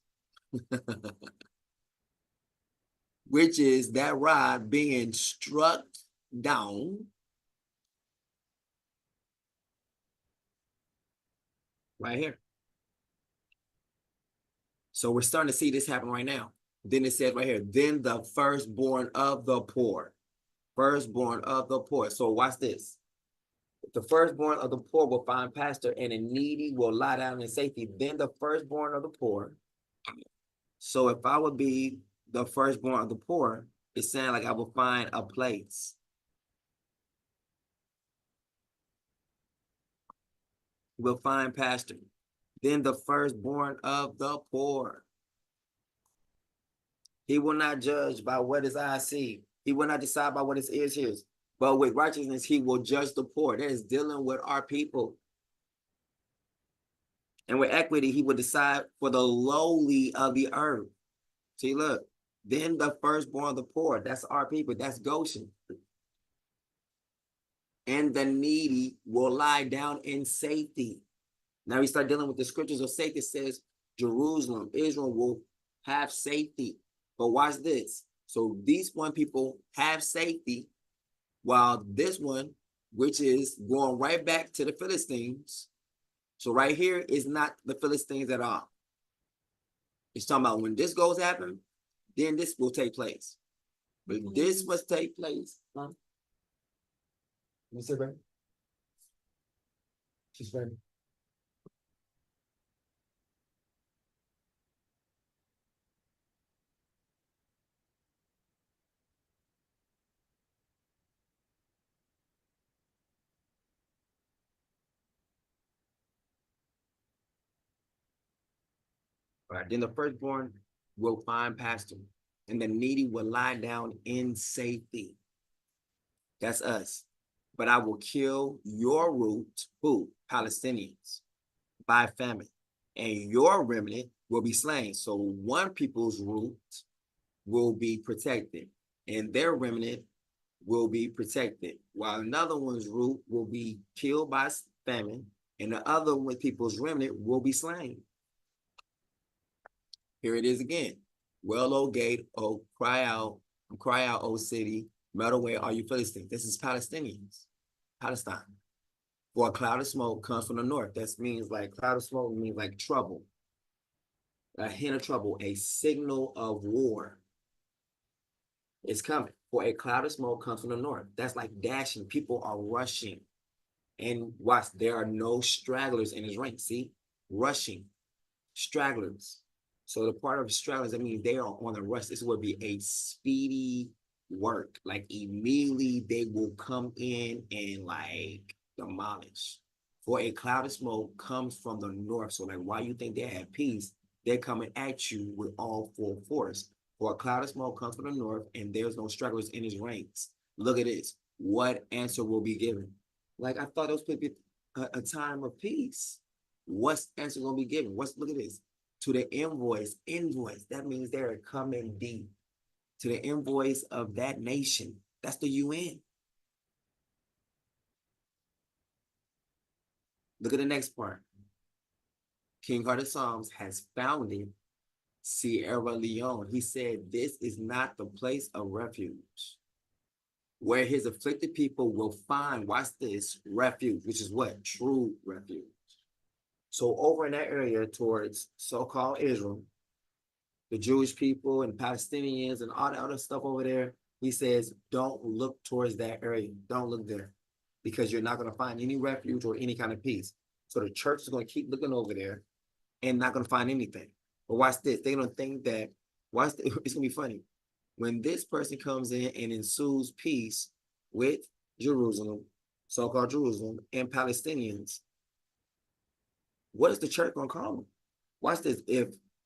Which is that rod being struck down right here. So we're starting to see this happen right now. Then it says right here, then the firstborn of the poor. Firstborn of the poor. So watch this. The firstborn of the poor will find pasture, and the needy will lie down in safety. Then the firstborn of the poor. So if I would be the firstborn of the poor, it's saying like I will find a place. Will find pasture. Then the firstborn of the poor. He will not judge by what his eyes see. He will not decide by what his ears hears. But with righteousness, he will judge the poor. That is dealing with our people. And with equity, he will decide for the lowly of the earth. See, look. Then the firstborn of the poor. That's our people. That's Goshen. And the needy will lie down in safety. Now we start dealing with the scriptures of safety. It says Jerusalem, Israel will have safety. But watch this. So these one people have safety, while this one, which is going right back to the Philistines. So right here is not the Philistines at all. It's talking about when this goes happen, then this will take place. But this must take place. Let me see, baby. She's ready. All right, then the firstborn will find pasture, and the needy will lie down in safety. That's us. But I will kill your root, who? Palestinians, by famine, and your remnant will be slain. So one people's root will be protected, and their remnant will be protected, while another one's root will be killed by famine, and the other with people's remnant will be slain. Here it is again. Well, O gate, O cry out, O city, melt away all you Philistines. This is Palestinians, Palestine. For a cloud of smoke comes from the north. That means like cloud of smoke means like trouble, a hint of trouble, a signal of war is coming. For a cloud of smoke comes from the north. That's like dashing. People are rushing. And watch, there are no stragglers in his ranks. See, rushing, stragglers. So the part of stragglers, that means they are on the rush. This would be a speedy work. Like immediately they will come in and like demolish. For a cloud of smoke comes from the north. So like why you think they have peace? They're coming at you with all full force. For a cloud of smoke comes from the north, and there's no stragglers in his ranks. Look at this. What answer will be given? Like I thought it was supposed to be a time of peace. What's answer gonna be given? Look at this. To the invoice. That means they're coming deep. To the invoice of that nation. That's the UN. Look at the next part. King Heartofpsalms has founded Sierra Leone. He said, this is not the place of refuge, where his afflicted people will find, watch this, refuge, which is what? True refuge. So over in that area towards so-called Israel, the Jewish people and Palestinians and all the other stuff over there, he says, don't look towards that area. Don't look there, because you're not going to find any refuge or any kind of peace. So the church is going to keep looking over there and not going to find anything. But watch this. They don't think that, it's going to be funny. When this person comes in and ensues peace with Jerusalem, so-called Jerusalem, and Palestinians, what is the church going to call them? Watch this.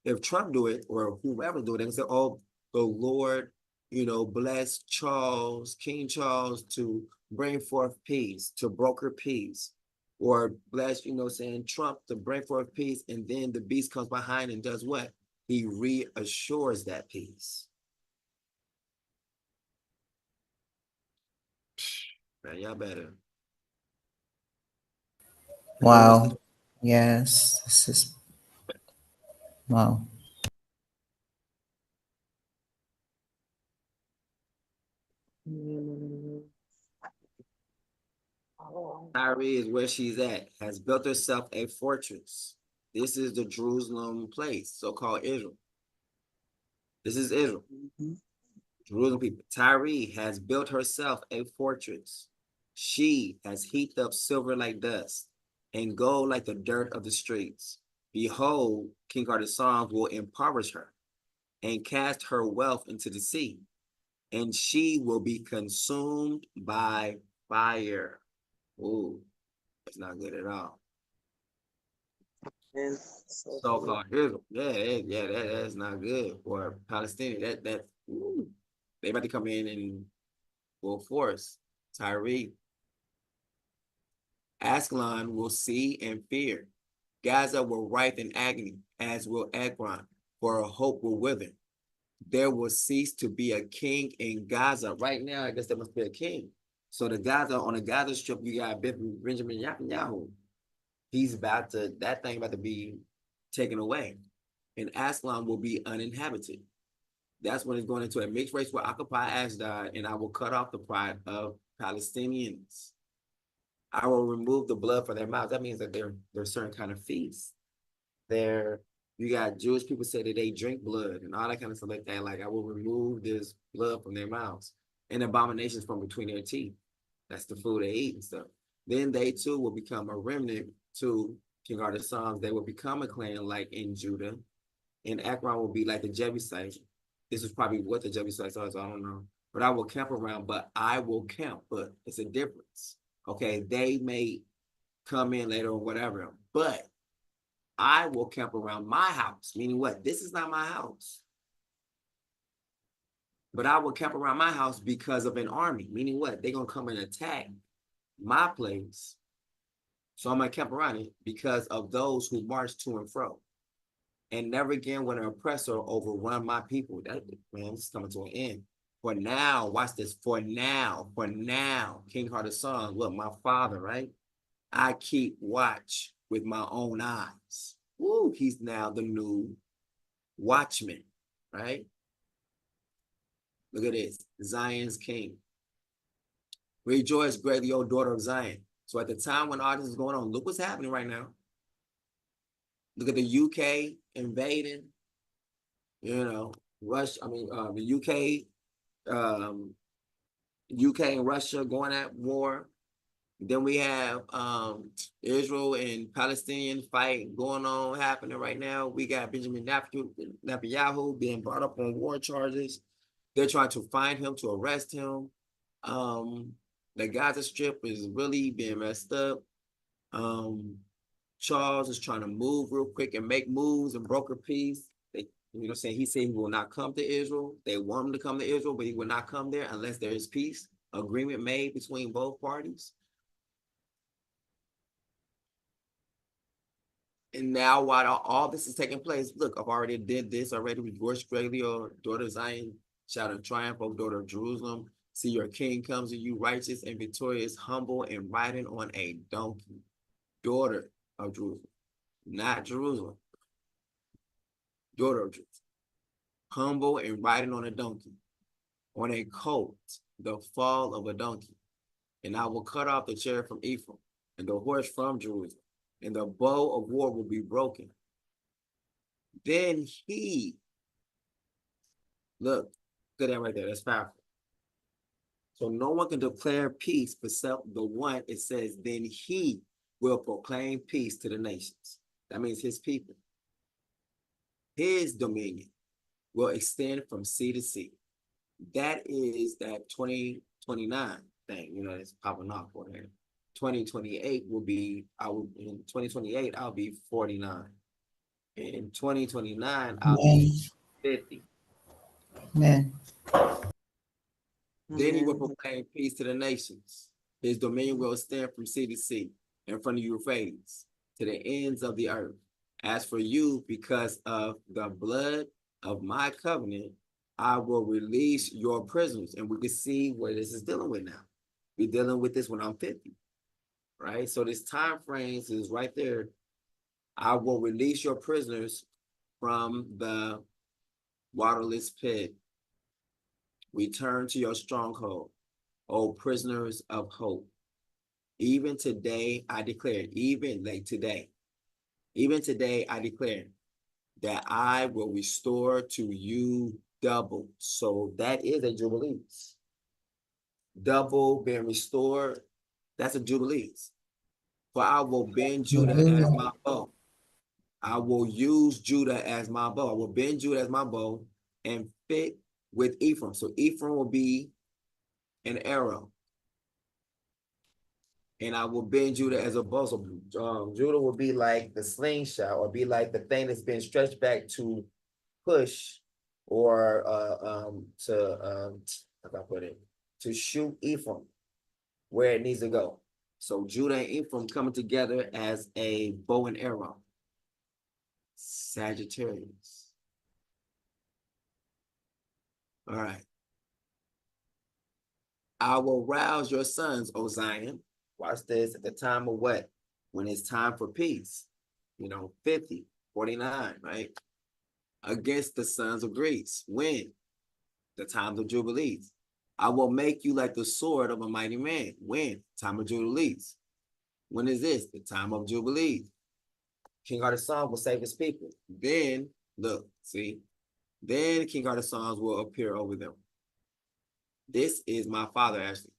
If Trump do it, or whoever do it, they can say, oh, the Lord, bless Charles, King Charles, to bring forth peace, to broker peace. Or bless, saying Trump to bring forth peace, and then the beast comes behind and does what? He reassures that peace. Man, y'all better. Wow. Yes, this is wow. Tyre is where she's at, has built herself a fortress. This is the Jerusalem place, so-called Israel. This is Israel. Jerusalem people. Tyre has built herself a fortress. She has heaped up silver like dust and gold like the dirt of the streets. Behold, King Heartofpsalms will impoverish her and cast her wealth into the sea, and she will be consumed by fire. Ooh, that's not good at all. So-called Israel. Yeah, that's not good for Palestinian. They about to come in and full force. Tyre. Ascalon will see and fear. Gaza will writhe in agony, as will Ekron, for hope will wither. There will cease to be a king in Gaza. Right now, I guess there must be a king. So on the Gaza Strip, you got Benjamin Netanyahu. That thing about to be taken away. And Ascalon will be uninhabited. That's when it's going into a mixed race will occupy Ashdod, and I will cut off the pride of Palestinians. I will remove the blood from their mouths. That means that there's certain kind of feasts. You got Jewish people say that they drink blood and all that kind of stuff like that. Like, I will remove this blood from their mouths and abominations from between their teeth. That's the food they eat and stuff. Then they too will become a remnant to King Heartofpsalms. They will become a clan like in Judah, and Ekron will be like the Jebusites. This is probably what the Jebusites are, so I don't know. But I will camp around, but it's a difference. Okay, they may come in later or whatever, but I will camp around my house, meaning what? This is not my house. But I will camp around my house because of an army, meaning what? They're going to come and attack my place. So I'm going to camp around it because of those who march to and fro. And never again will an oppressor overrun my people. Man, this is coming to an end. For now, watch this. For now, King Heartofpsalms, look, my father, right? I keep watch with my own eyes. Woo, he's now the new watchman, right? Look at this, Zion's king. Rejoice greatly, O daughter of Zion. So at the time when all this is going on, look what's happening right now. Look at the UK invading, you know, Russia, the UK and Russia going at war. Then we have Israel and Palestinian fight going on, happening right now. We got Benjamin Netanyahu being brought up on war charges. They're trying to find him, to arrest him. The Gaza Strip is really being messed up. Charles is trying to move real quick and make moves and broker peace. He said he will not come to Israel. They want him to come to Israel, but he will not come there unless there is peace agreement made between both parties. And now, while all this is taking place, look, I've already did this already. Rejoice greatly, O daughter of Zion, shout in triumph, O daughter of Jerusalem. See, your king comes to you, righteous and victorious, humble and riding on a donkey. Daughter of Jerusalem, not Jerusalem. Daughter of Jerusalem, humble and riding on a donkey, on a colt, the fall of a donkey. And I will cut off the chariot from Ephraim, and the horse from Jerusalem, and the bow of war will be broken. Then he, look at that right there, that's powerful. So no one can declare peace except the one, it says, then he will proclaim peace to the nations. That means his people. His dominion will extend from sea to sea. That is that 2029 thing, that's popping off for him. 2028 will be, in 2028, I'll be 49. In 2029, I'll be 50. Man. Then he will proclaim peace to the nations. His dominion will extend from sea to sea, in front of Euphrates, to the ends of the earth. As for you, because of the blood of my covenant, I will release your prisoners. And we can see where this is dealing with now. We're dealing with this when I'm 50, right? So this time frame is right there. I will release your prisoners from the waterless pit. Return to your stronghold, O prisoners of hope. Even today, I declare, even today I declare that I will restore to you double. So that is a jubilees. Double being restored, that's a jubilees. For I will bend Judah as my bow. I will use Judah as my bow. I will bend Judah as my bow and fit with Ephraim. So Ephraim will be an arrow. And I will bend Judah as a bow. So Judah will be like the slingshot, or be like the thing that's been stretched back to push, or to shoot Ephraim where it needs to go. So Judah and Ephraim coming together as a bow and arrow. Sagittarius. All right. I will rouse your sons, O Zion. Watch this, at the time of what? When it's time for peace. 50, 49, right? Against the sons of Greece. When? The times of Jubilees. I will make you like the sword of a mighty man. When? Time of Jubilees. When is this? The time of Jubilees. King Heartofpsalms will save his people. Then, look, see? Then King Heartofpsalms will appear over them. This is my father, actually.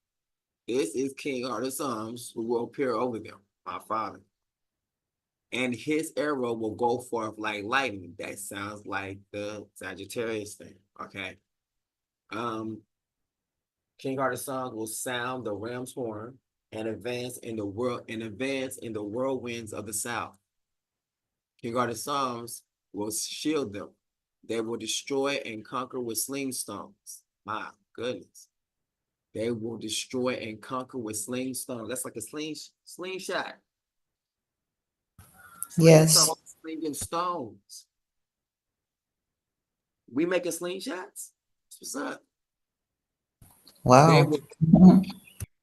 This is King Heartofpsalms who will appear over them, my father. And his arrow will go forth like lightning. That sounds like the Sagittarius thing, okay? King Heartofpsalms will sound the ram's horn and advance in the whirlwinds of the south. King Heartofpsalms will shield them. They will destroy and conquer with sling stones. My goodness. They will destroy and conquer with sling stones. That's like a slingshot. Yes. Slinging stones. We making slingshots? What's up? Wow. They will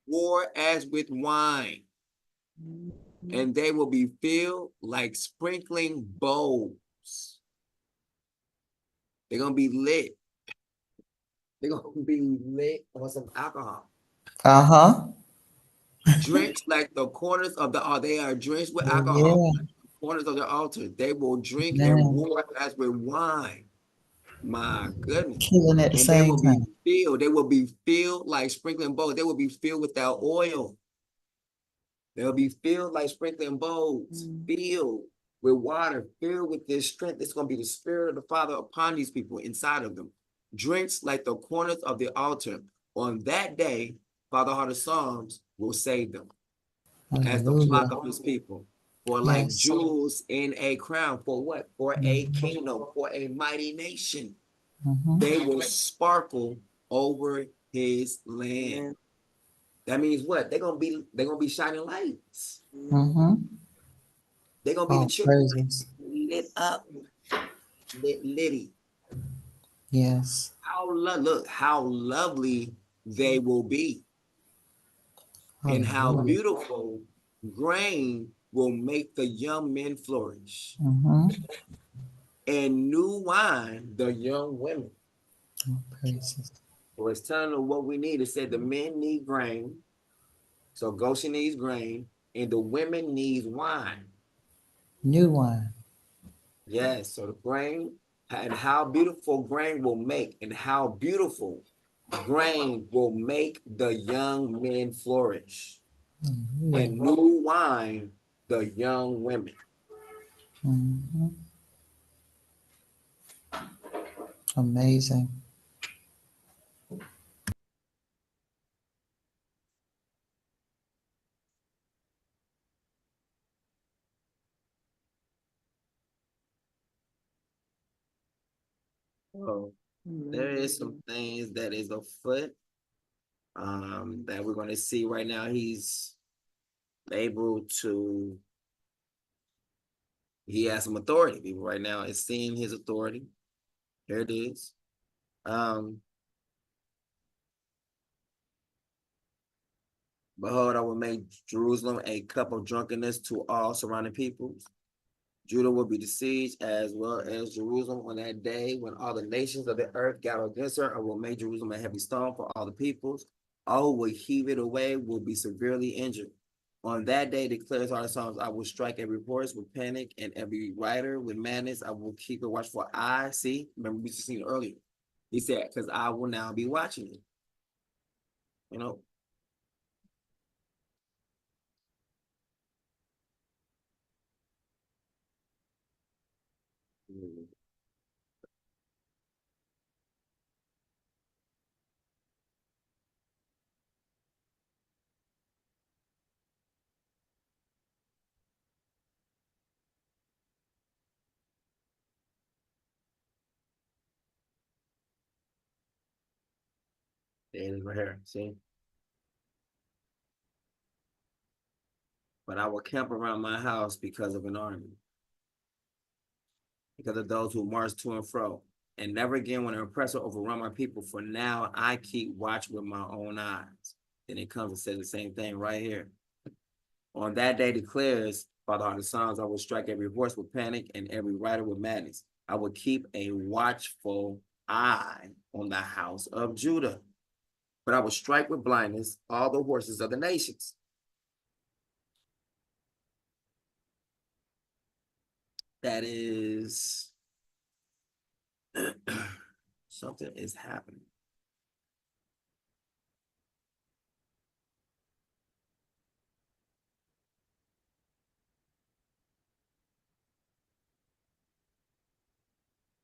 war as with wine. and they will be filled like sprinkling bowls. They're gonna be lit. They're gonna be lit on some alcohol. Uh-huh. Drenched like the corners of the altar. They are drenched with Yeah. alcohol. Corners of the altar. They will drink and Man. roar as with wine. My goodness. Killing at the And they same will be time. filled. They will be filled like sprinkling bowls. They will be filled with that oil. They'll be filled like sprinkling bowls, filled with water, filled with this strength. It's going to be the Spirit of the Father upon these people inside of them. Drinks like the corners of the altar. On that day, Father Heartofpsalms will save them as the Hallelujah. flock of his people. For like Yes. jewels in a crown. For what? For a kingdom, for a mighty nation. They will sparkle over his land. That means what? They're gonna be shining lights. Mm-hmm. They're gonna be the Oh, children praises. lit up, litty. Yes. Look how lovely they will be, and how Hallelujah. beautiful grain will make the young men flourish, Mm-hmm. and new wine the young women. Oh, praises. So it's telling them what we need. It said the men need grain, so Goshen needs grain, and the women needs wine. New wine. Yes, so the grain, and how beautiful grain will make, and how beautiful grain will make the young men flourish, and new wine the young women. Mm-hmm. Amazing. So there is some things that is afoot that we're going to see right now. He's able to, he has some authority. People right now is seeing his authority. Here it is. Behold, I will make Jerusalem a cup of drunkenness to all surrounding peoples. Judah will be besieged as well as Jerusalem on that day when all the nations of the earth gather against her. I will make Jerusalem a heavy stone for all the peoples. All who will heave it away will be severely injured. On that day, declares Heartofpsalms, I will strike every horse with panic and every rider with madness. I will keep a watchful eye. See, remember we just seen it earlier. He said, because I will now be watching you. You know, there it is right here. See? But I will camp around my house because of an army, because of those who march to and fro. And never again when an oppressor overrun my people, for now I keep watch with my own eyes. Then it comes and says the same thing right here. On that day declares Father Heartofpsalms, I will strike every horse with panic and every rider with madness. I will keep a watchful eye on the house of Judah. But I will strike with blindness all the horses of the nations. That is something is happening.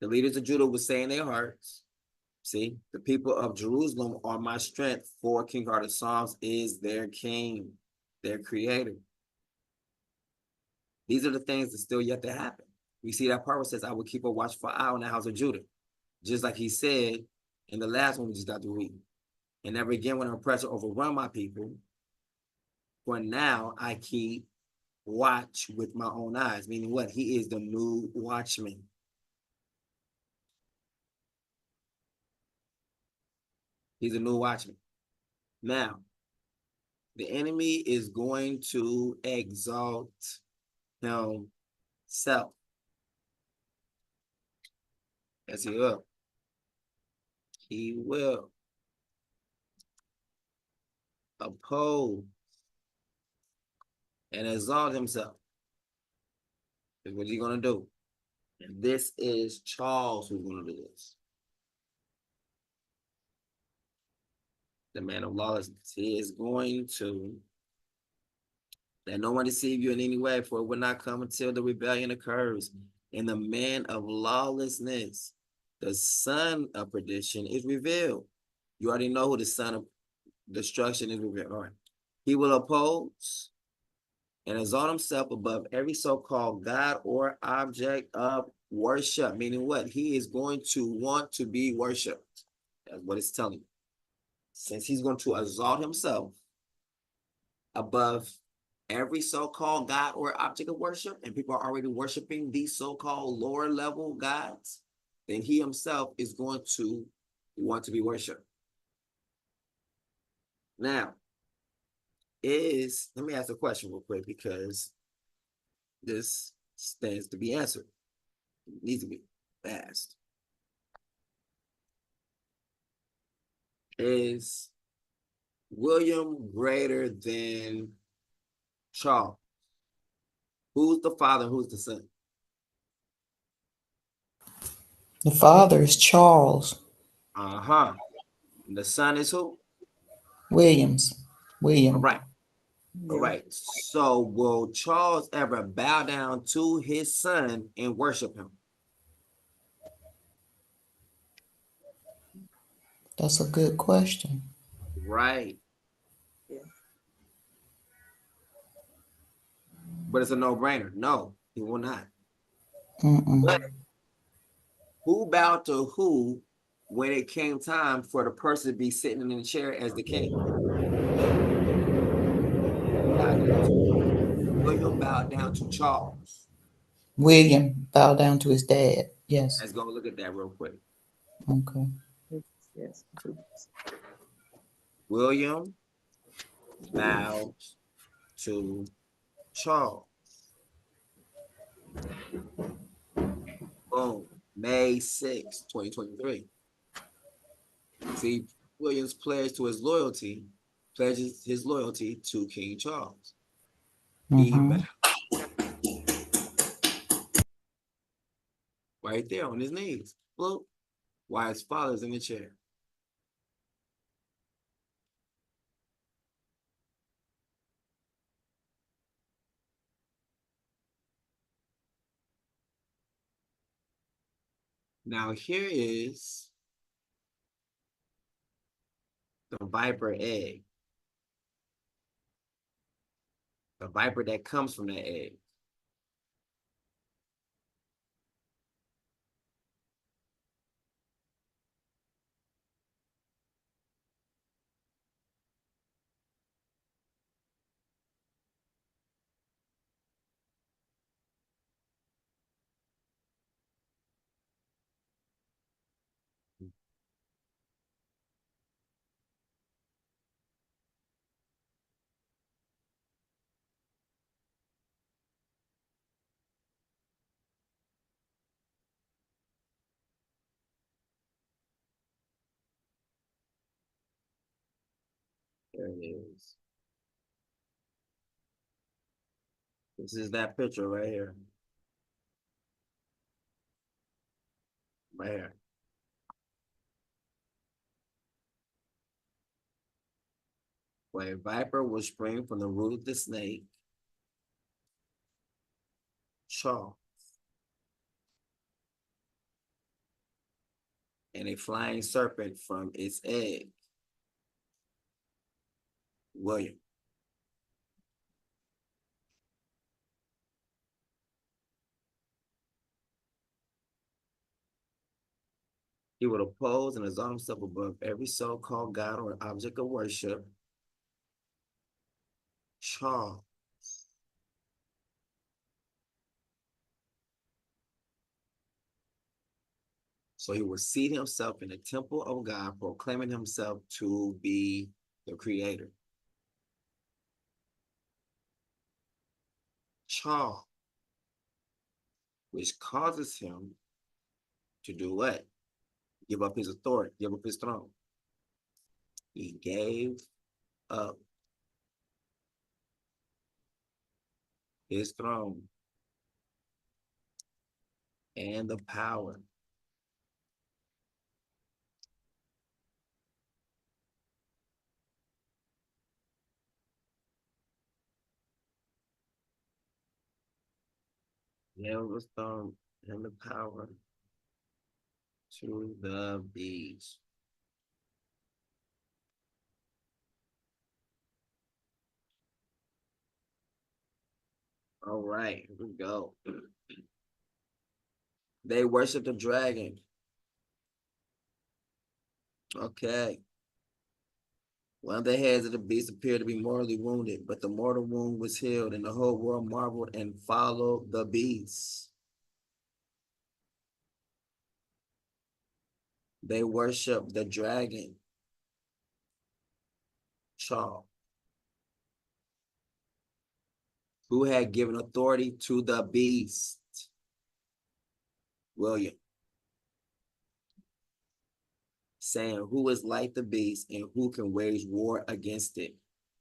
The leaders of Judah will say in their hearts, see, the people of Jerusalem are my strength, for King Heartofpsalms is their king, their creator. These are the things that still yet to happen. We see that part where it says, I will keep a watchful eye on the house of Judah. Just like he said in the last one we just got to read. And never again when an oppressor overrun my people, for now I keep watch with my own eyes. Meaning what? He is the new watchman. He's a new watchman. Now, The enemy is going to exalt himself. Yes, he will. He will oppose and exalt himself. Is what he's going to do. And this is Charles who's going to do this. The man of lawlessness. He is going to let no one deceive you in any way, for it will not come until the rebellion occurs. And the man of lawlessness, the son of perdition, is revealed. You already know who the son of destruction is revealed. All right. He will oppose and exalt himself above every so-called God or object of worship. Meaning what? He is going to want to be worshipped. That's what it's telling you. Since he's going to exalt himself above every so-called God or object of worship, and people are already worshiping these so-called lower level gods, then he himself is going to want to be worshipped. Now, let me ask a question real quick, because this stands to be answered. It needs to be asked. Is William greater than Charles? Who's the father and who's the son? The father is Charles Uh-huh. And the son is who? Williams. William. All right. All right. So will Charles ever bow down to his son and worship him? That's a good question. Right. But it's a no-brainer. No, he will not. But who bowed to who when it came time for the person to be sitting in the chair as the king? William bowed down to Charles. William bowed down to his dad. Yes. Let's go look at that real quick. Okay. Yes. William bows to Charles. Boom. May 6, 2023. See, Williams pledges his loyalty to King Charles. Right there on his knees. Look, while his father's in the chair. Now here is the viper egg. The viper that comes from that egg. There it is. This is that picture right here. Right here. Where a viper will spring from the root of the snake, Charles, and a flying serpent from its egg, William. He would oppose and exalt himself above every so-called God or object of worship, Charles. So he will seat himself in the temple of God, proclaiming himself to be the creator. Charles, which causes him to do what? Give up his authority, give up his throne. He gave up his throne and the power and the power to the beast. All right, here we go. They worship the dragon. Okay. One of the heads of the beast appeared to be mortally wounded, but the mortal wound was healed, and the whole world marveled and followed the beast. They worship the dragon, Charles, who had given authority to the beast, William, saying, who is like the beast and who can wage war against it?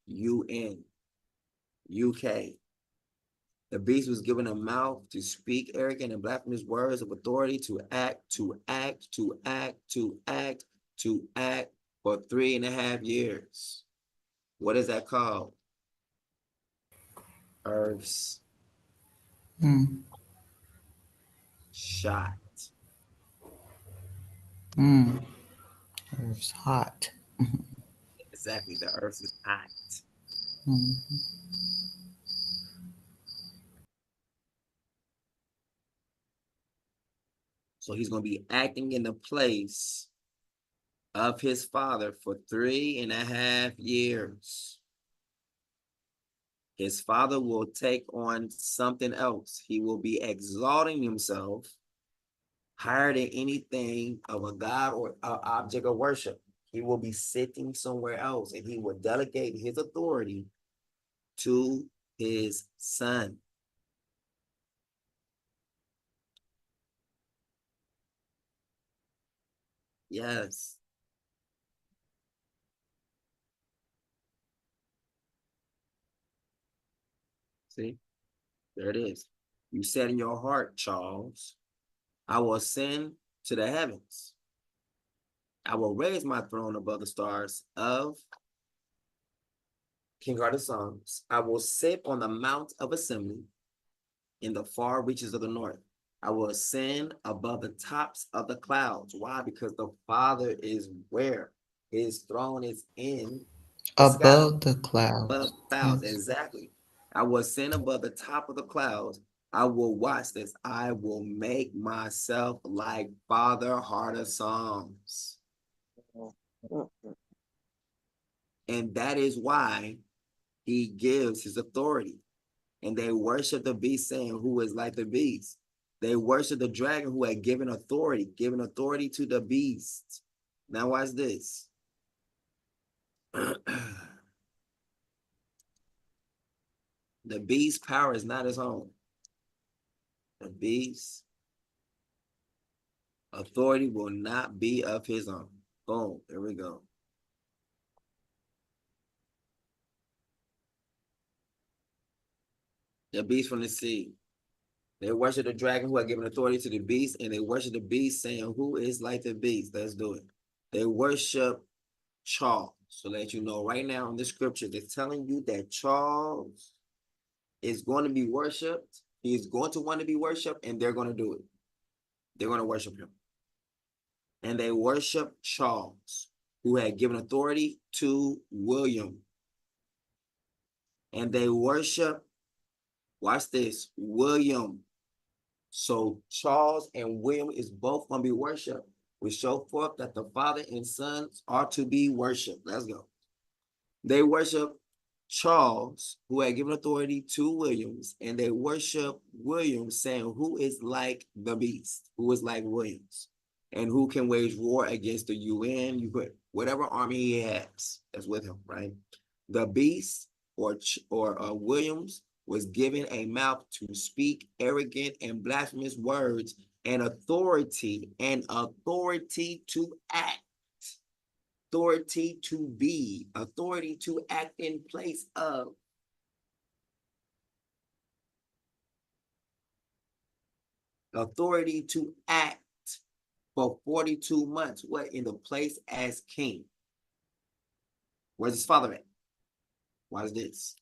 UN, UK. The beast was given a mouth to speak arrogant and blasphemous words of authority to act for 3.5 years. What is that called? Earth's shot. Earth's hot. Exactly, the earth is hot. So he's going to be acting in the place of his father for 3.5 years. His father will take on something else. He will be exalting himself higher than anything of a god or an object of worship. He will be sitting somewhere else, and he will delegate his authority to his son. Yes. See, there it is. You said in your heart, Charles, I will ascend to the heavens. I will raise my throne above the stars of King Heartofpsalms. I will sit on the mount of assembly in the far reaches of the north. I will ascend above the tops of the clouds. Why? Because the Father is where? His throne is in the Above sky. the clouds. Above clouds, Yes. exactly. I will ascend above the top of the clouds. I will watch this. I will make myself like Father Heartofpsalms. And that is why he gives his authority. And they worship the beast, saying, who is like the beast? They worship the dragon who had given authority to the beast. Now watch this. The beast's power is not his own. The beast's authority will not be of his own. Boom, there we go. The beast from the sea. They worship the dragon who had given authority to the beast, and they worship the beast, saying, who is like the beast? Let's do it. They worship Charles. So let you know right now in the scripture, they're telling you that Charles is going to be worshipped. He is going to want to be worshipped, and they're going to do it. They're going to worship him. And they worship Charles, who had given authority to William. And they worship, watch this, William. So Charles and William is both going to be worshipped. We show forth that the Father and Sons are to be worshipped. Let's go. They worship Charles, who had given authority to Williams, and they worship Williams, saying, who is like the beast? Who is like Williams? And who can wage war against the UN? You put whatever army he has that's with him, right? The beast or Williams was given a mouth to speak arrogant and blasphemous words, and authority to act, authority to be, authority to act in place of. Authority to act for 42 months, what, in the place as king. Where's his father at? Why is this?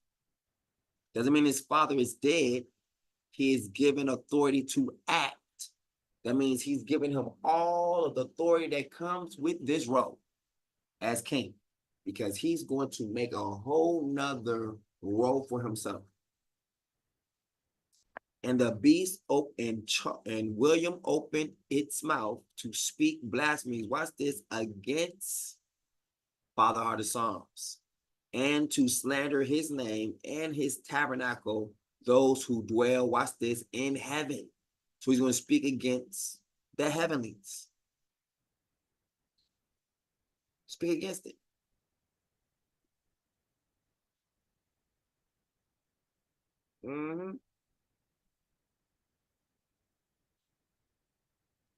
Doesn't mean his father is dead. He is given authority to act. That means he's given him all of the authority that comes with this role as king, because he's going to make a whole nother role for himself. And the beast and William opened its mouth to speak blasphemies. Watch this, against Father Heartofpsalms, and to slander his name and his tabernacle, those who dwell, watch this, in heaven. So he's going to speak against the heavenlies. Speak against it.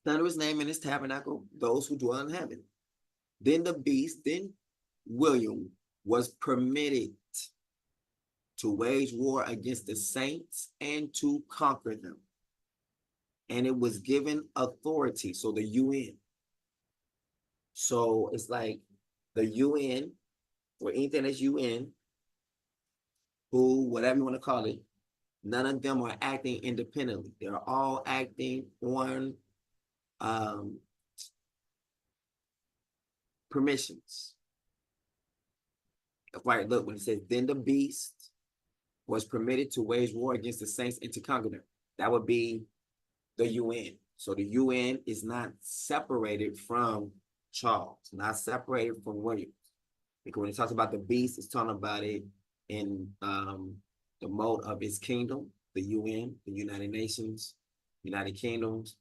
Slander his name and his tabernacle, those who dwell in heaven. Then the beast, then William, was permitted to wage war against the saints and to conquer them. And it was given authority, so the UN. So it's like the UN, or anything that's UN, who, whatever you want to call it, none of them are acting independently. They're all acting on permissions. Right, look, when it says, then the beast was permitted to wage war against the saints and to conquer them. That would be the UN. So the UN is not separated from Charles, not separated from William. Because when it talks about the beast, it's talking about it in the mode of its kingdom, the UN, the United Nations, United Kingdoms,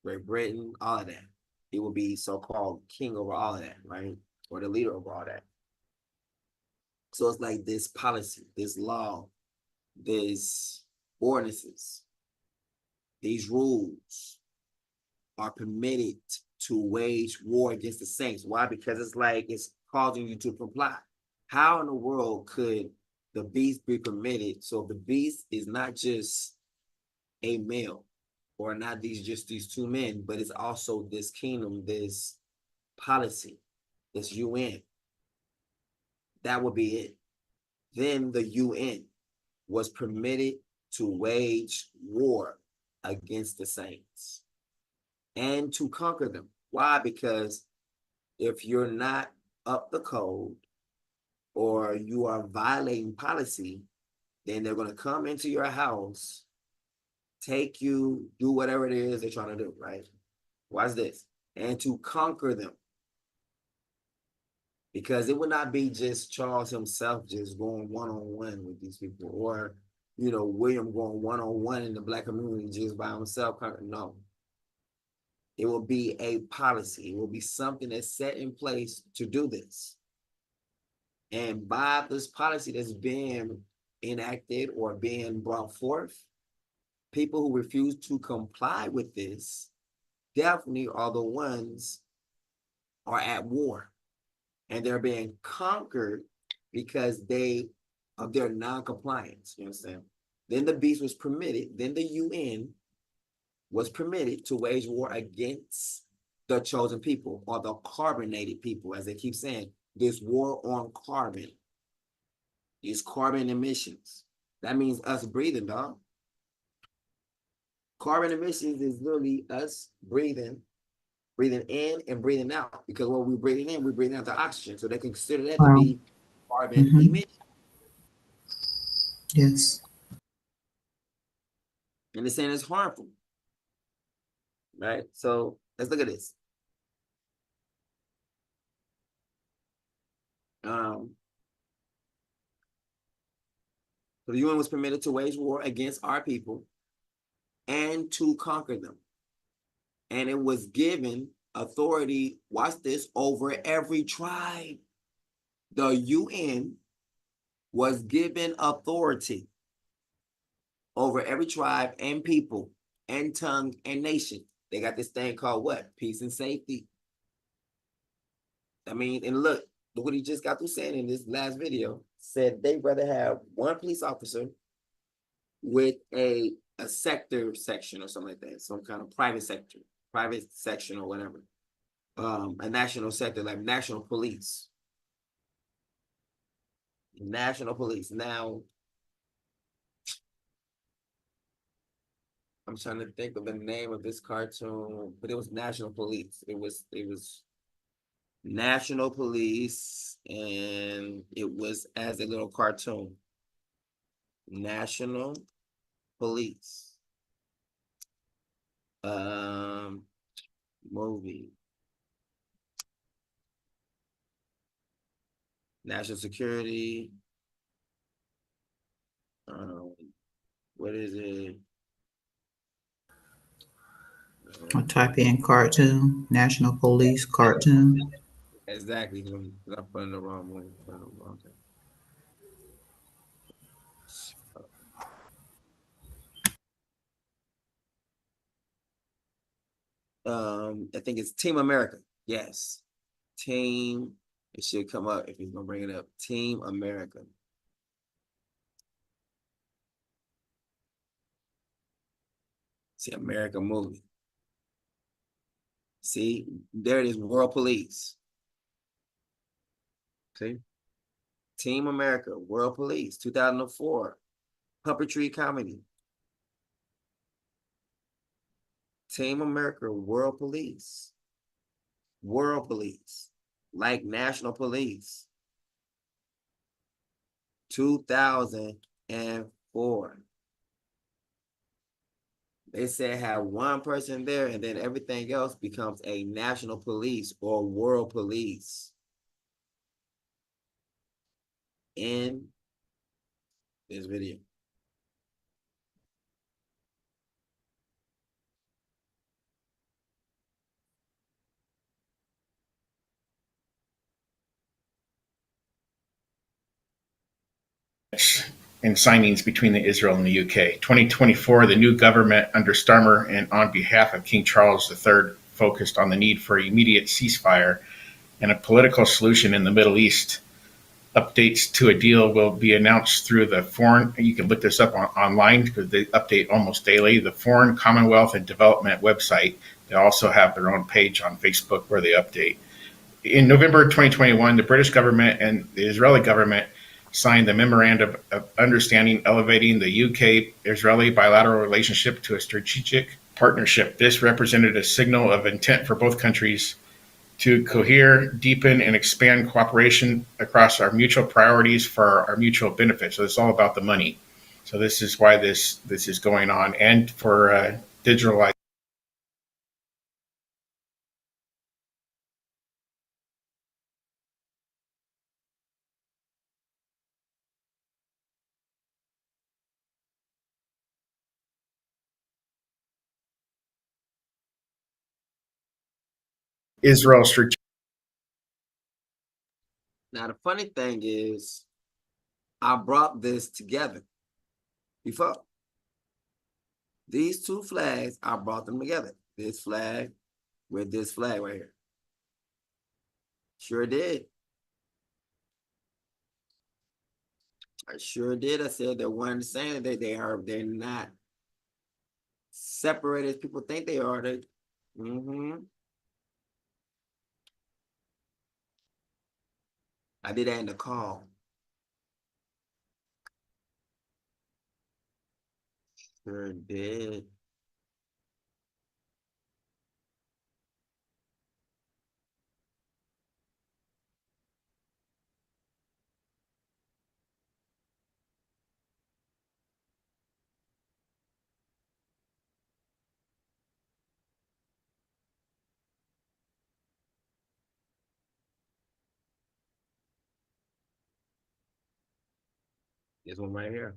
Great Britain, all of that. He will be so-called king over all of that, right? Or the leader over all that. So it's like this policy, this law, this ordinances, these rules are permitted to wage war against the saints. Why? Because it's like it's causing you to comply. How in the world could the beast be permitted? So the beast is not just a male, or not just these two men, but it's also this kingdom, this policy, this UN. That would be it. Then the UN was permitted to wage war against the saints and to conquer them. Why? Because if you're not up the code or you are violating policy, then they're going to come into your house, take you, do whatever it is they're trying to do, right? Watch this. And to conquer them. Because it would not be just Charles himself just going one-on-one with these people, or, you know, William going one-on-one in the Black community just by himself. No. It will be a policy. It will be something that's set in place to do this. And by this policy that's being enacted or being brought forth, people who refuse to comply with this definitely are the ones are at war. And they're being conquered because of their non-compliance. You understand? Then the beast was permitted, then the UN was permitted to wage war against the chosen people, or the carbonated people, as they keep saying, this war on carbon, these carbon emissions. That means us breathing, dog. Carbon emissions is literally us breathing in and breathing out, because when we're breathing in, we're breathing out the oxygen. So they can consider that to be carbon emission. Yes. And they're saying it's harmful. Right? So let's look at this. So the UN was permitted to wage war against our people and to conquer them. And it was given authority, watch this, over every tribe. The UN was given authority over every tribe and people and tongue and nation. They got this thing called what? Peace and safety. I mean, and look what he just got through saying in this last video. Said they'd rather have one police officer with a sector section or something like that, some kind of private section or whatever. A national sector, like national police. National police. Now, I'm trying to think of the name of this cartoon, but it was National Police. It was National Police, and it was as a little cartoon. National Police. Movie. National Security. What is it? I'll type in cartoon, National Police cartoon. Exactly. I'm putting the wrong one. I think it's Team America. Yes. Team. It should come up if he's gonna bring it up. Team America. See, America movie. See, there it is, World Police. See? Team America, World Police, 2004. Puppetry comedy. Team America, World Police. World Police. Like National Police. 2004. They said have one person there and then everything else becomes a national police or world police. In this video. And signings between Israel and the UK. 2024, the new government under Starmer and on behalf of King Charles III focused on the need for immediate ceasefire and a political solution in the Middle East. Updates to a deal will be announced through the foreign, you can look this up online because they update almost daily, the Foreign Commonwealth and Development website. They also have their own page on Facebook where they update. In November 2021, the British government and the Israeli government signed the Memorandum of Understanding elevating the UK-Israeli bilateral relationship to a strategic partnership. This represented a signal of intent for both countries to cohere, deepen, and expand cooperation across our mutual priorities for our mutual benefit. So it's all about the money. So this is why this is going on, and for digital. Israel strategic. Now, the funny thing is, I brought this together before. These two flags, I brought them together. This flag with this flag right here. Sure did. I sure did. I said they're one and the same. They're not separated as people think they are. I did that in the call. Sure did. This one right here.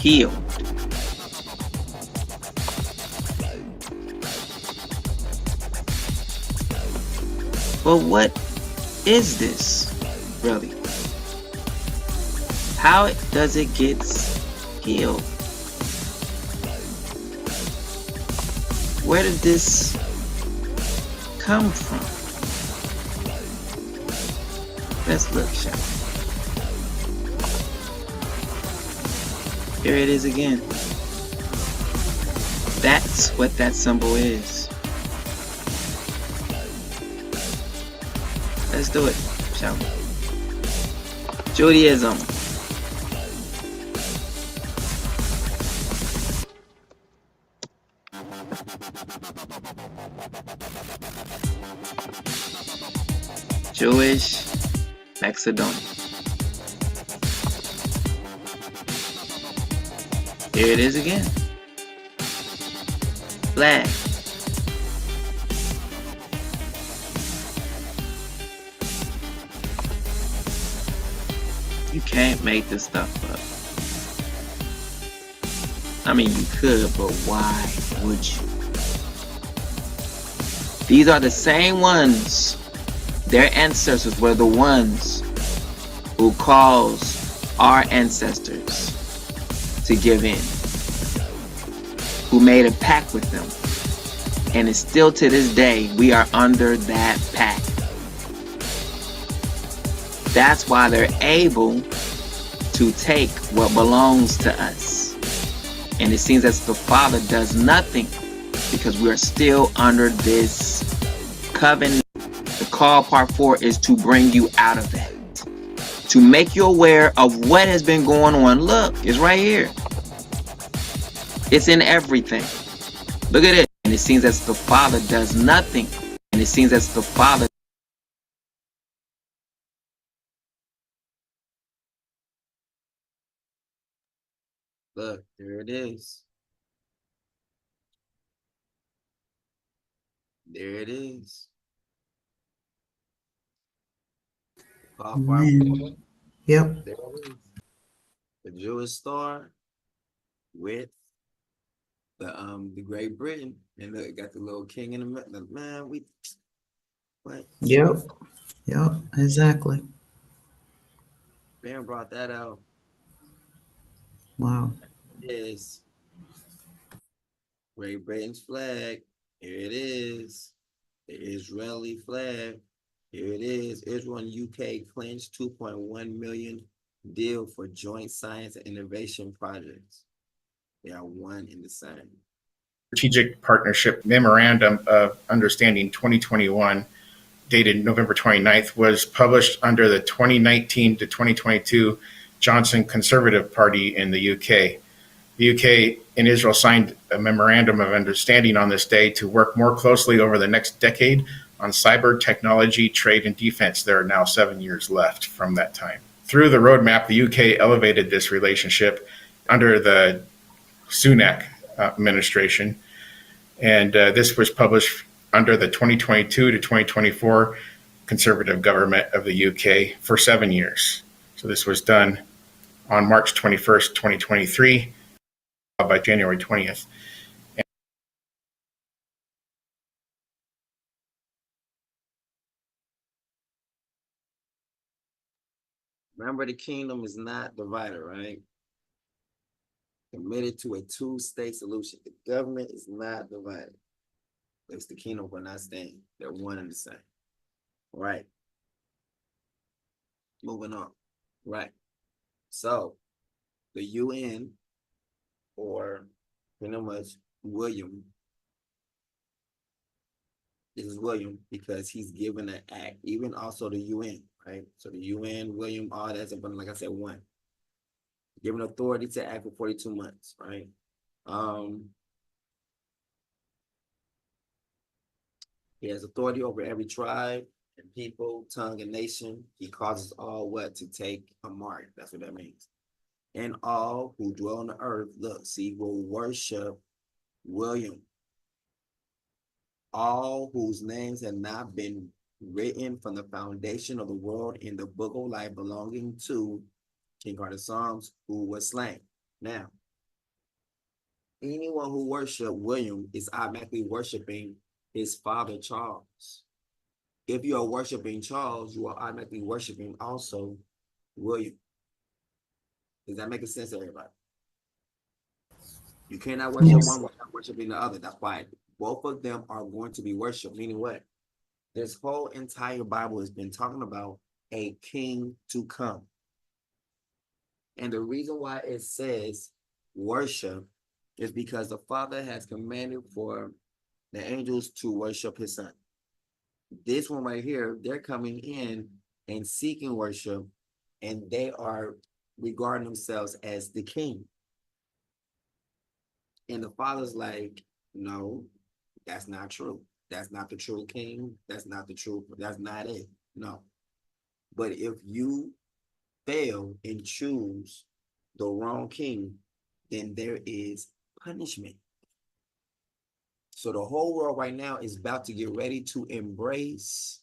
healed. But what is this, really? How does it get healed? Where did this come from? Let's look, shall we? Here it is again. That's what that symbol is. Let's do it, shall we? Judaism. Jewish Macedonia. Here it is again. Flag. You can't make this stuff up. I mean, you could, but why would you? These are the same ones. Their ancestors were the ones who caused our ancestors to give in, who made a pact with them. And it's still to this day, we are under that pact. That's why they're able to take what belongs to us. And it seems as the Father does nothing because we are still under this covenant. The call part 4 is to bring you out of that, to make you aware of what has been going on. Look, it's right here. It's in everything. Look at it. And it seems as the Father does nothing. And it seems as the Father. Look, there it is. There it is. Amen. Yep. There it is. The Jewish star with the Great Britain, and look, it got the little king in the middle. Man, what? Yep. Yep. Exactly. Ben brought that out. Wow. It is Great Britain's flag. Here it is. The Israeli flag. Here it is. Israel and UK clinched $2.1 million deal for joint science and innovation projects. They are one and the same. Strategic Partnership Memorandum of Understanding 2021, dated November 29th, was published under the 2019 to 2022 Johnson Conservative Party in the UK. The UK and Israel signed a memorandum of understanding on this day to work more closely over the next decade on cyber technology, trade, and defense. There are now 7 years left from that time. Through the roadmap, the UK elevated this relationship under the Sunak administration, and this was published under the 2022 to 2024 Conservative government of the UK for 7 years. So this was done on March 21st, 2023, by January 20th. Remember, the kingdom is not divided, right? Committed to a two-state solution. The government is not divided. It's the kingdom will not stand. They're one and the same. Right. Moving on. Right. So the UN, or pretty much William, this is William because he's given an act, even also the UN, right? So the UN, William, all that's, but like I said, one. Given authority to act for 42 months, right? He has authority over every tribe and people, tongue, and nation. He causes all what? To take a mark. That's what that means. And all who dwell on the earth, look, see, will worship William. All whose names have not been written from the foundation of the world in the book of life belonging to King Heartofpsalms, who was slain. Now, anyone who worship William is automatically worshiping his father, Charles. If you are worshiping Charles, you are automatically worshiping also William. Does that make sense to everybody? You cannot worship one without worshiping the other. That's why both of them are going to be worshiped. Meaning what? This whole entire Bible has been talking about a king to come. And the reason why it says worship is because the Father has commanded for the angels to worship his son. This one right here, they're coming in and seeking worship, and they are regarding themselves as the king. And the Father's like, no, that's not true. That's not the true king. That's not the true, that's not it. No. But if you fail and choose the wrong king, then there is punishment. So the whole world right now is about to get ready to embrace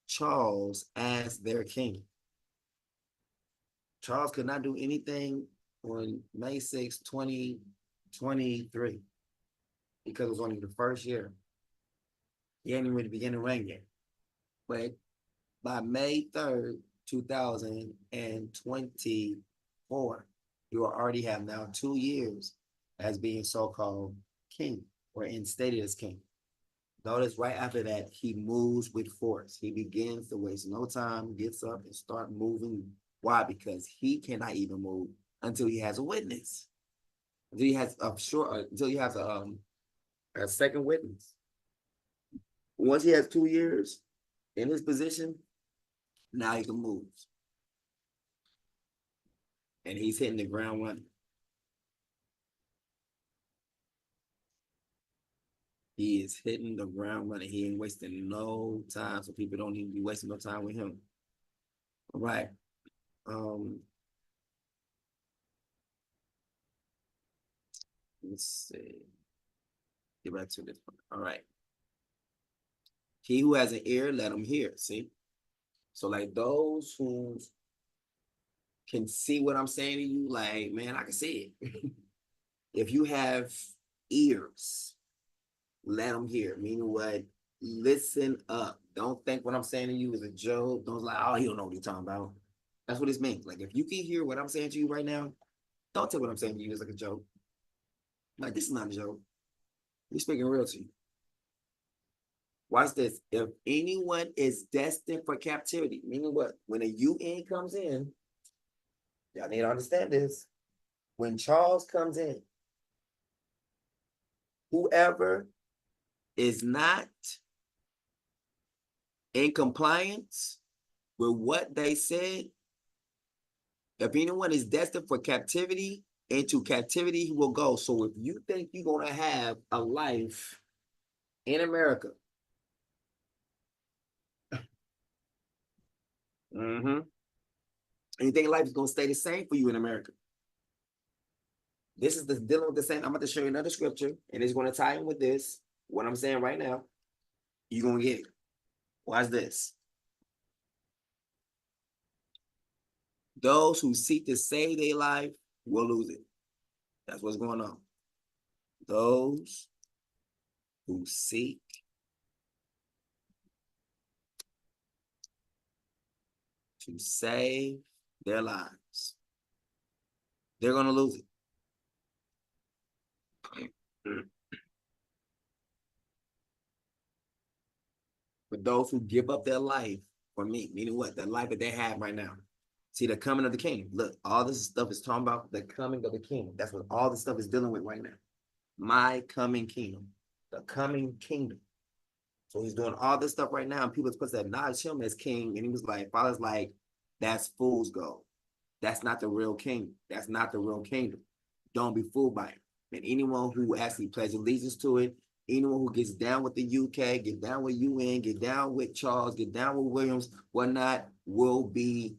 Charles as their king. Charles could not do anything on May 6, 2023, because it was only the first year. He hadn't even begun to reign yet. But by May 3rd, 2024, you will already have now 2 years as being so-called king or instated as king. Notice right after that, he moves with force. He begins to waste no time, gets up and start moving. Why? Because he cannot even move until he has a witness. Until he has a second witness. Once he has 2 years in his position, now he can move. And he's hitting the ground running. He is hitting the ground running. He ain't wasting no time, so people don't even be wasting no time with him. All right. Let's see. Get back to this one. All right. He who has an ear, let him hear. See? So like those who can see what I'm saying to you, like, man, I can see it. If you have ears, let them hear. Meaning what? Listen up. Don't think what I'm saying to you is a joke. Don't like, oh, he don't know what he's talking about. That's what it means. Like, if you can hear what I'm saying to you right now, don't take what I'm saying to you as like a joke. Like, this is not a joke. We're speaking real to you. Watch this. If anyone is destined for captivity, meaning what? When a UN comes in, y'all need to understand this. When Charles comes in, whoever is not in compliance with what they said, if anyone is destined for captivity, into captivity he will go. So if you think you're going to have a life in America, and you think life is going to stay the same for you in America, this is the dealing with the same. I'm about to show you another scripture, and it's going to tie in with this. What I'm saying right now, you're going to get it. Watch this. Those who seek to save their life will lose it. That's what's going on. Those who seek to save their lives, they're going to lose it. But those who give up their life for me, meaning what? The life that they have right now. See, the coming of the king. Look, all this stuff is talking about the coming of the king. That's what all this stuff is dealing with right now. My coming kingdom. The coming kingdom. So he's doing all this stuff right now, and people are supposed to acknowledge him as king. And he was like, Father's like, that's fool's gold. That's not the real king. That's not the real kingdom. Don't be fooled by it. And anyone who actually pledges allegiance to it, anyone who gets down with the UK, get down with UN, get down with Charles, get down with Williams, whatnot, will be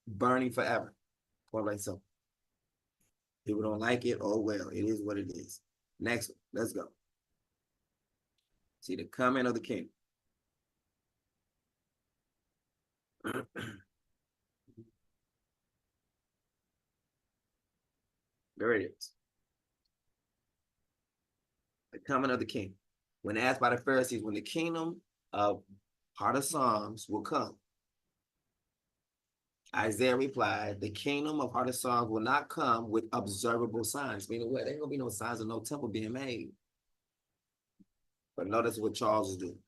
burning forever. Quite like so. People don't like it. Oh, well, it is what it is. Next one. Let's go. See the coming of the king. There it is. coming of the kingdom. When asked by the Pharisees when the kingdom of Heartofpsalms will come, Isaiah replied, the kingdom of Heartofpsalms will not come with observable signs. Meaning what? There ain't gonna be no signs of no temple being made. But notice what Charles is doing.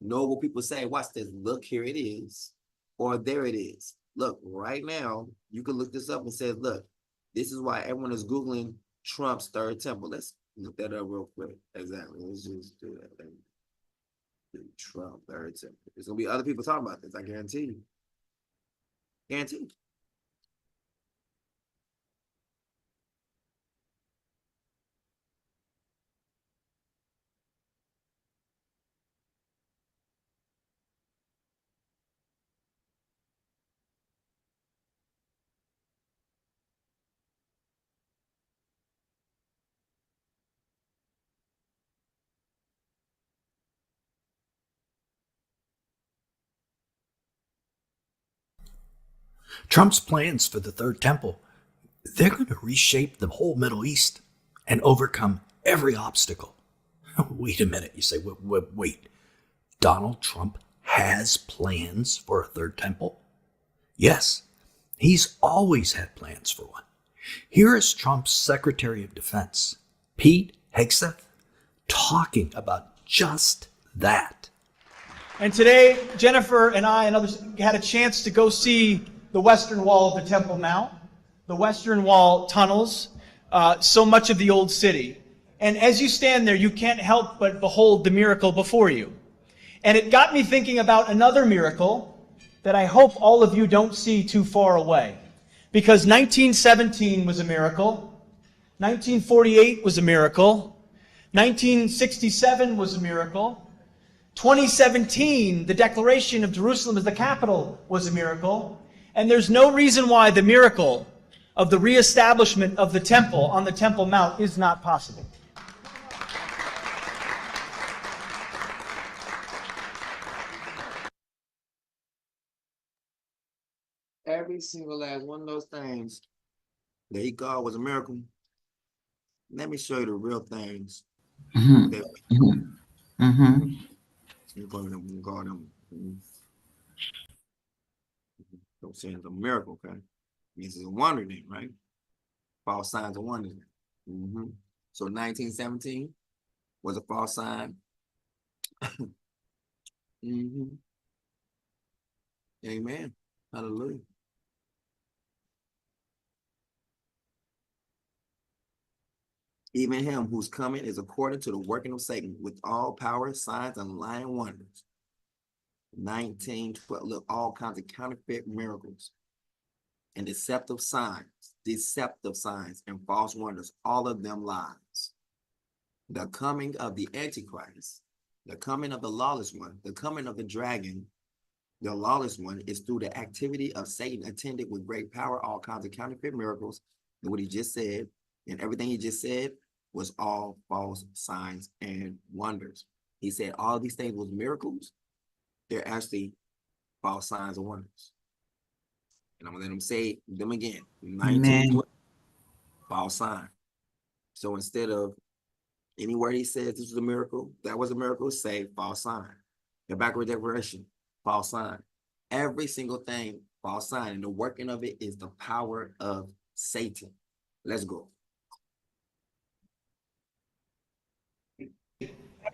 Know what people say, watch this, look, here it is, or there it is. Look, right now, you can look this up and say, look, this is why everyone is Googling Trump's third temple. Let's look that up real quick. Exactly, let's just do that. Trump third temple. There's gonna be other people talking about this, I guarantee you. Guarantee. Trump's plans for the third temple, they're going to reshape the whole Middle East and overcome every obstacle. Wait a minute, you say, wait. Donald Trump has plans for a third temple? Yes, he's always had plans for one. Here is Trump's Secretary of Defense, Pete Hegseth, talking about just that. And today, Jennifer and I and others had a chance to go see the Western Wall of the Temple Mount, the Western Wall tunnels, so much of the old city. And as you stand there, you can't help but behold the miracle before you. And it got me thinking about another miracle that I hope all of you don't see too far away. Because 1917 was a miracle, 1948 was a miracle, 1967 was a miracle, 2017, the declaration of Jerusalem as the capital was a miracle. And there's no reason why the miracle of the reestablishment of the temple on the Temple Mount is not possible. Every single last one of those things that he called was a miracle. Let me show you the real things. Mm-hmm. That Mm-hmm. Mm-hmm. we call them. Don't say it's a miracle, okay? Means it's a wonder then, right? False signs of wonders. Mm-hmm. So 1917 was a false sign. Mm-hmm. Amen. Hallelujah. Even him whose coming is according to the working of Satan with all power, signs, and lying wonders. 1912, look, all kinds of counterfeit miracles and deceptive signs and false wonders, all of them lies. The coming of the Antichrist, the coming of the lawless one, the coming of the dragon, the lawless one is through the activity of Satan attended with great power, all kinds of counterfeit miracles, and what he just said, and everything he just said was all false signs and wonders. He said all these things was miracles. They're actually false signs and wonders. And I'm gonna let them say them again. 1912, false sign. So instead of any word he says this was a miracle, that was a miracle, say false sign. The backward declaration, false sign. Every single thing, false sign. And the working of it is the power of Satan. Let's go.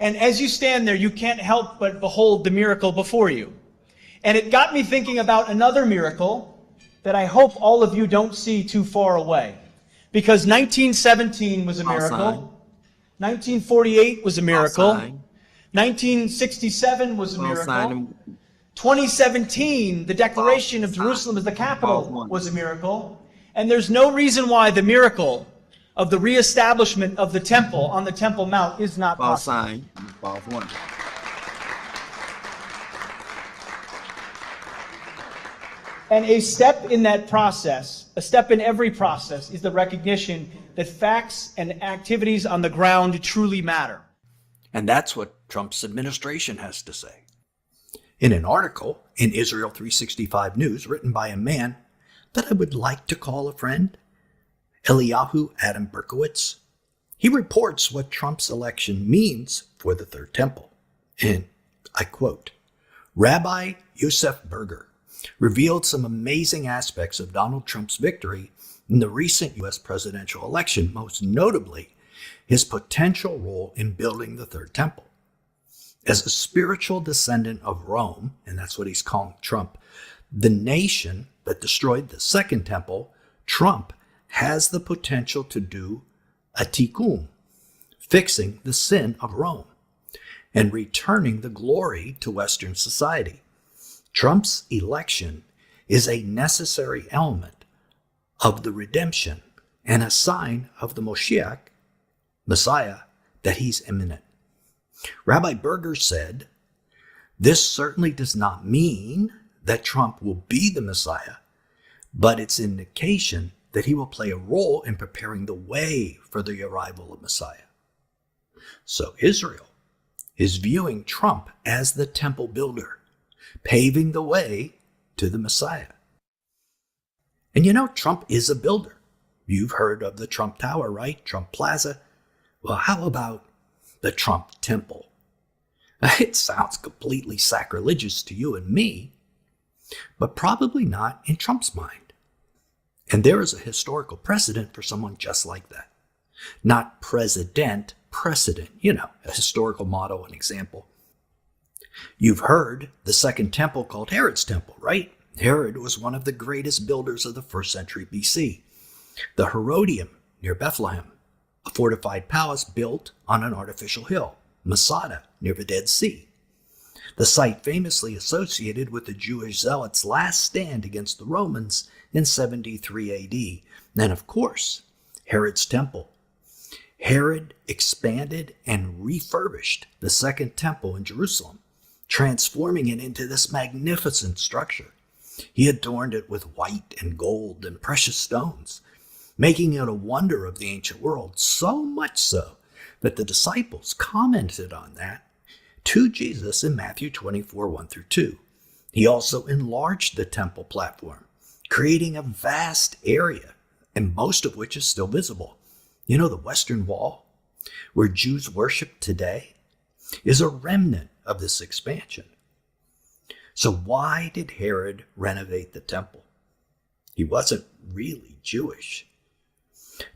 And as you stand there, you can't help but behold the miracle before you. And it got me thinking about another miracle that I hope all of you don't see too far away. Because 1917 was a miracle. 1948 was a miracle. 1967 was a miracle. 2017, the declaration of Jerusalem as the capital was a miracle. And there's no reason why the miracle of the reestablishment of the temple on the Temple Mount is not false possible. Sign, false wonder. And a step in that process, a step in every process, is the recognition that facts and activities on the ground truly matter. And that's what Trump's administration has to say. In an article in Israel 365 News written by a man that I would like to call a friend, Eliyahu Adam Berkowitz, He reports what Trump's election means for the Third Temple. And I quote, Rabbi Yosef Berger revealed some amazing aspects of Donald Trump's victory in the recent U.S. presidential election, most notably his potential role in building the Third Temple. As a spiritual descendant of Rome, and that's what he's calling Trump, the nation that destroyed the Second Temple, Trump has the potential to do a tikkun, fixing the sin of Rome, and returning the glory to Western society. Trump's election is a necessary element of the redemption and a sign of the Moshiach, Messiah, that he's imminent. Rabbi Berger said, this certainly does not mean that Trump will be the Messiah, but it's an indication that he will play a role in preparing the way for the arrival of Messiah. So Israel is viewing Trump as the temple builder, paving the way to the Messiah. And you know, Trump is a builder. You've heard of the Trump Tower, right? Trump Plaza. Well, how about the Trump Temple? It sounds completely sacrilegious to you and me, but probably not in Trump's mind. And there is a historical precedent for someone just like that. Not president, precedent, a historical model and example. You've heard the Second Temple called Herod's Temple, right? Herod was one of the greatest builders of the 1st century BC. The Herodium near Bethlehem, a fortified palace built on an artificial hill. Masada near the Dead Sea, the site famously associated with the Jewish zealots' last stand against the Romans in 73 AD. And of course, Herod's Temple. Herod expanded and refurbished the Second Temple in Jerusalem, transforming it into this magnificent structure. He adorned it with white and gold and precious stones, making it a wonder of the ancient world, so much so that the disciples commented on that to Jesus in Matthew 24, 1-2. He also enlarged the temple platform, creating a vast area, and most of which is still visible. You know, the Western Wall, where Jews worship today, is a remnant of this expansion. So why did Herod renovate the temple? He wasn't really Jewish.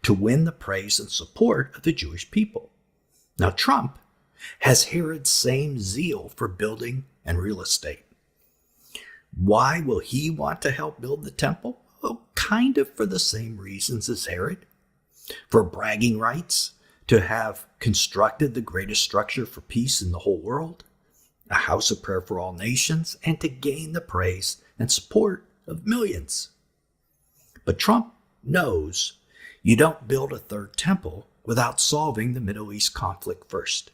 To win the praise and support of the Jewish people. Now, Trump has Herod's same zeal for building and real estate. Why will he want to help build the temple? Well, kind of for the same reasons as Herod. For bragging rights, to have constructed the greatest structure for peace in the whole world, a house of prayer for all nations, and to gain the praise and support of millions. But Trump knows you don't build a third temple without solving the Middle East conflict first.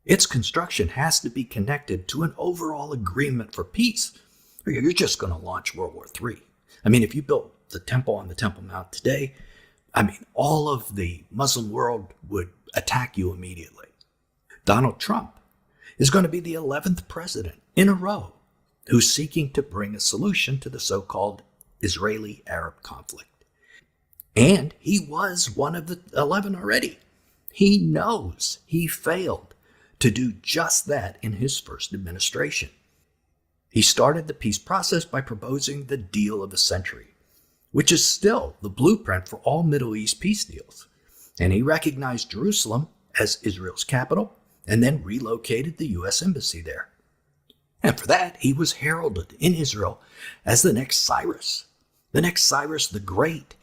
Its construction has to be connected to an overall agreement for peace, or you're just going to launch World War III. I mean, if you built the temple on the Temple Mount today, all of the Muslim world would attack you immediately. Donald Trump is going to be the 11th president in a row who's seeking to bring a solution to the so-called Israeli-Arab conflict. And he was one of the 11 already. He knows he failed to do just that in his first administration. He started the peace process by proposing the deal of the century, which is still the blueprint for all Middle East peace deals. And he recognized Jerusalem as Israel's capital and then relocated the U.S. embassy there. And for that, he was heralded in Israel as the next Cyrus the Great,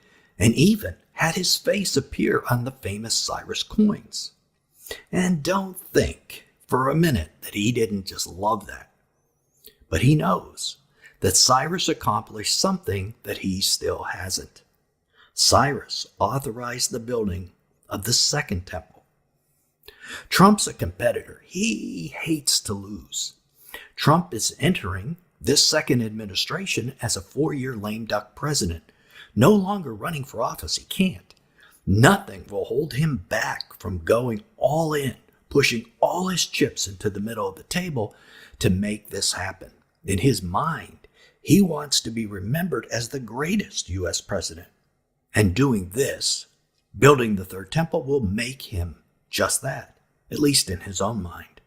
and even had his face appear on the famous Cyrus coins. And don't think for a minute that he didn't just love that. But he knows that Cyrus accomplished something that he still hasn't. Cyrus authorized the building of the Second Temple. Trump's a competitor. He hates to lose. Trump is entering this second administration as a 4-year lame duck president, no longer running for office. He can't. Nothing will hold him back from going all in, pushing all his chips into the middle of the table to make this happen. In his mind, he wants to be remembered as the greatest U.S. president. And doing this Building the third temple will make him just that, at least in his own mind.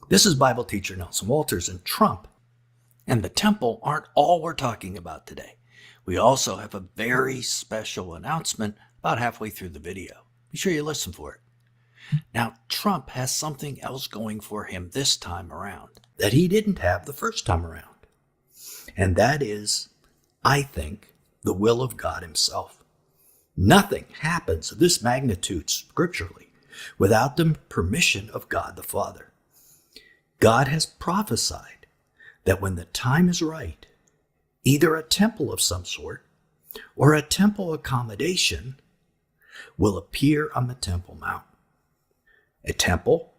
This is Bible teacher Nelson Walters, and Trump and the temple aren't all we're talking about today. We also have a very special announcement about halfway through the video. Be sure you listen for it. Now, Trump has something else going for him this time around that he didn't have the first time around. And that is, I think, the will of God himself. Nothing happens of this magnitude scripturally without the permission of God the Father. God has prophesied that when the time is right, either a temple of some sort or a temple accommodation will appear on the Temple Mount. A temple,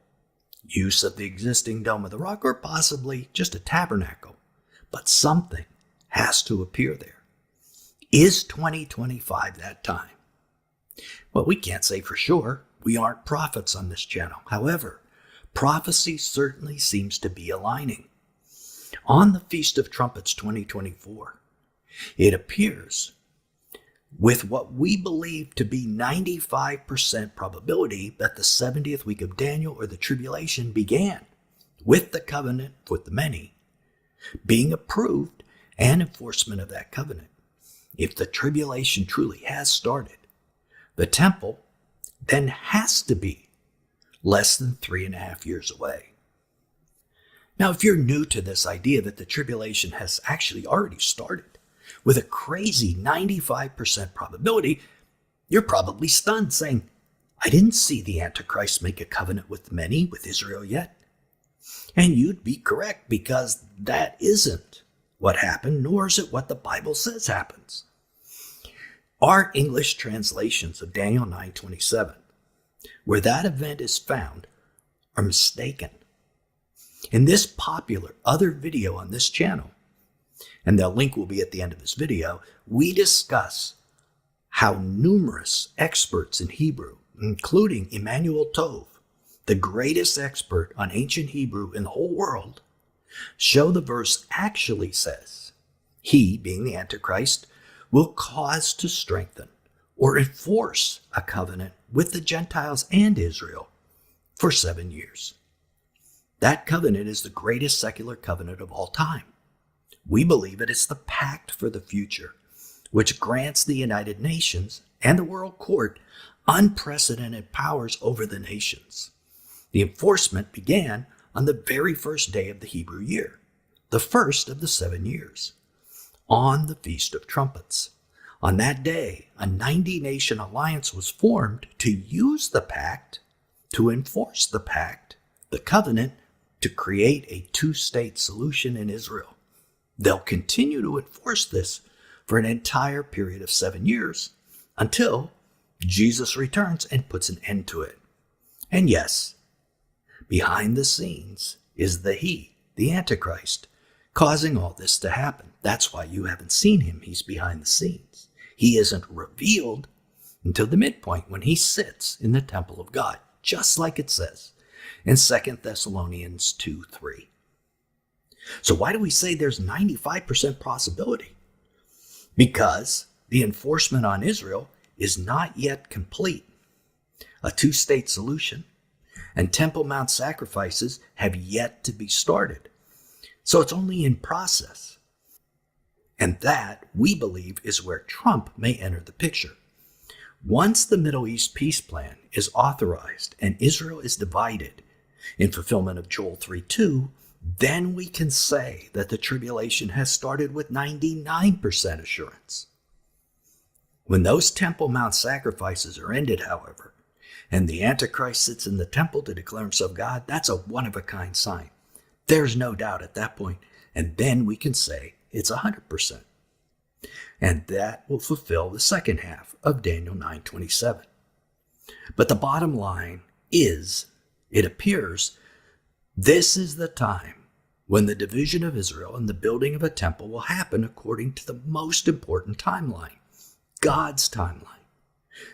use of the existing Dome of the Rock, or possibly just a tabernacle, but something has to appear there. Is 2025 that time? Well, we can't say for sure. We aren't prophets on this channel. However, prophecy certainly seems to be aligning. On the Feast of Trumpets 2024, it appears with what we believe to be 95% probability that the 70th week of Daniel, or the tribulation, began with the covenant with the many being approved and enforcement of that covenant. If the tribulation truly has started, the temple then has to be less than 3.5 years away. Now, if you're new to this idea that the tribulation has actually already started with a crazy 95% probability, you're probably stunned, saying, I didn't see the Antichrist make a covenant with many, with Israel yet. And you'd be correct, because that isn't what happened, nor is it what the Bible says happens. Our English translations of Daniel 9:27, where that event is found, are mistaken. In this popular other video on this channel, and the link will be at the end of this video, we discuss how numerous experts in Hebrew, including Emmanuel Tov, the greatest expert on ancient Hebrew in the whole world, show the verse actually says, he, being the Antichrist, will cause to strengthen or enforce a covenant with the Gentiles and Israel for 7 years. That covenant is the greatest secular covenant of all time. We believe it is the pact for the future, which grants the United Nations and the World Court unprecedented powers over the nations. The enforcement began on the very first day of the Hebrew year, the first of the 7 years, on the Feast of Trumpets. On that day, a 90-nation alliance was formed to use the pact, to enforce the pact, the covenant, to create a two-state solution in Israel. They'll continue to enforce this for an entire period of 7 years until Jesus returns and puts an end to it. And yes, behind the scenes is the Antichrist, causing all this to happen. That's why you haven't seen him. He's behind the scenes. He isn't revealed until the midpoint when he sits in the temple of God, just like it says in 2 Thessalonians 2:3. So why do we say there's 95% possibility? Because the enforcement on Israel is not yet complete. A two-state solution and Temple Mount sacrifices have yet to be started. So it's only in process. And that, we believe, is where Trump may enter the picture. Once the Middle East peace plan is authorized and Israel is divided in fulfillment of Joel 3:2, then we can say that the tribulation has started with 99% assurance. When those Temple Mount sacrifices are ended, however, and the Antichrist sits in the temple to declare himself God, that's a one-of-a-kind sign. There's no doubt at that point, and then we can say it's 100%. And that will fulfill the second half of Daniel 9:27. But the bottom line is, it appears, this is the time when the division of Israel and the building of a temple will happen according to the most important timeline, God's timeline.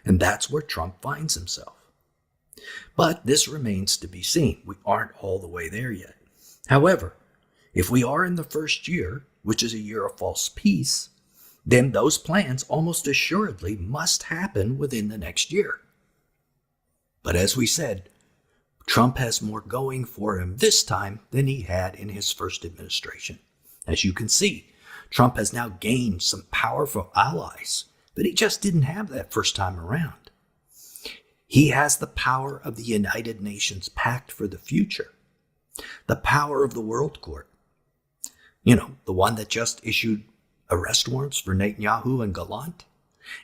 And that's where Trump finds himself. But this remains to be seen. We aren't all the way there yet. However, if we are in the first year, which is a year of false peace, then those plans almost assuredly must happen within the next year. But as we said, Trump has more going for him this time than he had in his first administration. As you can see, Trump has now gained some powerful allies that he just didn't have that first time around. He has the power of the United Nations Pact for the Future, the power of the World Court, the one that just issued arrest warrants for Netanyahu and Gallant,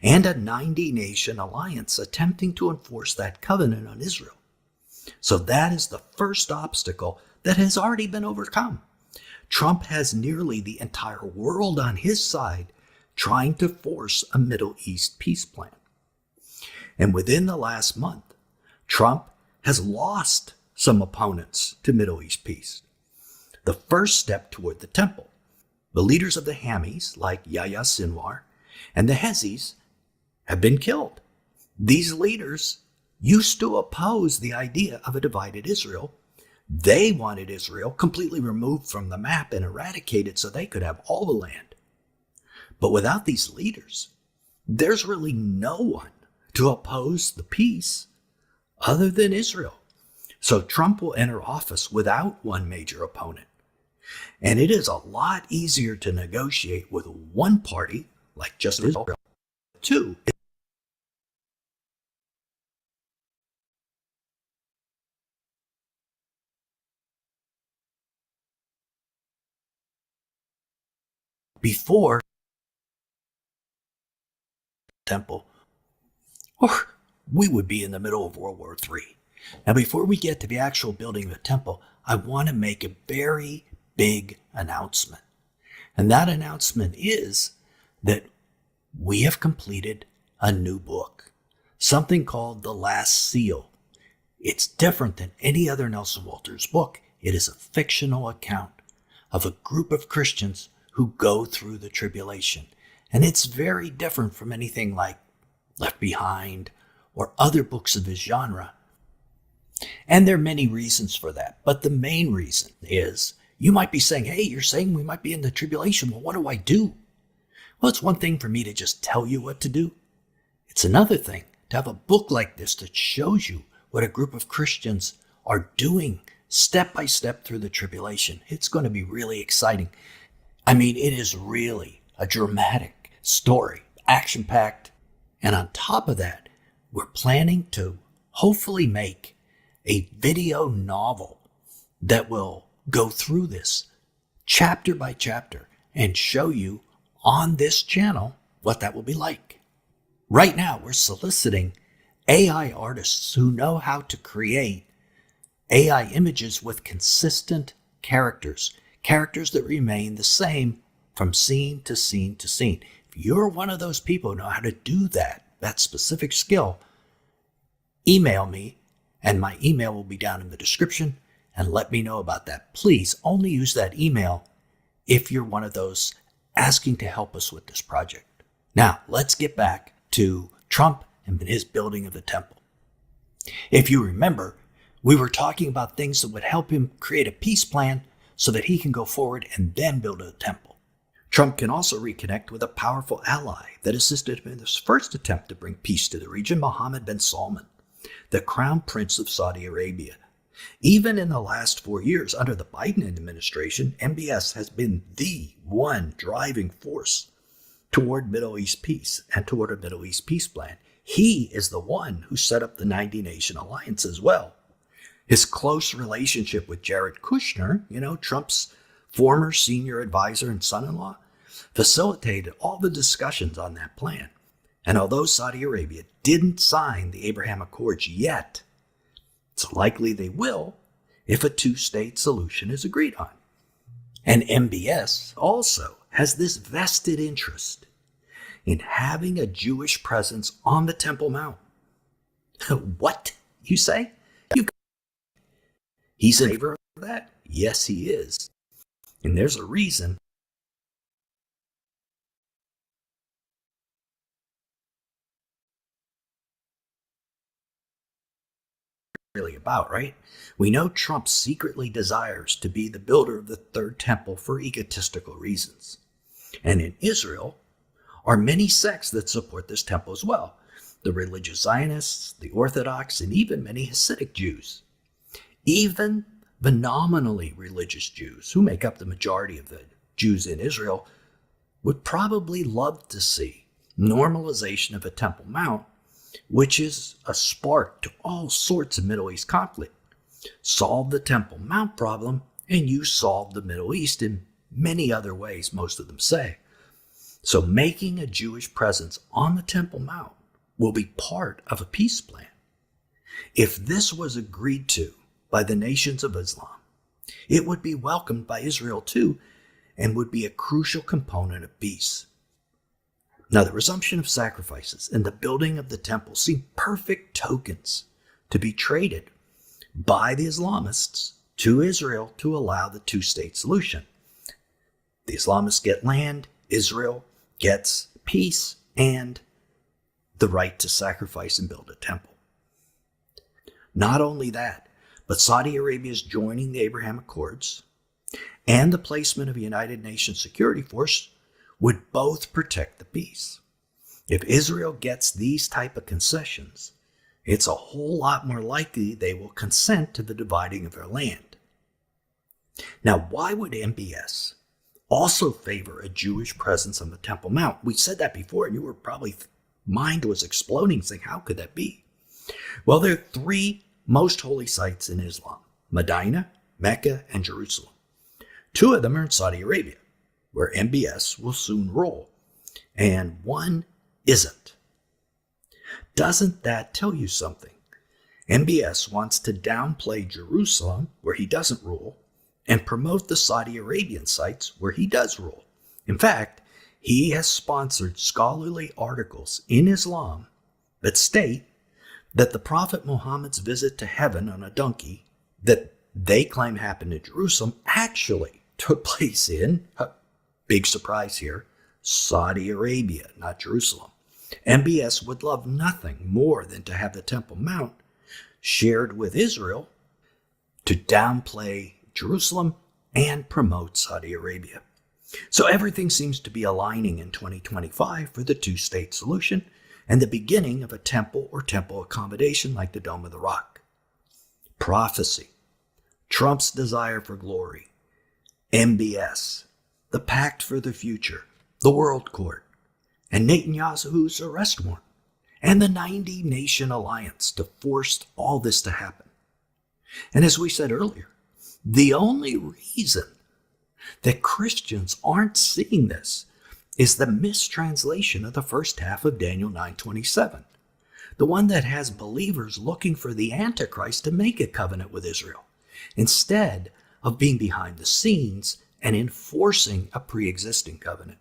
and a 90-nation alliance attempting to enforce that covenant on Israel. So that is the first obstacle that has already been overcome. Trump has nearly the entire world on his side trying to force a Middle East peace plan. And within the last month, Trump has lost some opponents to Middle East peace. The first step toward the temple. The leaders of the Hammis, like Yahya Sinwar, and the Hezis have been killed. These leaders used to oppose the idea of a divided Israel. They wanted Israel completely removed from the map and eradicated so they could have all the land. But without these leaders, there's really no one to oppose the peace other than Israel. So Trump will enter office without one major opponent. And it is a lot easier to negotiate with one party, like just Israel. Two, before temple, or we would be in the middle of World War III. Now, before we get to the actual building of the temple, I want to make a very big announcement. And that announcement is that we have completed a new book, something called The Last Seal. It's different than any other Nelson Walters book. It is a fictional account of a group of Christians who go through the tribulation. And it's very different from anything like Left Behind or other books of his genre. And there are many reasons for that. But the main reason is, you might be saying, hey, you're saying we might be in the tribulation. Well, what do I do? Well, it's one thing for me to just tell you what to do. It's another thing to have a book like this that shows you what a group of Christians are doing step by step through the tribulation. It's going to be really exciting. I mean, it is really a dramatic story, action-packed. And on top of that, we're planning to hopefully make a video novel that will go through this chapter by chapter and show you on this channel what that will be like. Right now, we're soliciting AI artists who know how to create AI images with consistent characters that remain the same from scene to scene to scene. If you're one of those people who know how to do that specific skill, email me, and my email will be down in the description, and let me know about that. Please only use that email if you're one of those asking to help us with this project. Now, let's get back to Trump and his building of the temple. If you remember, we were talking about things that would help him create a peace plan so that he can go forward and then build a temple. Trump can also reconnect with a powerful ally that assisted him in his first attempt to bring peace to the region, Mohammed bin Salman, the Crown Prince of Saudi Arabia. Even in the last 4 years under the Biden administration, MBS has been the one driving force toward Middle East peace and toward a Middle East peace plan. He is the one who set up the 90-nation alliance as well. His close relationship with Jared Kushner, Trump's former senior advisor and son-in-law, facilitated all the discussions on that plan. And although Saudi Arabia didn't sign the Abraham Accords yet, it's likely they will if a two-state solution is agreed on. And MBS also has this vested interest in having a Jewish presence on the Temple Mount. What, you say? He's in favor of that? Yes, he is. And there's a reason. Really about, right? We know Trump secretly desires to be the builder of the third temple for egotistical reasons. And in Israel, are many sects that support this temple as well. The religious Zionists, the Orthodox, and even many Hasidic Jews. Even the nominally religious Jews, who make up the majority of the Jews in Israel, would probably love to see normalization of a Temple Mount, which is a spark to all sorts of Middle East conflict. Solve the Temple Mount problem, and you solve the Middle East in many other ways, most of them say. So making a Jewish presence on the Temple Mount will be part of a peace plan. If this was agreed to by the nations of Islam, it would be welcomed by Israel too, and would be a crucial component of peace. Now, the resumption of sacrifices and the building of the temple seem perfect tokens to be traded by the Islamists to Israel to allow the two-state solution. The Islamists get land, Israel gets peace, and the right to sacrifice and build a temple. Not only that, but Saudi Arabia is joining the Abraham Accords, and the placement of a United Nations security force would both protect the peace. If Israel gets these type of concessions, it's a whole lot more likely they will consent to the dividing of their land. Now, why would MBS also favor a Jewish presence on the Temple Mount? We said that before, and you were probably, mind was exploding, saying, how could that be? Well, there are three most holy sites in Islam: Medina, Mecca, and Jerusalem. Two of them are in Saudi Arabia, where MBS will soon rule, and one isn't. Doesn't that tell you something? MBS wants to downplay Jerusalem, where he doesn't rule, and promote the Saudi Arabian sites where he does rule. In fact, he has sponsored scholarly articles in Islam that state that the Prophet Muhammad's visit to heaven on a donkey that they claim happened in Jerusalem actually took place in, big surprise here, Saudi Arabia, not Jerusalem. MBS would love nothing more than to have the Temple Mount shared with Israel to downplay Jerusalem and promote Saudi Arabia. So everything seems to be aligning in 2025 for the two-state solution and the beginning of a temple or temple accommodation like the Dome of the Rock. Prophecy, Trump's desire for glory, MBS, the Pact for the Future, the World Court, and Netanyahu's arrest warrant, and the 90-nation alliance to force all this to happen. And as we said earlier, the only reason that Christians aren't seeing this is the mistranslation of the first half of Daniel 9:27, the one that has believers looking for the Antichrist to make a covenant with Israel, instead of being behind the scenes and enforcing a pre-existing covenant.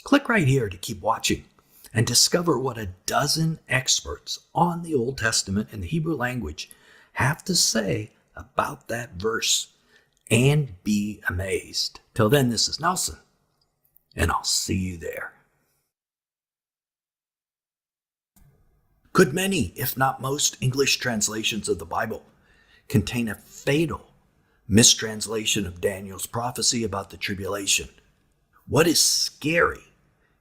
Click right here to keep watching and discover what a dozen experts on the Old Testament and the Hebrew language have to say about that verse, and be amazed. Till then, this is Nelson, and I'll see you there. Could many, if not most, English translations of the Bible contain a fatal mistranslation of Daniel's prophecy about the tribulation? What is scary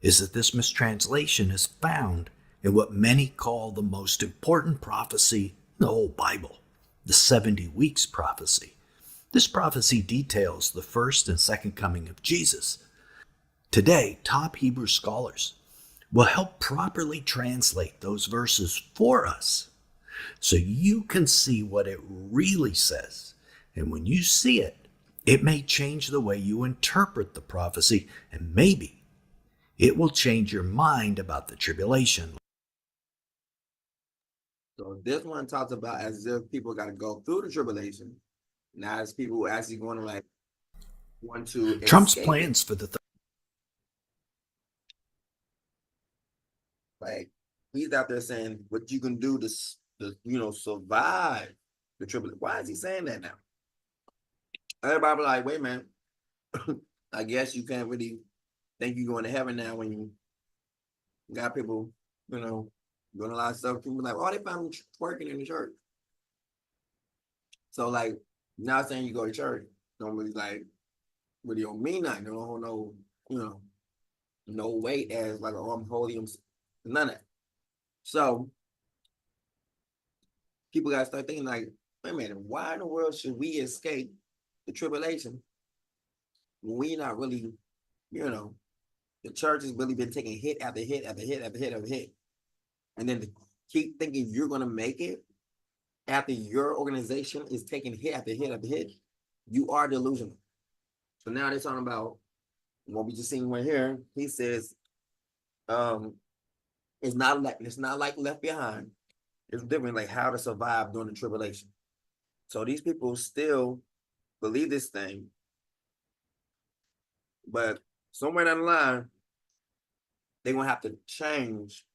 is that this mistranslation is found in what many call the most important prophecy in the whole Bible, the 70 weeks prophecy. This prophecy details the first and second coming of Jesus. Today, top Hebrew scholars will help properly translate those verses for us so you can see what it really says. And when you see it, it may change the way you interpret the prophecy, and maybe it will change your mind about the tribulation. So this one talks about as if people got to go through the tribulation. Now as people actually going to want to Trump's escape plans for the he's out there saying what you can do to survive the tribulation. Why is he saying that now? Everybody be like, wait, man, I guess you can't really think you're going to heaven now when you got people, doing a lot of stuff. People like, oh, they found me twerking in the church. So not saying you go to church, don't really really don't mean nothing. Don't hold no no weight as like, oh, I'm holy, none of that. So people gotta start thinking like, wait a minute, why in the world should we escape the tribulation when we not really, the church has really been taking hit after hit after hit after hit after hit. And then to keep thinking you're gonna make it after your organization is taking hit after hit after hit, you are delusional. So now they're talking about what we just seen right here. He says, it's not like Left Behind. It's different, like how to survive during the tribulation. So these people still believe this thing, but somewhere down the line, they're gonna have to change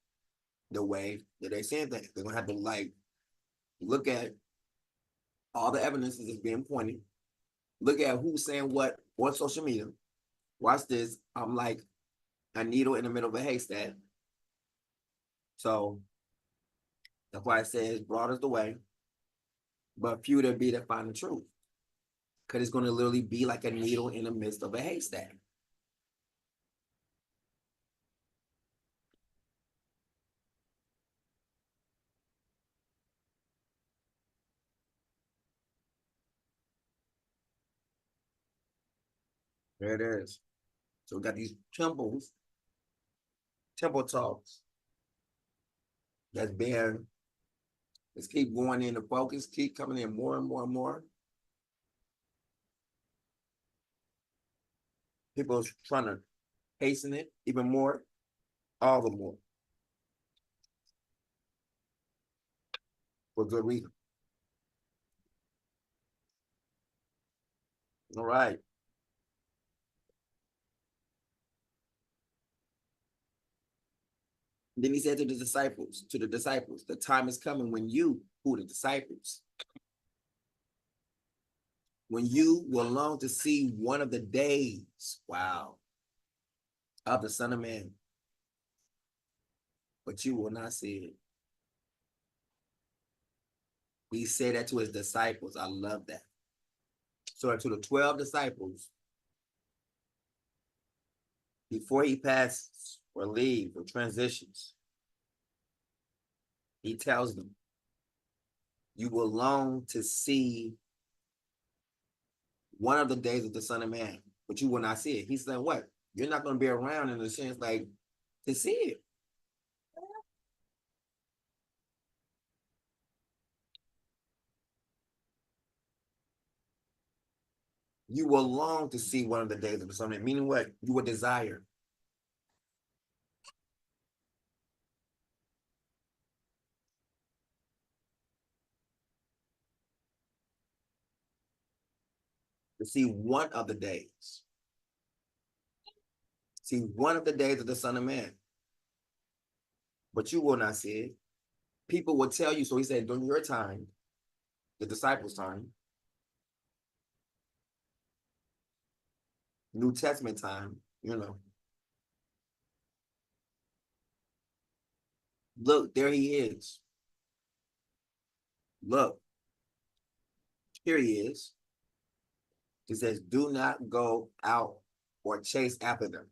the way that they see things. They're gonna have to like look at all the evidence that's being pointed, look at who's saying what on social media. Watch this. I'm like a needle in the middle of a haystack. So that's why it says broad is the way, but few there be that find the truth. Because it's going to literally be like a needle in the midst of a haystack. There it is. So we got these temple talks that's being, let's keep going into focus, keep coming in more and more and more. People are trying to hasten it even more, all the more. For good reason. All right. Then he said to the disciples, the time is coming when you, who the disciples, when you will long to see one of the days, wow, of the Son of Man, but you will not see it. He said that to his disciples. I love that. So to the 12 disciples, before he passes or leaves or transitions, he tells them, you will long to see one of the days of the Son of Man, but you will not see it. He said, what? You're not going to be around in a sense like to see it. You will long to see one of the days of the Son of Man, meaning what? You will desire. To see one of the days. See one of the days of the Son of Man. But you will not see it. People will tell you, so he said, during your time, the disciples' time, New Testament time, look, there he is. Look, here he is. He says, do not go out or chase after them.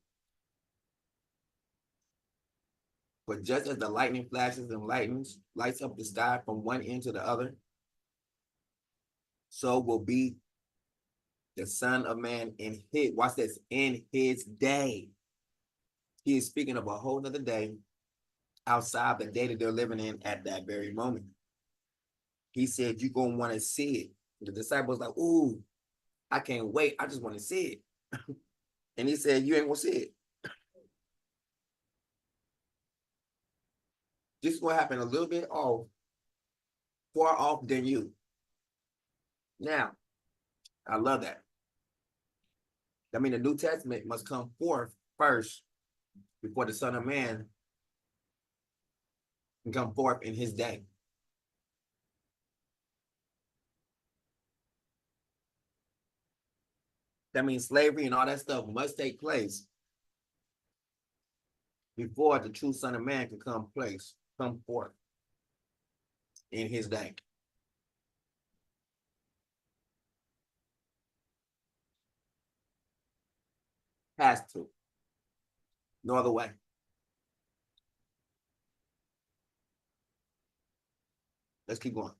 But just as the lightning flashes and lights up the sky from one end to the other, so will be the Son of Man in his, watch this, in his day. He is speaking of a whole nother day outside the day that they're living in at that very moment. He said, you're going to want to see it. The disciples like, ooh, I can't wait. I just want to see it. And he said, you ain't going to see it. This is going to happen a little bit far off than you. Now, I love that. I mean, the New Testament must come forth first before the Son of Man can come forth in his day. That means slavery and all that stuff must take place before the true Son of Man can come forth in his day. Has to. No other way. Let's keep going.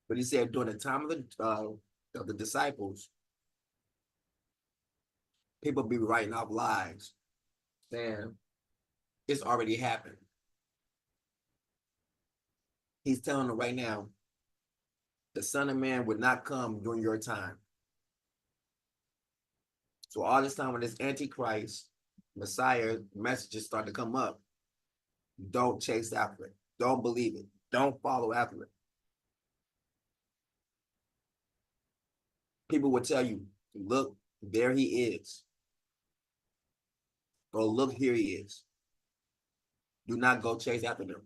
But he said during the time of the disciples, people be writing off lies, saying it's already happened. He's telling them right now, the Son of Man would not come during your time. So all this time when this Antichrist, Messiah messages start to come up, don't chase after it. Don't believe it. Don't follow after it. People will tell you, look, there he is. Or look, here he is. Do not go chase after them.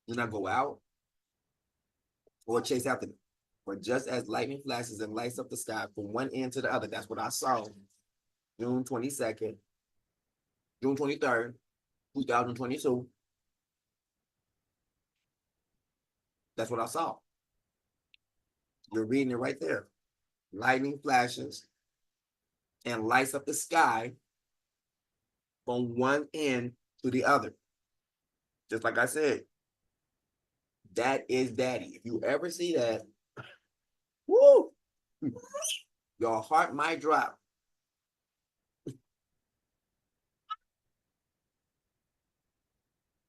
Do not go out or chase after them. For just as lightning flashes and lights up the sky from one end to the other, that's what I saw June 23rd, 2022. That's what I saw. You're reading it right there. Lightning flashes and lights up the sky from one end to the other. Just like I said, that is daddy. If you ever see that, woo, your heart might drop.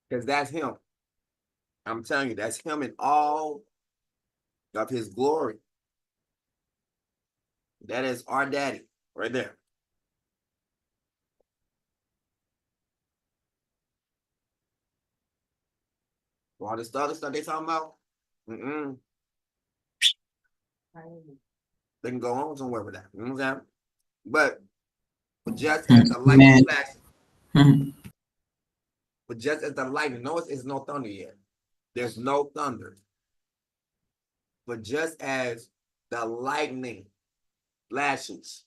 Because that's him. I'm telling you, that's him in all of his glory. That is our daddy right there. All this other stuff they talking about, they can go on somewhere with that. You know what I'm saying? But just as the lightning flashes, but just as the lightning, notice it's no thunder yet. There's no thunder. But just as the lightning flashes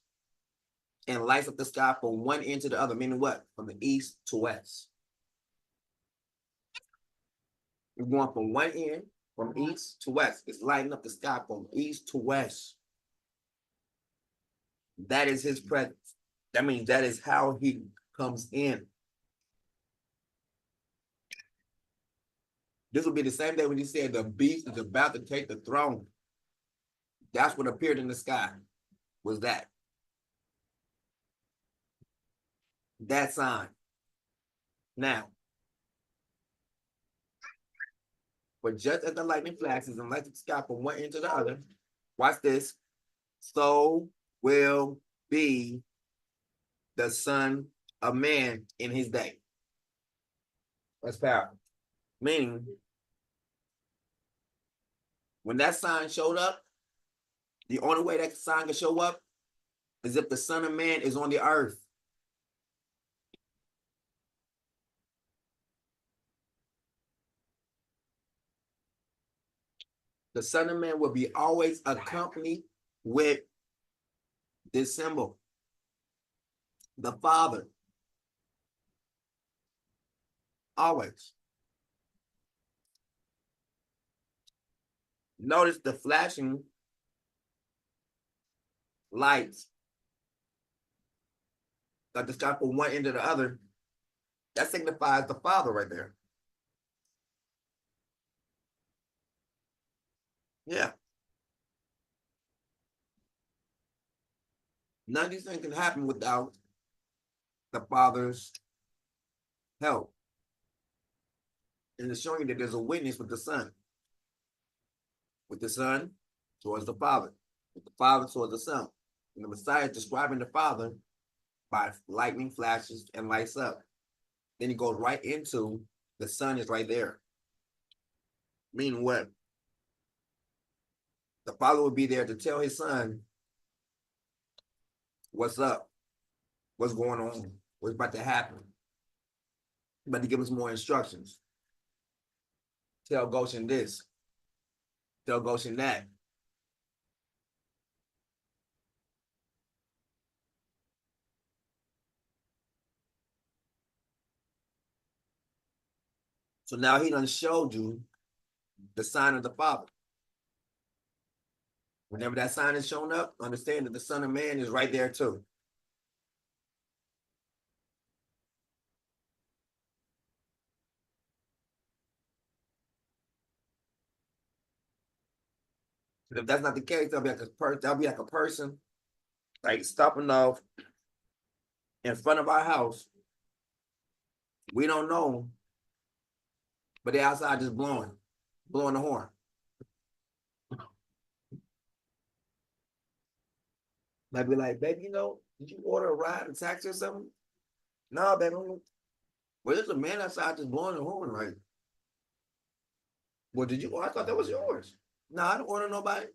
and lights up the sky from one end to the other, meaning what? From the east to west. We're going from one end, from east to west. It's lighting up the sky from east to west. That is his presence. That means that is how he comes in. This will be the same day when he said the beast is about to take the throne. That's what appeared in the sky, was that. That sign. Now, but just as the lightning flashes and lights the sky from one end to the other, watch this, so will be the Son of Man in his day. That's powerful. Meaning, when that sign showed up, the only way that sign can show up is if the Son of Man is on the earth. The Son of Man will be always accompanied with this symbol, the Father. Always. Notice the flashing lights that the sky from one end to the other. That signifies the Father right there. Yeah. None of these things can happen without the Father's help. And it's showing you that there's a witness with the Son. With the Son towards the Father. With the Father towards the Son. And the Messiah is describing the Father by lightning flashes and lights up. Then he goes right into the Son is right there. Meaning what? The Father will be there to tell his Son what's up, what's going on, what's about to happen. But to give us more instructions. Tell Goshen this. Tell Goshen that. So now he done showed you the sign of the Father. Whenever that sign is shown up, understand that the Son of Man is right there too. If that's not the case, that'll be like a person like stopping off in front of our house. We don't know them, but they're outside just blowing the horn. Might be like, baby, did you order a ride, a taxi or something? No, baby. Well, there's a man outside just blowing the horn, right? Well, I thought that was yours. No, I don't order nobody.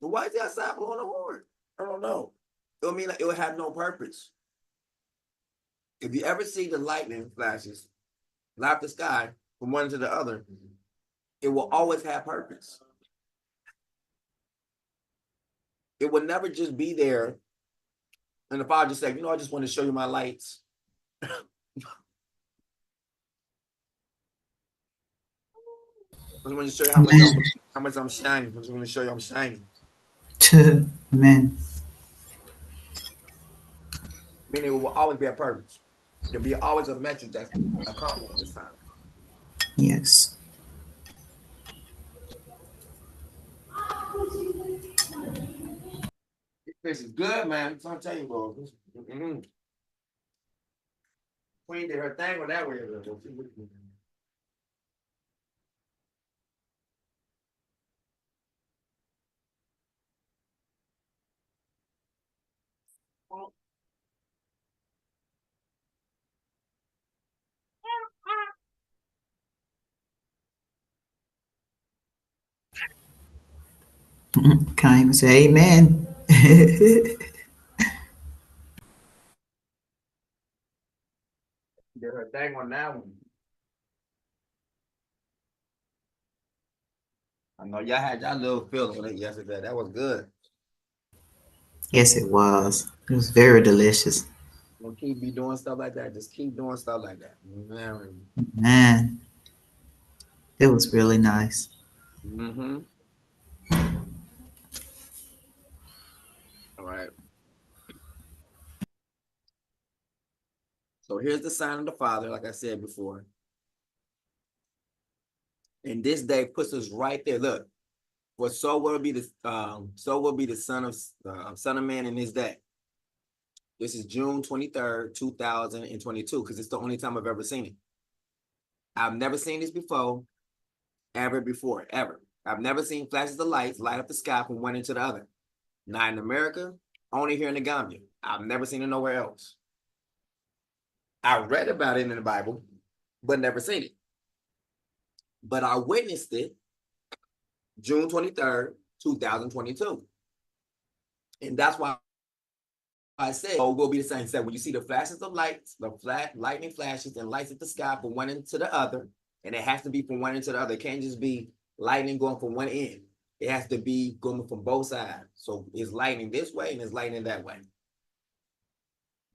But why is he outside blowing the horn? I don't know. It'll mean like it will have no purpose. If you ever see the lightning flashes light up the sky from one to the other, it will always have purpose. It will never just be there. And the Father just said, I just want to show you my lights. I just want to show you how much I'm shining. I just want to show you I'm shining. Amen. Meaning it will always be a purpose. There'll be always a message that's accomplished this time. Yes. This is good, man. I'm trying to tell you, bro. Queen did her thing with that way. Kayima say amen. Did her thing on that one. I know y'all had y'all little feeling on it yesterday. That was good. Yes, it was. It was very delicious. We'll keep doing stuff like that. Just keep doing stuff like that. Man, it was really nice. Mm-hmm. All right. So here's the sign of the Father, like I said before. And this day puts us right there. Look, for so will be the Son of Man in his day. This is June 23rd, 2022, because it's the only time I've ever seen it. I've never seen this before, ever. I've never seen flashes of lights light up the sky from one end to the other. Not in America, only here in the Gambia. I've never seen it nowhere else. I read about it in the Bible, but never seen it. But I witnessed it June 23rd, 2022. And that's why I said, will be the same. Said when you see the flashes of lights, lightning flashes and lights at the sky from one end to the other, and it has to be from one end to the other. It can't just be lightning going from one end. It has to be going from both sides. So it's lightning this way and it's lightning that way.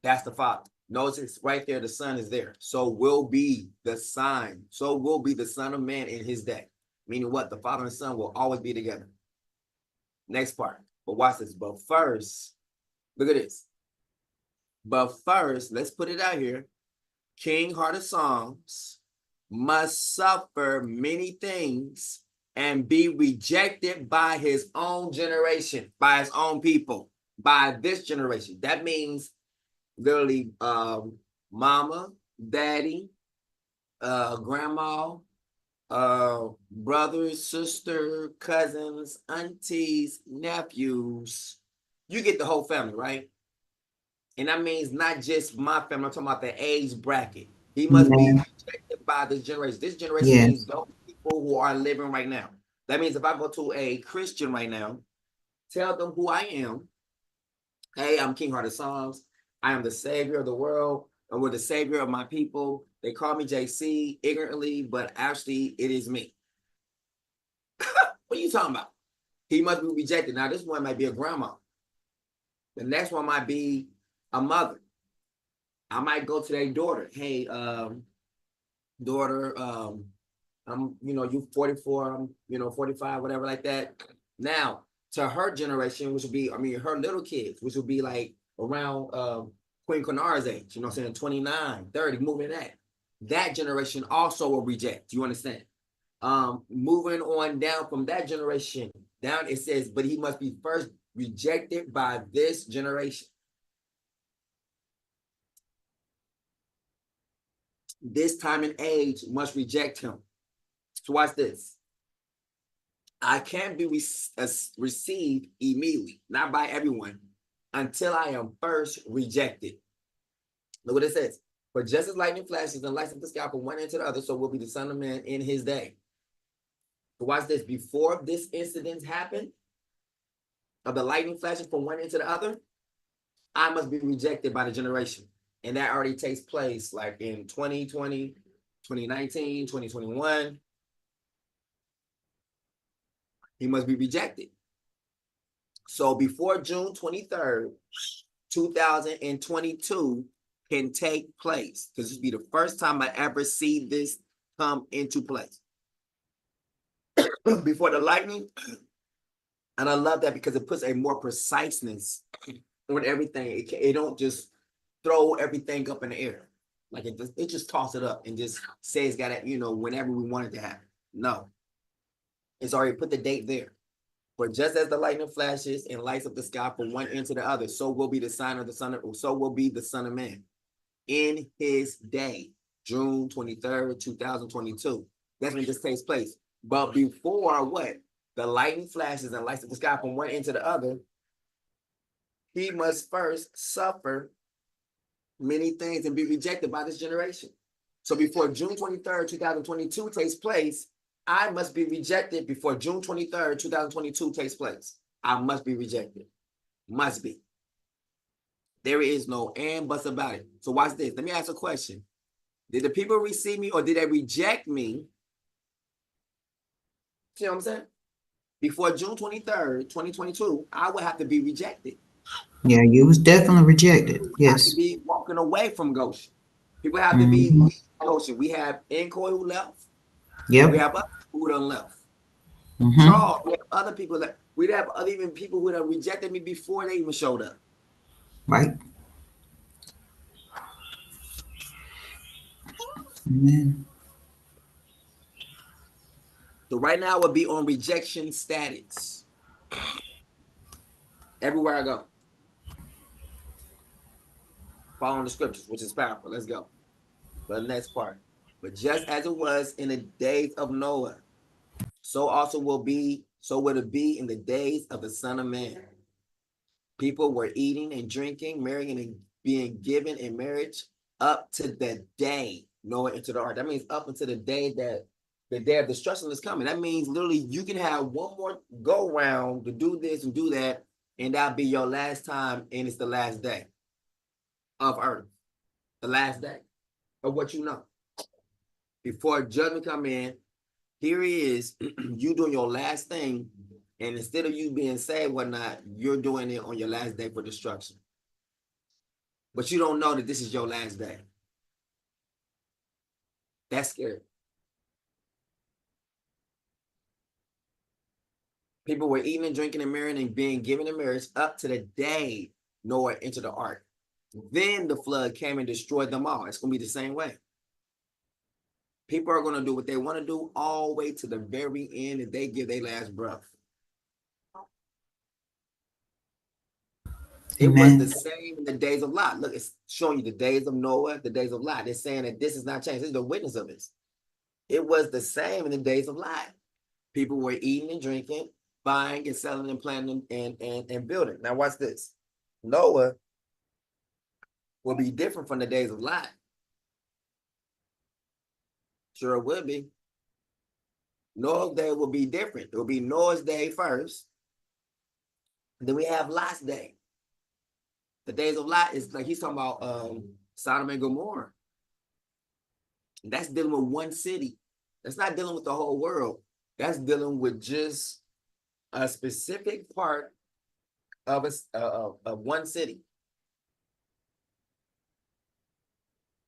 That's the Father. Notice it's right there. The Son is there. So will be the sign. So will be the Son of Man in his day. Meaning what? The Father and Son will always be together. Next part. But watch this. But first, look at this. But first, let's put it out here. King Heartofpsalms must suffer many things and be rejected by his own generation, by his own people, by this generation. That means literally mama, daddy, grandma, brothers, sister, cousins, aunties, nephews. You get the whole family, right? And that means not just my family. I'm talking about the age bracket. He must be rejected by this generation. This generation means those people who are living right now. That means if I go to a Christian right now, tell them who I am. Hey, I'm King Heartofpsalms. I am the savior of the world, and we're the savior of my people. They call me JC ignorantly, but actually it is me. What are you talking about? He must be rejected. Now, this one might be a grandma. The next one might be a mother. I might go to their daughter. Hey, daughter, I'm, you 44, I'm, 45, whatever like that. Now, to her generation, which would be, her little kids, which would be like around Queen Kanara's age, 29, 30, moving that generation also will reject. You understand? Moving on down from that generation, Down it says, but he must be first rejected by this generation. This time and age must reject him. So watch this. I can't be received immediately, not by everyone, until I am first rejected. Look what it says. For just as lightning flashes and lights up the sky from one end to the other, so will be the Son of Man in his day. So watch this. Before this incident happened, of the lightning flashing from one end to the other, I must be rejected by the generation. And that already takes place like in 2020, 2019, 2021. He must be rejected. So before June 23rd, 2022 can take place, because this will be the first time I ever see this come into place. Before the lightning, and I love that because it puts a more preciseness on everything. It don't just throw everything up in the air. Like it just toss it up and just say it's got to, whenever we want it to happen. No. It's already put the date there. For just as the lightning flashes and lights up the sky from one end to the other, so will be the sign of the so will be the Son of Man in his day, June 23rd, 2022. That's when this takes place. But before what? The lightning flashes and lights up the sky from one end to the other, he must first suffer many things and be rejected by this generation. So before June 23rd, 2022 takes place, I must be rejected before June 23rd, 2022 takes place. I must be rejected. Must be. There is no and buts about it. So watch this. Let me ask a question. Did the people receive me or did they reject me? See what I'm saying? Before June 23rd, 2022, I would have to be rejected. Yeah, you was definitely rejected. I have Yes. to be walking away from Goshen. People have to be leaving Goshen. We have Encoy who left. Yep. We have other people who done left. Mhm. Charles, we have other people that we'd have other even people who have rejected me before they even showed up. Right. Amen. So right now I would be on rejection status. Everywhere I go. Following the scriptures, which is powerful. Let's go. The next part. But just as it was in the days of Noah, so will it be in the days of the Son of Man. People were eating and drinking, marrying and being given in marriage up to the day Noah entered the ark. That means up until the day that the day of destruction is coming. That means literally you can have one more go round to do this and do that, and that'll be your last time, and it's the last day of earth. The last day of what you know. Before judgment come in, here he is, you doing your last thing, and instead of you being saved, whatnot, you're doing it on your last day for destruction. But you don't know that this is your last day. That's scary. People were eating and drinking and marrying and being given in marriage up to the day Noah entered the ark. Then the flood came and destroyed them all. It's going to be the same way. People are going to do what they want to do all the way to the very end and they give their last breath. It was the same in the days of Lot. Look, it's showing you the days of Noah, the days of Lot. It's saying that this is not changed. This is the witness of this. It was the same in the days of Lot. People were eating and drinking, buying and selling and planning and building. Now watch this. Noah will be different from the days of Lot. Sure it will be. Noah's day will be different. It will be Noah's day first. And then we have Lot's day. The days of Lot is like he's talking about Sodom and Gomorrah. And that's dealing with one city. That's not dealing with the whole world. That's dealing with just a specific part of one city.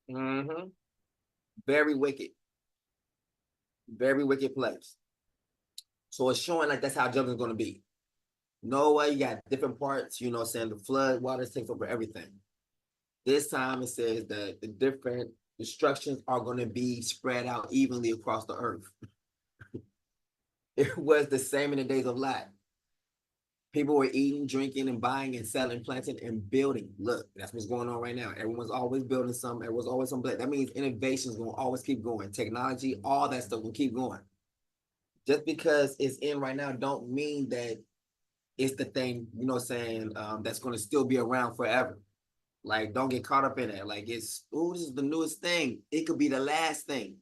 Very wicked. Very wicked place. So it's showing like that's how judgment is going to be. Noah, you got different parts, saying the flood waters takes over everything. This time it says that the different destructions are going to be spread out evenly across the earth. It was the same in the days of Lot. People were eating, drinking, and buying and selling, planting and building. Look, that's what's going on right now. Everyone's always building something. Everyone's always something. That means innovation is going to always keep going. Technology, all that stuff will keep going. Just because it's in right now don't mean that it's the thing, you know what I'm saying, that's going to still be around forever. Like, don't get caught up in it. Like, this is the newest thing. It could be the last thing.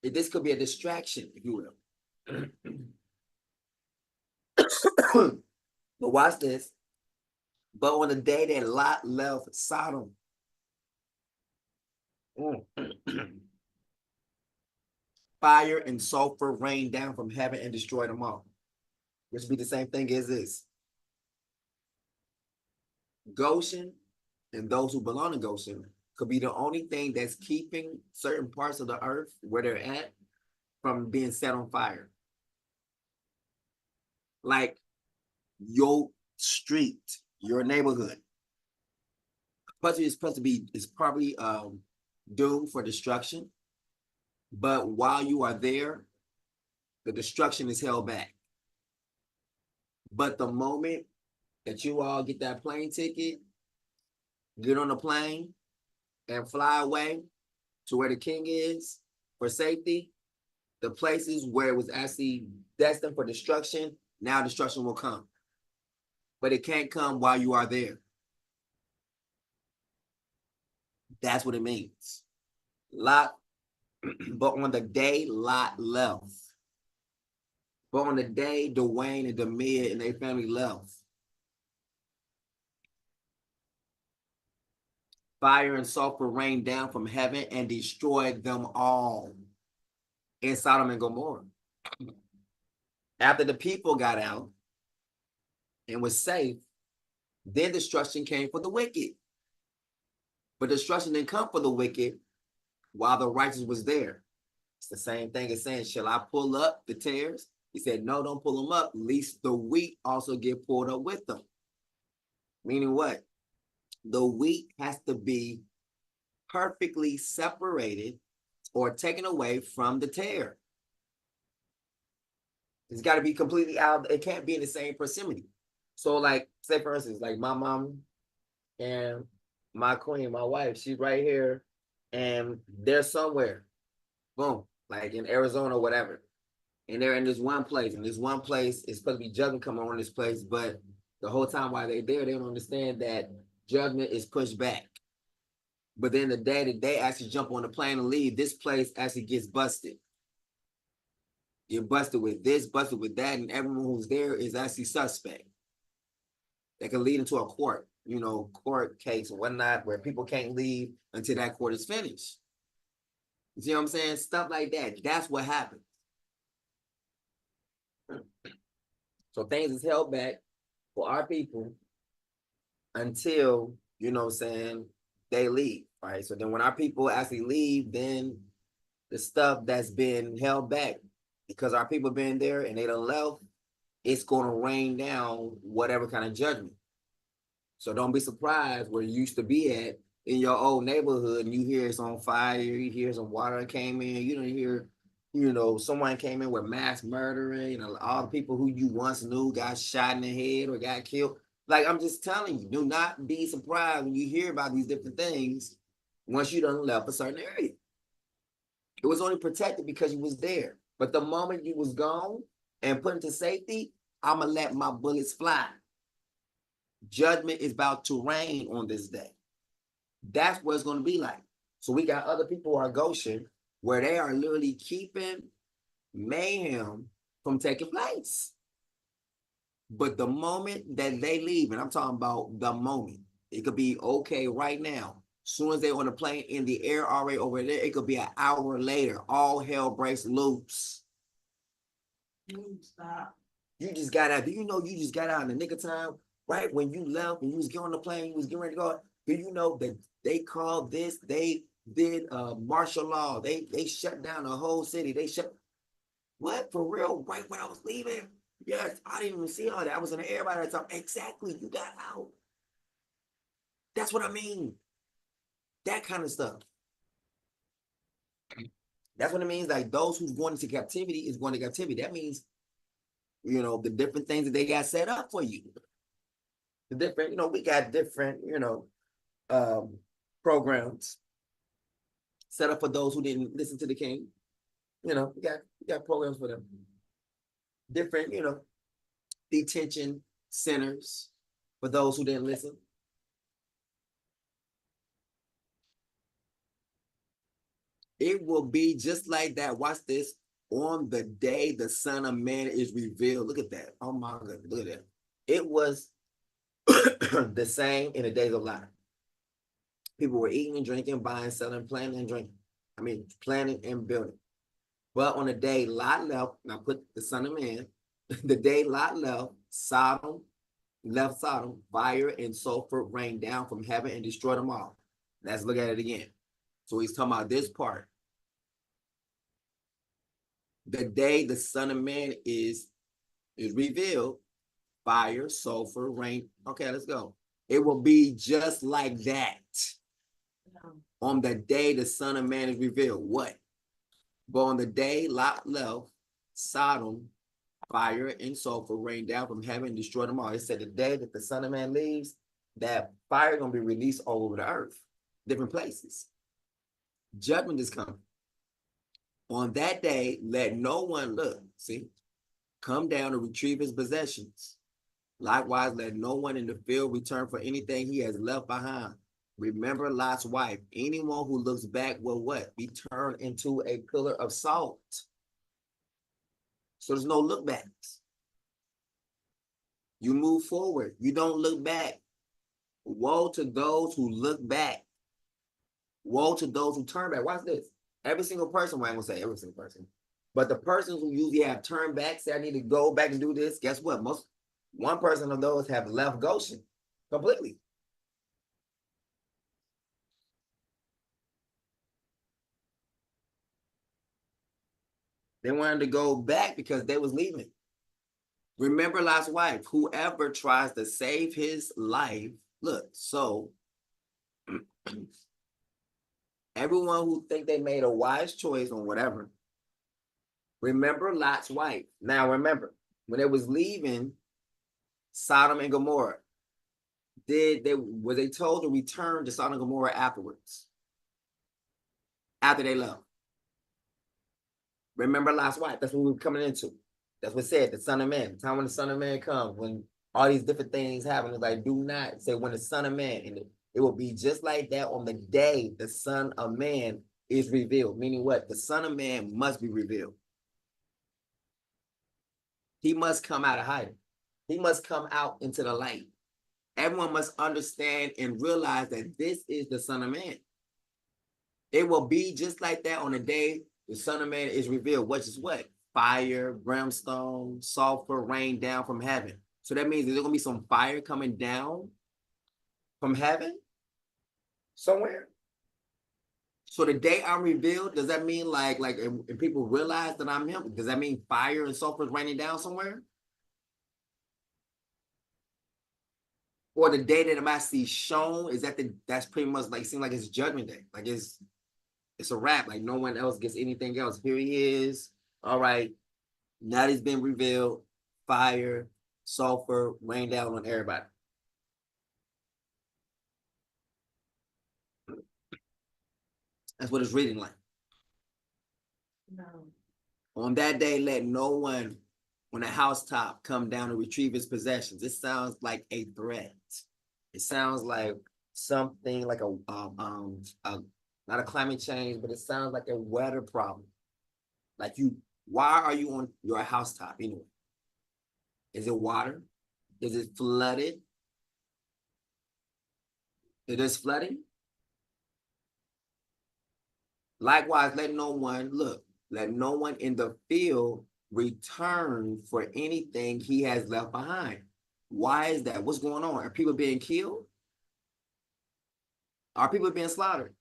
This could be a distraction, if you will. But watch this. But on the day that Lot left Sodom, fire and sulfur rained down from heaven and destroyed them all. Which would be the same thing as this. Goshen and those who belong to Goshen could be the only thing that's keeping certain parts of the earth where they're at from being set on fire. Like your street, your neighborhood. It's probably doomed for destruction. But while you are there, the destruction is held back. But the moment that you all get that plane ticket, get on the plane, and fly away to where the king is for safety, the places where it was actually destined for destruction, now destruction will come. But it can't come while you are there. That's what it means. Lot, but on the day Lot left, but on the day Dwayne and Demir and their family left, fire and sulfur rained down from heaven and destroyed them all in Sodom and Gomorrah. After the people got out and was safe, then destruction came for the wicked. But destruction didn't come for the wicked while the righteous was there. It's the same thing as saying, shall I pull up the tares? He said, no, don't pull them up, lest the wheat also get pulled up with them. Meaning what? The wheat has to be perfectly separated or taken away from the tare. It's got to be completely out. It can't be in the same proximity. So like, say for instance, like my mom and my queen, my wife, she's right here and they're somewhere, boom, like in Arizona or whatever. And they're in this one place, and this one place is supposed to be judgment coming on this place, but the whole time while they're there, they don't understand that judgment is pushed back. But then the day that they actually jump on the plane and leave, this place actually gets busted. You're busted with this, busted with that, and everyone who's there is actually suspect. That can lead into a court case or whatnot, where people can't leave until that court is finished. You see what I'm saying? Stuff like that. That's what happens. So things is held back for our people until, you know what I'm saying, they leave, right? So then when our people actually leave, then the stuff that's been held back because our people been there and they done left, it's going to rain down whatever kind of judgment. So don't be surprised where you used to be at in your old neighborhood and you hear it's on fire, you hear some water came in, you don't hear, someone came in with mass murdering, all the people who you once knew got shot in the head or got killed. Like, I'm just telling you, do not be surprised when you hear about these different things once you done left a certain area. It was only protected because you was there. But the moment you was gone and put into safety, I'm going to let my bullets fly. Judgment is about to rain on this day. That's what it's going to be like. So we got other people who are Goshen where they are literally keeping mayhem from taking place. But the moment that they leave, and I'm talking about the moment, it could be okay right now. As soon as they're on the plane in the air already over there, it could be an hour later. All hell breaks loose. Stop. You just got out. Do you know you just got out in the nick of time? Right when you left, when you was getting on the plane, you was getting ready to go. Do you know that they called this? They did martial law. They shut down the whole city. They shut. What, for real? Right when I was leaving? Yes, I didn't even see all that. I was in the air by that time. Exactly, you got out. That's what I mean. That kind of stuff. That's what it means. Like those who's going into captivity is going to captivity. That means you know, the different things that they got set up for you. The different, you know, we got different, you know, programs set up for those who didn't listen to the king. You know, we got programs for them. Different, you know, detention centers for those who didn't listen. It will be just like that. Watch this. On the day the Son of Man is revealed. Look at that. Oh my God. Look at that. It was the same in the days of Lot. People were eating and drinking, buying, selling, planting and drinking. I mean, planting and building. But on the day Lot left, now put the Son of Man, the day Lot left Sodom, fire and sulfur rained down from heaven and destroyed them all. Let's look at it again. So he's talking about this part. The day the Son of Man is revealed, fire, sulfur, rain. Okay, let's go. It will be just like that. On the day the Son of Man is revealed. What? But on the day Lot left Sodom, fire and sulfur rained down from heaven and destroyed them all. It said the day that the Son of Man leaves, that fire is going to be released all over the earth, different places. Judgment is coming. On that day, let no one come down to retrieve his possessions. Likewise, let no one in the field return for anything he has left behind. Remember Lot's wife. Anyone who looks back will what? Be turned into a pillar of salt. So there's no look backs. You move forward. You don't look back. Woe to those who look back. Woe to those who turn back. Watch this. Every single person, well, I'm going to say every single person, but the persons who usually have turned back, say I need to go back and do this, guess what? One person of those have left Goshen completely. They wanted to go back because they was leaving. Remember Lot's wife. Whoever tries to save his life, look, so everyone who think they made a wise choice on whatever, remember Lot's wife. Now remember, when they was leaving Sodom and Gomorrah, were they told to return to Sodom and Gomorrah afterwards? After they left. Remember Lot's wife. That's what we were coming into. That's what said, the Son of Man. The time when the Son of Man comes, when all these different things happen, it's like, do not say when the Son of Man, and it will be just like that on the day the Son of Man is revealed. Meaning what? The Son of Man must be revealed. He must come out of hiding. He must come out into the light. Everyone must understand and realize that this is the Son of Man. It will be just like that on the day the Son of Man is revealed, which is what? Fire, brimstone, sulfur rain down from heaven. So that means there's going to be some fire coming down from heaven somewhere. So the day I'm revealed, does that mean like and people realize that I'm him? Does that mean fire and sulfur is raining down somewhere? Or the day that I'm actually shown, is that that's pretty much like, seems like it's judgment day. Like it's a wrap. Like no one else gets anything else. Here he is. All right. Now he's been revealed. Fire, sulfur, rain down on everybody. That's what it's reading like. No. On that day, let no one on a housetop come down to retrieve his possessions. It sounds like a threat. It sounds like something like not a climate change, but it sounds like a weather problem. Like why are you on your housetop anyway? Is it water? Is it flooded? It is flooding? Likewise, let no one in the field return for anything he has left behind. Why is that? What's going on? Are people being killed? Are people being slaughtered?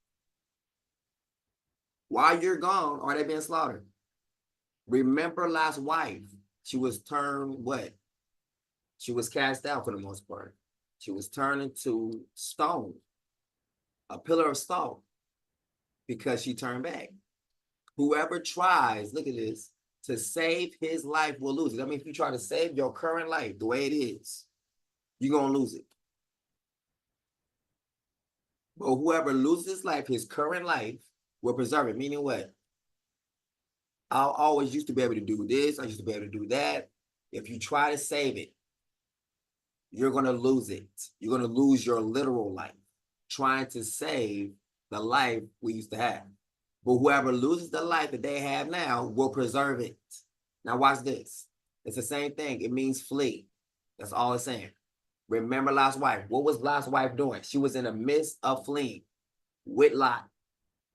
While you're gone, are they being slaughtered? Remember Lot's wife. She was turned what? She was cast out for the most part. She was turned into stone, a pillar of salt, because she turned back. Whoever tries, look at this, to save his life will lose it. I mean, if you try to save your current life the way it is, you're going to lose it. But whoever loses his life, his current life, will preserve it. Meaning what? I always used to be able to do this. I used to be able to do that. If you try to save it, you're going to lose it. You're going to lose your literal life trying to save the life we used to have. But whoever loses the life that they have now will preserve it. Now watch this. It's the same thing. It means flee. That's all it's saying. Remember Lot's wife. What was Lot's wife doing? She was in the midst of fleeing with Lot.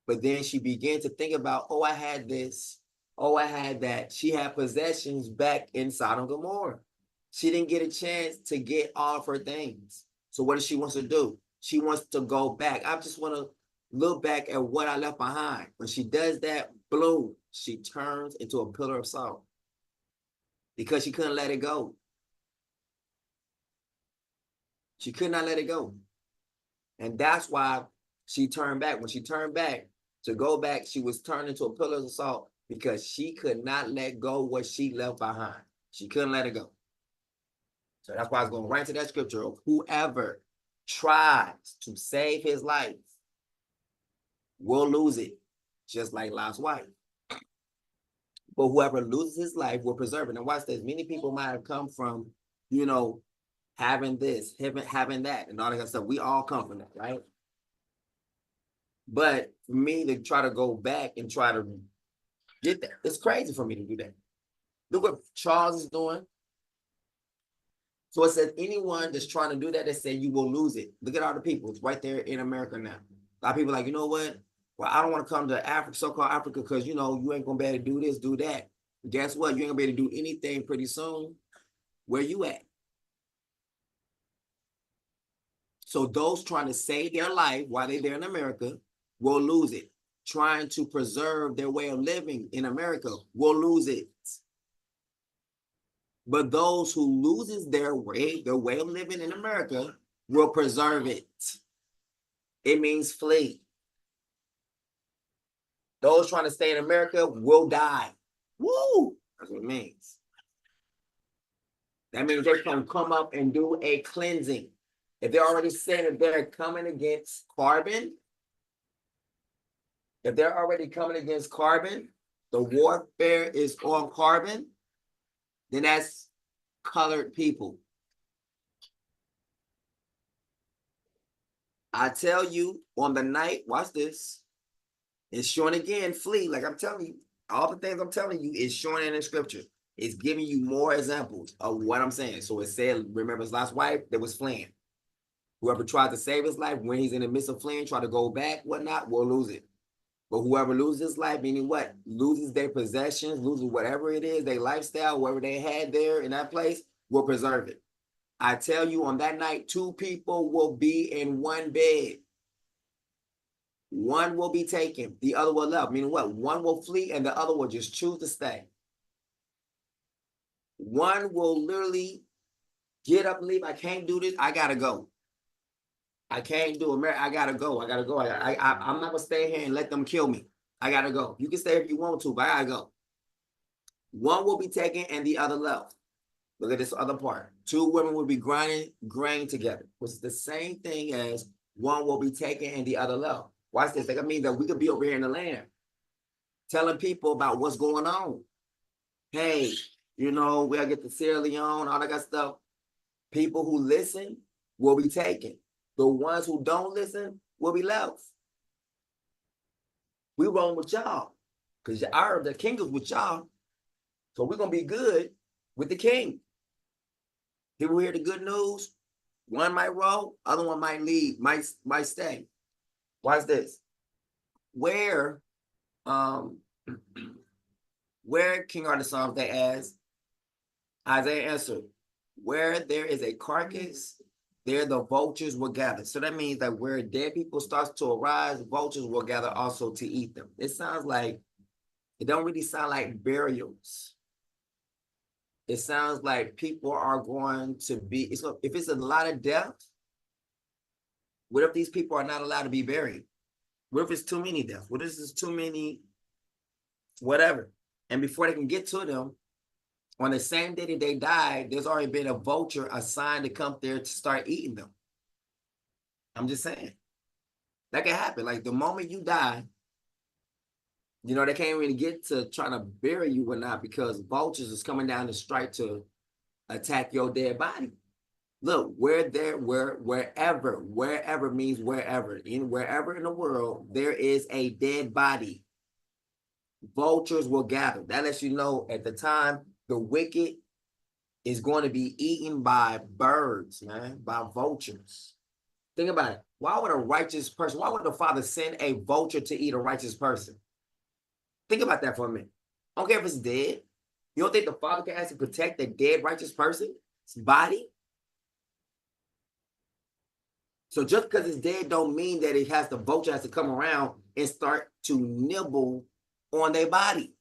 But then she began to think about, oh, I had this. Oh, I had that. She had possessions back in Sodom and Gomorrah. She didn't get a chance to get all of her things. So what does she want to do? She wants to go back. I just want to look back at what I left behind. When she does that, boom, she turns into a pillar of salt because she couldn't let it go. She could not let it go. And that's why she turned back. When she turned back, to go back, she was turned into a pillar of salt because she could not let go what she left behind. She couldn't let it go. So that's why I was going right to that scripture of whoever tries to save his life will lose it, just like Lot's wife. But whoever loses his life will preserve it. And watch this. Many people might have come from, having this, having that, and all that kind of stuff. We all come from that, right? But for me to try to go back and try to get that, it's crazy for me to do that. Look what Charles is doing. So it says anyone that's trying to do that, they say you will lose it. Look at all the people. It's right there in America now. A lot of people are like, you know what? Well, I don't want to come to Africa, so-called Africa, because, you ain't going to be able to do this, do that. Guess what? You ain't going to be able to do anything pretty soon. Where you at? So those trying to save their life while they're there in America will lose it. Trying to preserve their way of living in America will lose it. But those who loses their way of living in America will preserve it. It means flee. Those trying to stay in America will die. Woo! That's what it means. That means they're going to come up and do a cleansing. If they're already saying that they're coming against carbon, the warfare is on carbon, then that's colored people. I tell you, on the night, watch this, it's showing again, flee. Like I'm telling you, all the things I'm telling you is showing in the scripture. It's giving you more examples of what I'm saying. So it said, remember his last wife that was fleeing. Whoever tried to save his life when he's in the midst of fleeing, try to go back, whatnot, will lose it. But whoever loses his life, meaning what? Loses their possessions, loses whatever it is, their lifestyle, whatever they had there in that place, will preserve it. I tell you, on that night, 2 people will be in one bed. One will be taken, the other will left. Meaning what? One will flee and the other will just choose to stay. One will literally get up and leave. I can't do this. I gotta go. I can't do it. I gotta go. I'm not gonna stay here and let them kill me. I gotta go. You can stay if you want to, but I gotta go. One will be taken and the other left. Look at this other part. 2 women will be grinding grain together, which is the same thing as one will be taken and the other left. Watch this. That means that we could be over here in the land telling people about what's going on. Hey, we gotta get to Sierra Leone, all that kind of stuff. People who listen will be taken. The ones who don't listen will be left. We roll with y'all because the king is with y'all. So we're going to be good with the king. People hear the good news. One might roll, other one might leave, might stay. Watch this. Where King Heartofpsalms, they asked, Isaiah answered, where there is a carcass, there the vultures will gather. So that means that where dead people starts to arise, vultures will gather also to eat them. It don't really sound like burials. It sounds like people are going to be, if it's a lot of death, what if these people are not allowed to be buried? What if it's too many deaths? What if it's too many, whatever? And before they can get to them, on the same day that they died, there's already been a vulture assigned to come there to start eating them. I'm just saying. That can happen. Like the moment you die, you know, they can't really get to trying to bury you or not because vultures is coming down the strike to attack your dead body. Look, wherever means wherever in the world, there is a dead body. Vultures will gather. That lets you know at the time the wicked is going to be eaten by birds, man, by vultures. Think about it. Why would the Father send a vulture to eat a righteous person? Think about that for a minute. I don't care if it's dead. You don't think the Father can actually protect a dead righteous person's body? So just because it's dead don't mean that the vulture has to come around and start to nibble on their body.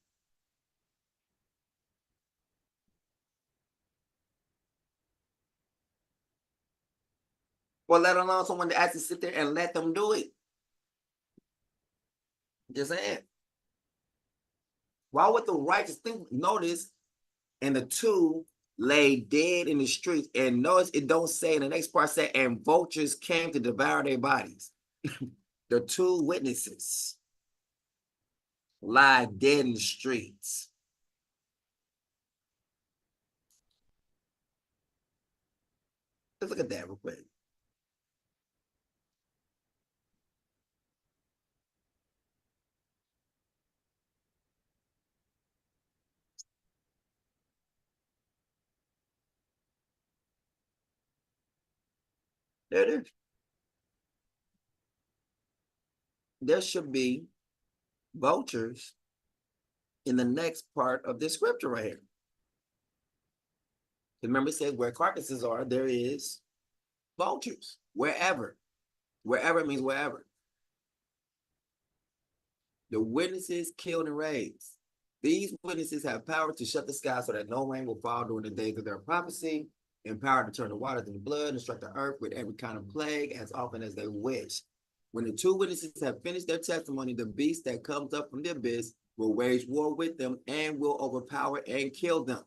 Well, let alone someone to actually sit there and let them do it. Just saying. Why would the righteous think? Notice, and the two lay dead in the streets. And notice it don't say in the next part, say, and vultures came to devour their bodies. The two witnesses lie dead in the streets. Let's look at that real quick. There it is. There should be vultures in the next part of this scripture right here. Remember, it says where carcasses are, there is vultures. Wherever. Wherever means wherever. The witnesses killed and raised. These witnesses have power to shut the sky so that no rain will fall during the days of their prophecy, and power to turn the waters into blood and strike the earth with every kind of plague as often as they wish. When the two witnesses have finished their testimony, the beast that comes up from the abyss will wage war with them and will overpower and kill them.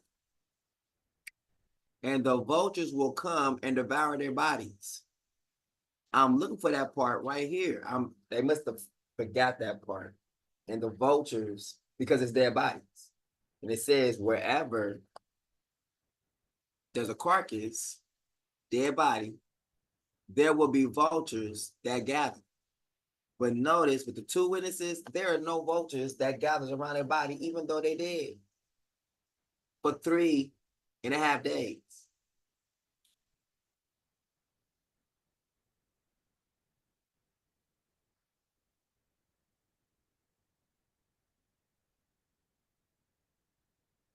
And the vultures will come and devour their bodies. I'm looking for that part right here. They must have forgot that part. And the vultures, because it's their bodies. And it says wherever there's a carcass, dead body, there will be vultures that gather. But notice with the two witnesses, there are no vultures that gathers around their body, even though they did. For 3.5 days.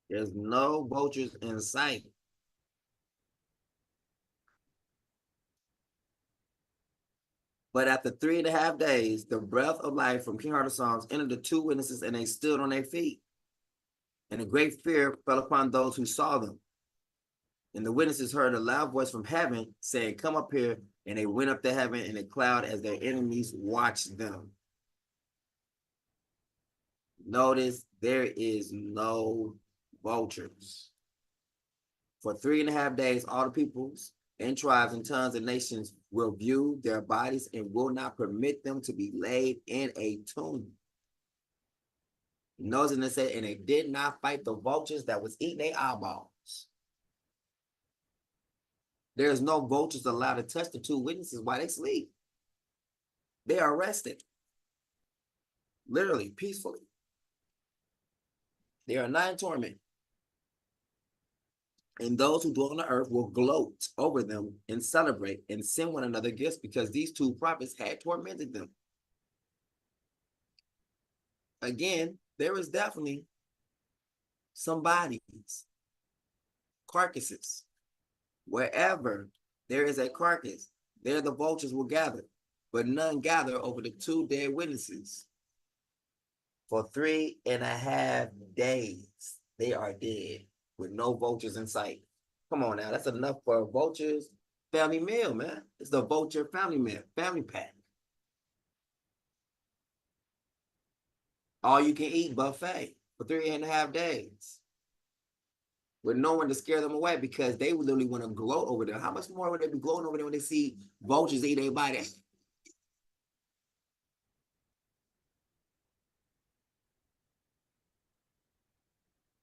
There's no vultures in sight. But after 3.5 days, the breath of life from King Heartofpsalms entered the two witnesses, and they stood on their feet. And a great fear fell upon those who saw them. And the witnesses heard a loud voice from heaven saying, "Come up here." And they went up to heaven in a cloud as their enemies watched them. Notice there is no vultures. For 3.5 days, all the peoples and tribes and tongues and nations will view their bodies and will not permit them to be laid in a tomb. Notice, and they said, and they did not fight the vultures that was eating their eyeballs. There's no vultures allowed to touch the two witnesses while they sleep. They are rested. Literally, peacefully. They are not in torment. And those who dwell on the earth will gloat over them and celebrate and send one another gifts because these two prophets had tormented them. Again, there is definitely some bodies, carcasses. Wherever there is a carcass, there the vultures will gather, but none gather over the two dead witnesses. For 3.5 days, they are dead with no vultures in sight. Come on now, that's enough for a vulture's family meal, man. It's the vulture family meal, family pack. All you can eat buffet. for 3.5 days with no one to scare them away because they would literally want to gloat over there. How much more would they be gloating over there when they see vultures eat their body?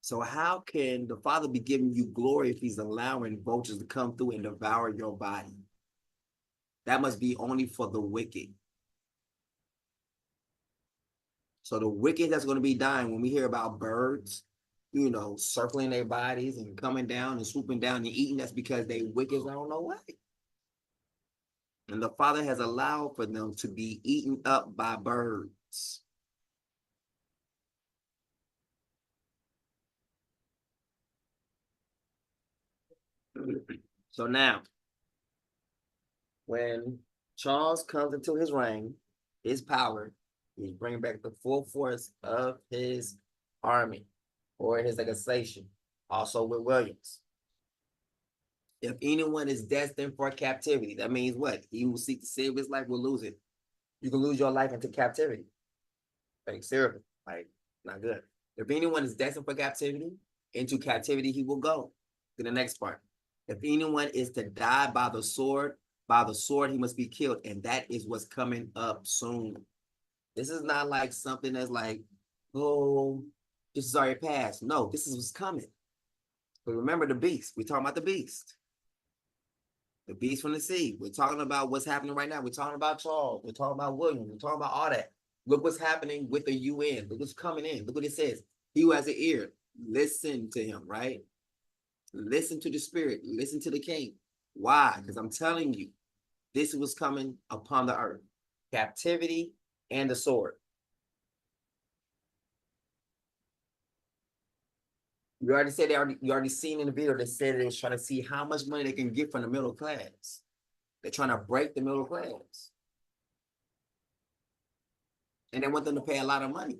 So how can the Father be giving you glory if he's allowing vultures to come through and devour your body? That must be only for the wicked. So the wicked that's going to be dying, when we hear about birds, you know, circling their bodies and coming down and swooping down and eating, that's because they wicked. I don't know why. And the Father has allowed for them to be eaten up by birds. So now, when Charles comes into his reign, his power, he's bringing back the full force of his army or his legislation, also with Williams. If anyone is destined for captivity, that means what? He who seeks to save his life will lose it. You can lose your life into captivity. Like, seriously, like, not good. If anyone is destined for captivity, into captivity he will go. To the next part. If anyone is to die by the sword he must be killed. And that is what's coming up soon. This is not like something that's like, oh, this is already past. No, this is what's coming. But remember the beast. We're talking about the beast. The beast from the sea. We're talking about what's happening right now. We're talking about Charles. We're talking about William. We're talking about all that. Look what's happening with the UN. Look what's coming in. Look what it says. He who has an ear, listen to him, right? Listen to the Spirit. Listen to the King. Why? Because I'm telling you, this was coming upon the earth. Captivity and the sword. You already said you already seen in the video, they said they was trying to see how much money they can get from the middle class. They're trying to break the middle class. And they want them to pay a lot of money.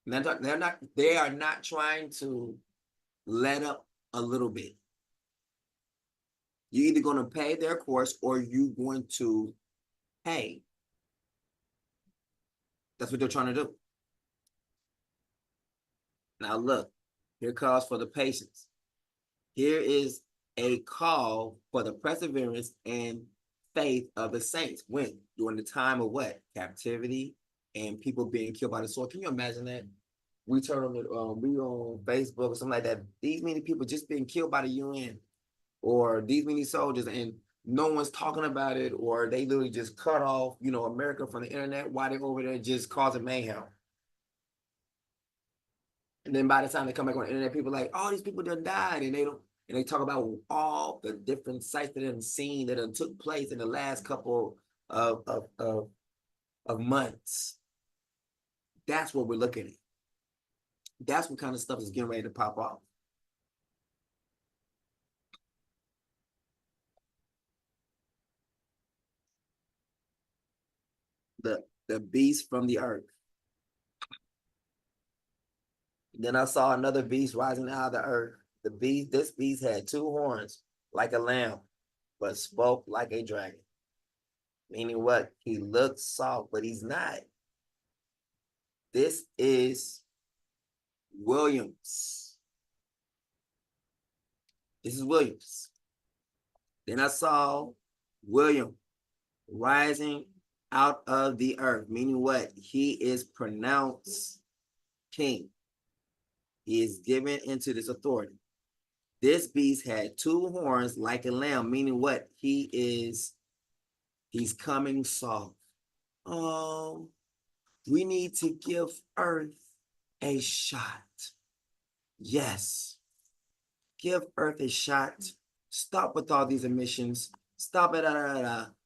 They are not trying to let up a little bit. You're either going to pay their course or you're going to pay. That's what they're trying to do. Now look, here calls for the patience. Here is a call for the perseverance and faith of the saints. When? During the time of what? Captivity and people being killed by the sword. Can you imagine that? We turn on we on Facebook or something like that. These many people just being killed by the UN or these many soldiers and no one's talking about it, or they literally just cut off, you know, America from the internet while they're over there just causing mayhem. And then by the time they come back on the internet, people are like, oh, these people done died, and they talk about all the different sites that have seen that have took place in the last couple of months. That's what we're looking at. That's what kind of stuff is getting ready to pop off. The beast from the earth. Then I saw another beast rising out of the earth. This beast had 2 horns like a lamb, but spoke like a dragon. Meaning what? He looks soft, but he's not. This is Williams. This is Williams. Then I saw William rising out of the earth, meaning what? He is pronounced king. He is given into this authority. This beast had 2 horns like a lamb, meaning what? He's coming soft. We need to give Earth a shot. Yes. Give Earth a shot. Stop with all these emissions. Stop it.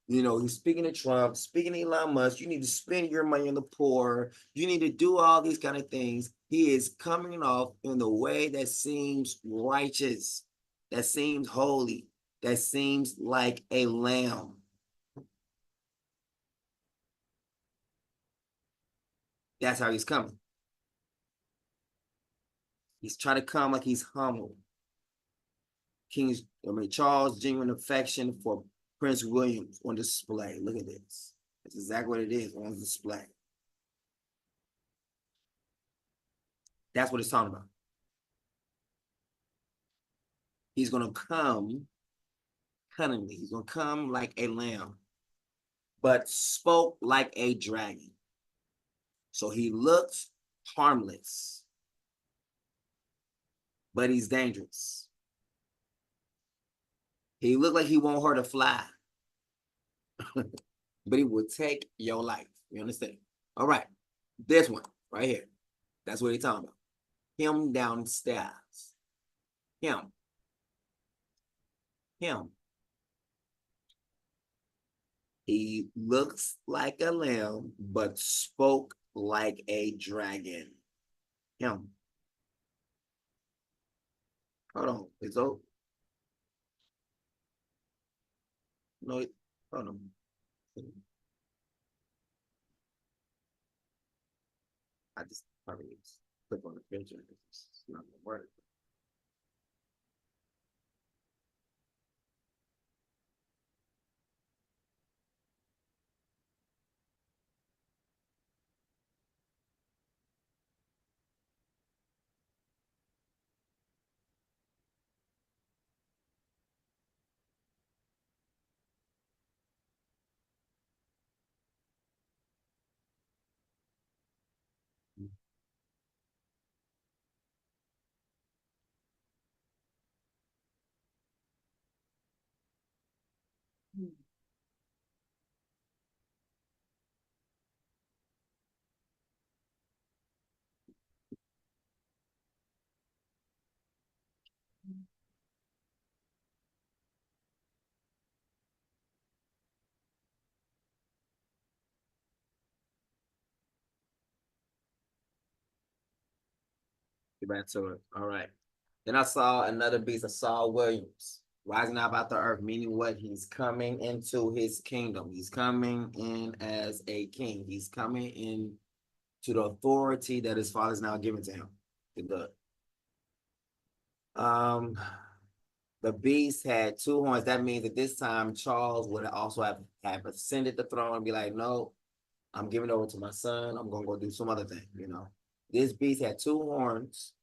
You know, he's speaking to Trump, speaking to Elon Musk. You need to spend your money on the poor. You need to do all these kind of things. He is coming off in the way that seems righteous, that seems holy, that seems like a lamb. That's how he's coming. He's trying to come like he's humble. Charles' genuine affection for Prince William on display. Look at this. That's exactly what it is on display. That's what it's talking about. He's going to come cunningly. He's going to come like a lamb, but spoke like a dragon. So he looks harmless, but he's dangerous. He looked like he won't hurt a fly, but he will take your life. You understand? All right. This one right here. That's what he's talking about. Him downstairs. Him. He looks like a lamb, but spoke like a dragon. Him. Hold on. It's over. No, hold on. I just probably click on the picture. It's not gonna work. Get back to it. All right. Then I saw another beast. I saw Williams rising up out the earth, meaning what? He's coming into his kingdom. He's coming in as a king. He's coming in to the authority that his father's now given to him. Good. The beast had two horns. That means that this time Charles would also have ascended the throne and be like, no, I'm giving it over to my son. I'm gonna go do some other thing, you know. This beast had two horns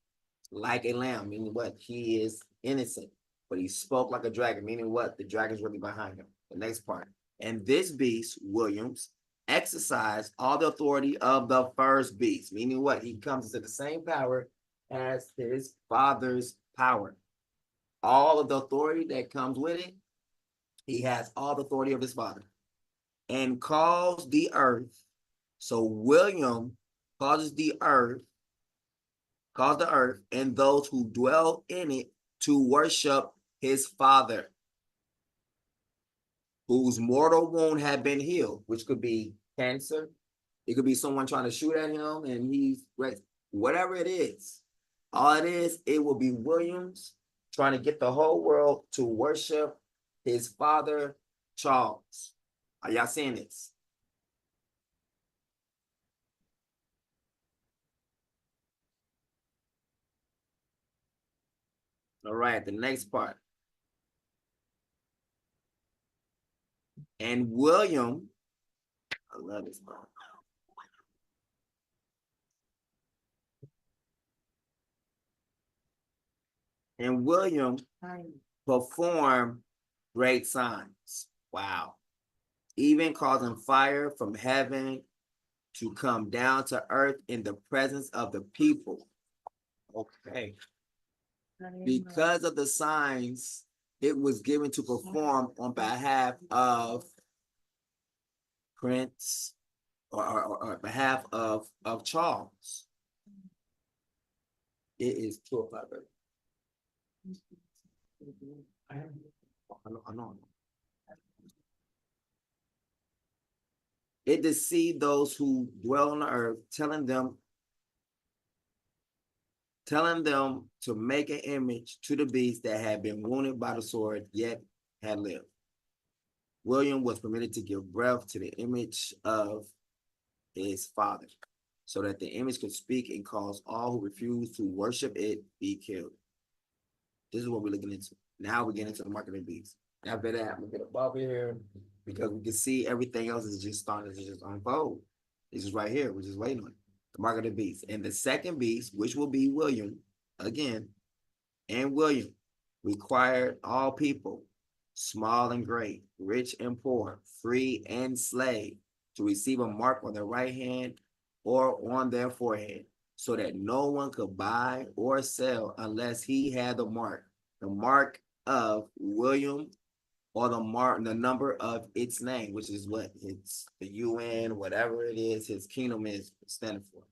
like a lamb, meaning what? He is innocent, but he spoke like a dragon, meaning what? The dragon's really behind him. The next part. And this beast, Williams, exercised all the authority of the first beast, meaning what? He comes into the same power as his father's power. All of the authority that comes with it, he has all the authority of his father. And calls the earth. So William causes the earth, and those who dwell in it to worship his father, whose mortal wound had been healed, which could be cancer. It could be someone trying to shoot at him and he's right. Whatever it is, all it is, it will be Williams trying to get the whole world to worship his father, Charles. Are y'all seeing this? All right, the next part. And William, I love this part. And William performed great signs. Wow. Even causing fire from heaven to come down to earth in the presence of the people. Okay. Because of the signs it was given to perform on behalf of Prince or behalf of Charles. It is 2:05. I know. It deceived those who dwell on the earth, telling them to make an image to the beast that had been wounded by the sword, yet had lived. William was permitted to give breath to the image of his father, so that the image could speak and cause all who refuse to worship it be killed. This is what we're looking into. Now we're getting into the mark of the beast. After that, I'm gonna get above here because we can see everything else is just starting to just unfold. It's just right here. We're just waiting on it. the mark of the beast. And the second beast, which will be William, again, and William required all people, small and great, rich and poor, free and slave, to receive a mark on their right hand or on their forehead, so that no one could buy or sell unless he had the mark of William, or the number of its name, which is what it's the UN, whatever it is, his kingdom is standing for.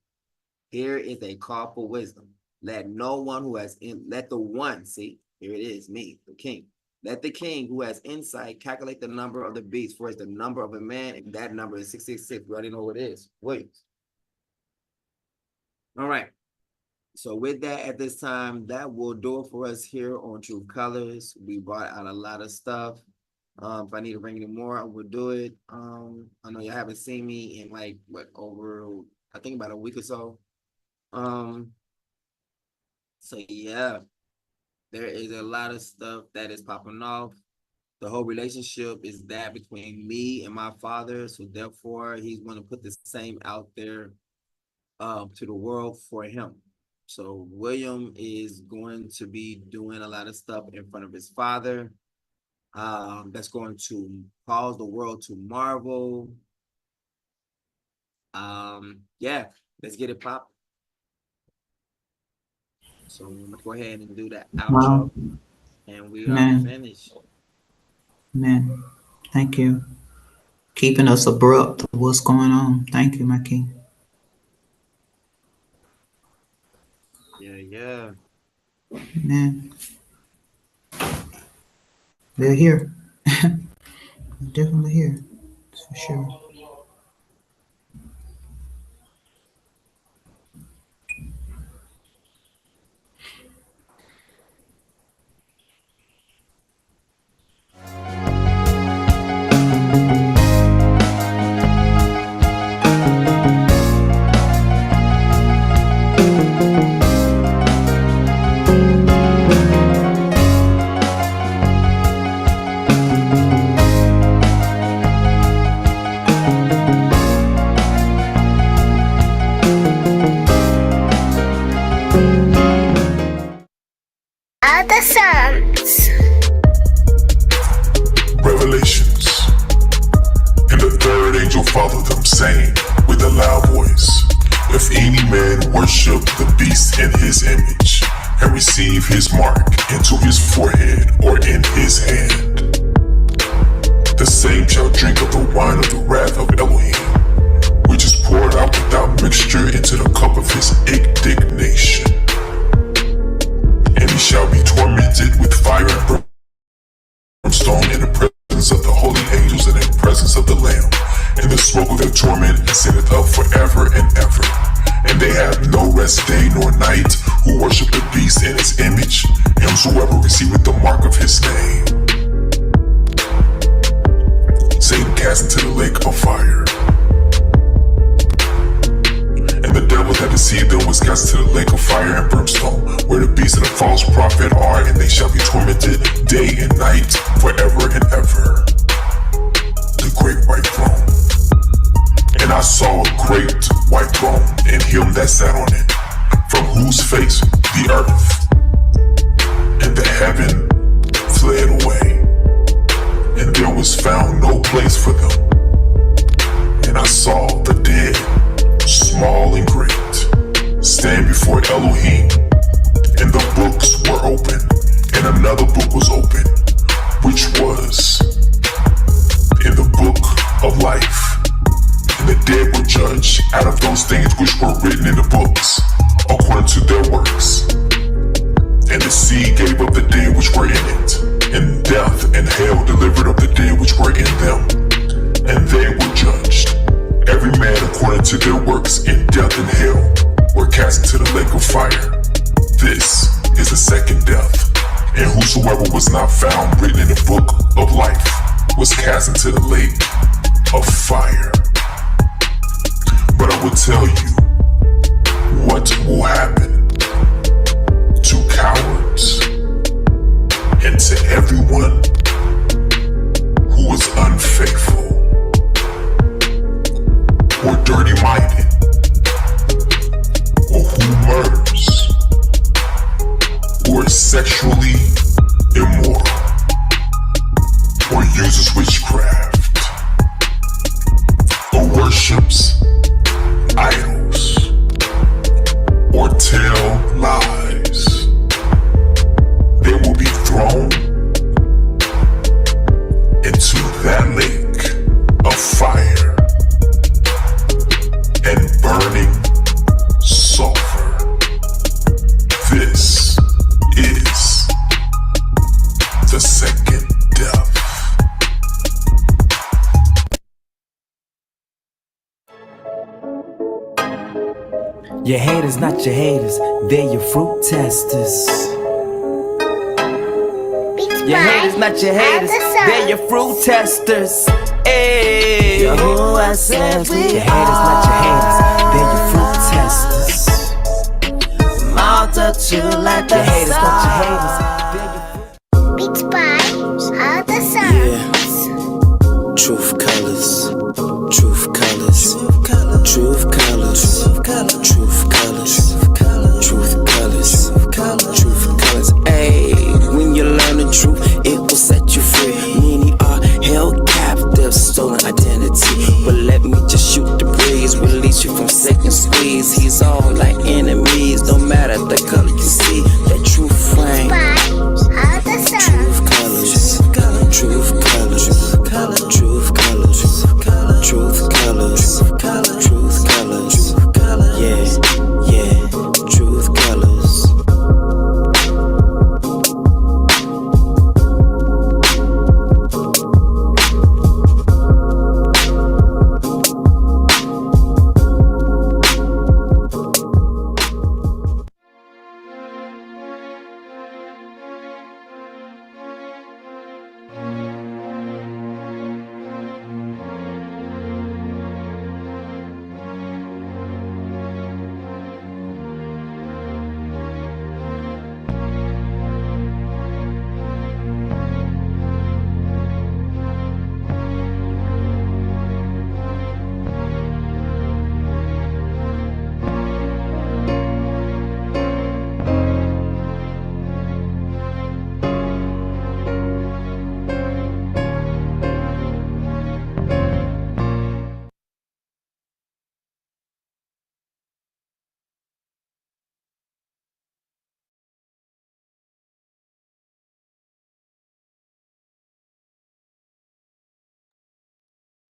Here is a call for wisdom. Let no one who has let the one, see, here it is, me, the king. Let the king who has insight calculate the number of the beast, for it's the number of a man, and that number is 666. We already know what it is, Williams. All right. So with that, at this time, that will do it for us here on True Colors. We brought out a lot of stuff. If I need to bring any more, I will do it. I know y'all haven't seen me in like over, I think about a week or so. So yeah, there is a lot of stuff that is popping off. The whole relationship is that between me and my father. So therefore, he's going to put the same out there to the world for him. So William is going to be doing a lot of stuff in front of his father. That's going to cause the world to marvel. Yeah, let's get it popping. So I'm gonna go ahead and do that outro, Wow. and we Man. are finished. Man, thank you. Keeping us abrupt of what's going on. Thank you, my king. Yeah. Man, they're here. Definitely here, for sure. Shoutouts. Revelations. And the third angel followed them, saying with a loud voice, if any man worship the beast in his image, and receive his mark into his forehead or in his hand, the same shall drink of the wine of the wrath of Elohim, which is poured out without mixture into the cup of his indignation. And he shall be tormented with fire and brimstone in the presence of the holy angels and in the presence of the Lamb. And the smoke of their torment ascendeth up forever and ever. And they have no rest day nor night who worship the beast in his image, and whosoever receiveth the mark of his name. Satan cast into the lake of fire. And the devil that deceived them was cast into the lake of fire and brimstone, where the beast and the false prophet are, and they shall be tormented day and night forever and ever. The great white throne. And I saw a great white throne, and him that sat on it, from whose face the earth and the heaven fled away, and there was found no place for them. And I saw the dead, small and great, stand before Elohim, and the books were open, and another book was open, which was in the book of life. And the dead were judged out of those things which were written in the books, according to their works. And the sea gave up the dead which were in it, and death and hell delivered up the dead which were in them. And they were judged, every man according to their works, in death and hell were cast into the lake of fire. This is the second death. And whosoever was not found written in the book of life was cast into the lake of fire. But I will tell you what will happen to cowards and to everyone who is unfaithful or dirty-minded Your haters, not your haters, they're your fruit testers. Your haters, not your haters, they're your fruit testers. Hey, who I said your haters, not your haters, they're your fruit testers. Multitude like your haters, not your haters, they're your fruit. Beats by Heartofpsalms. Truth colors, truth colors, truth colors, truth colors, truth colors, truth colors. Ayy, when you learn the truth, it will set you free. Many are held captive, stolen identity. But let me just shoot the breeze, release you from second squeeze. He's all like enemies, no matter the color you see. That truth reign. Truth colors, truth colors, truth colors, truth colors, truth colors, yeah, yeah, truth colors.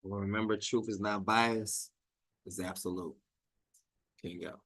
Well, remember, truth is not biased, it's absolute. Here you go.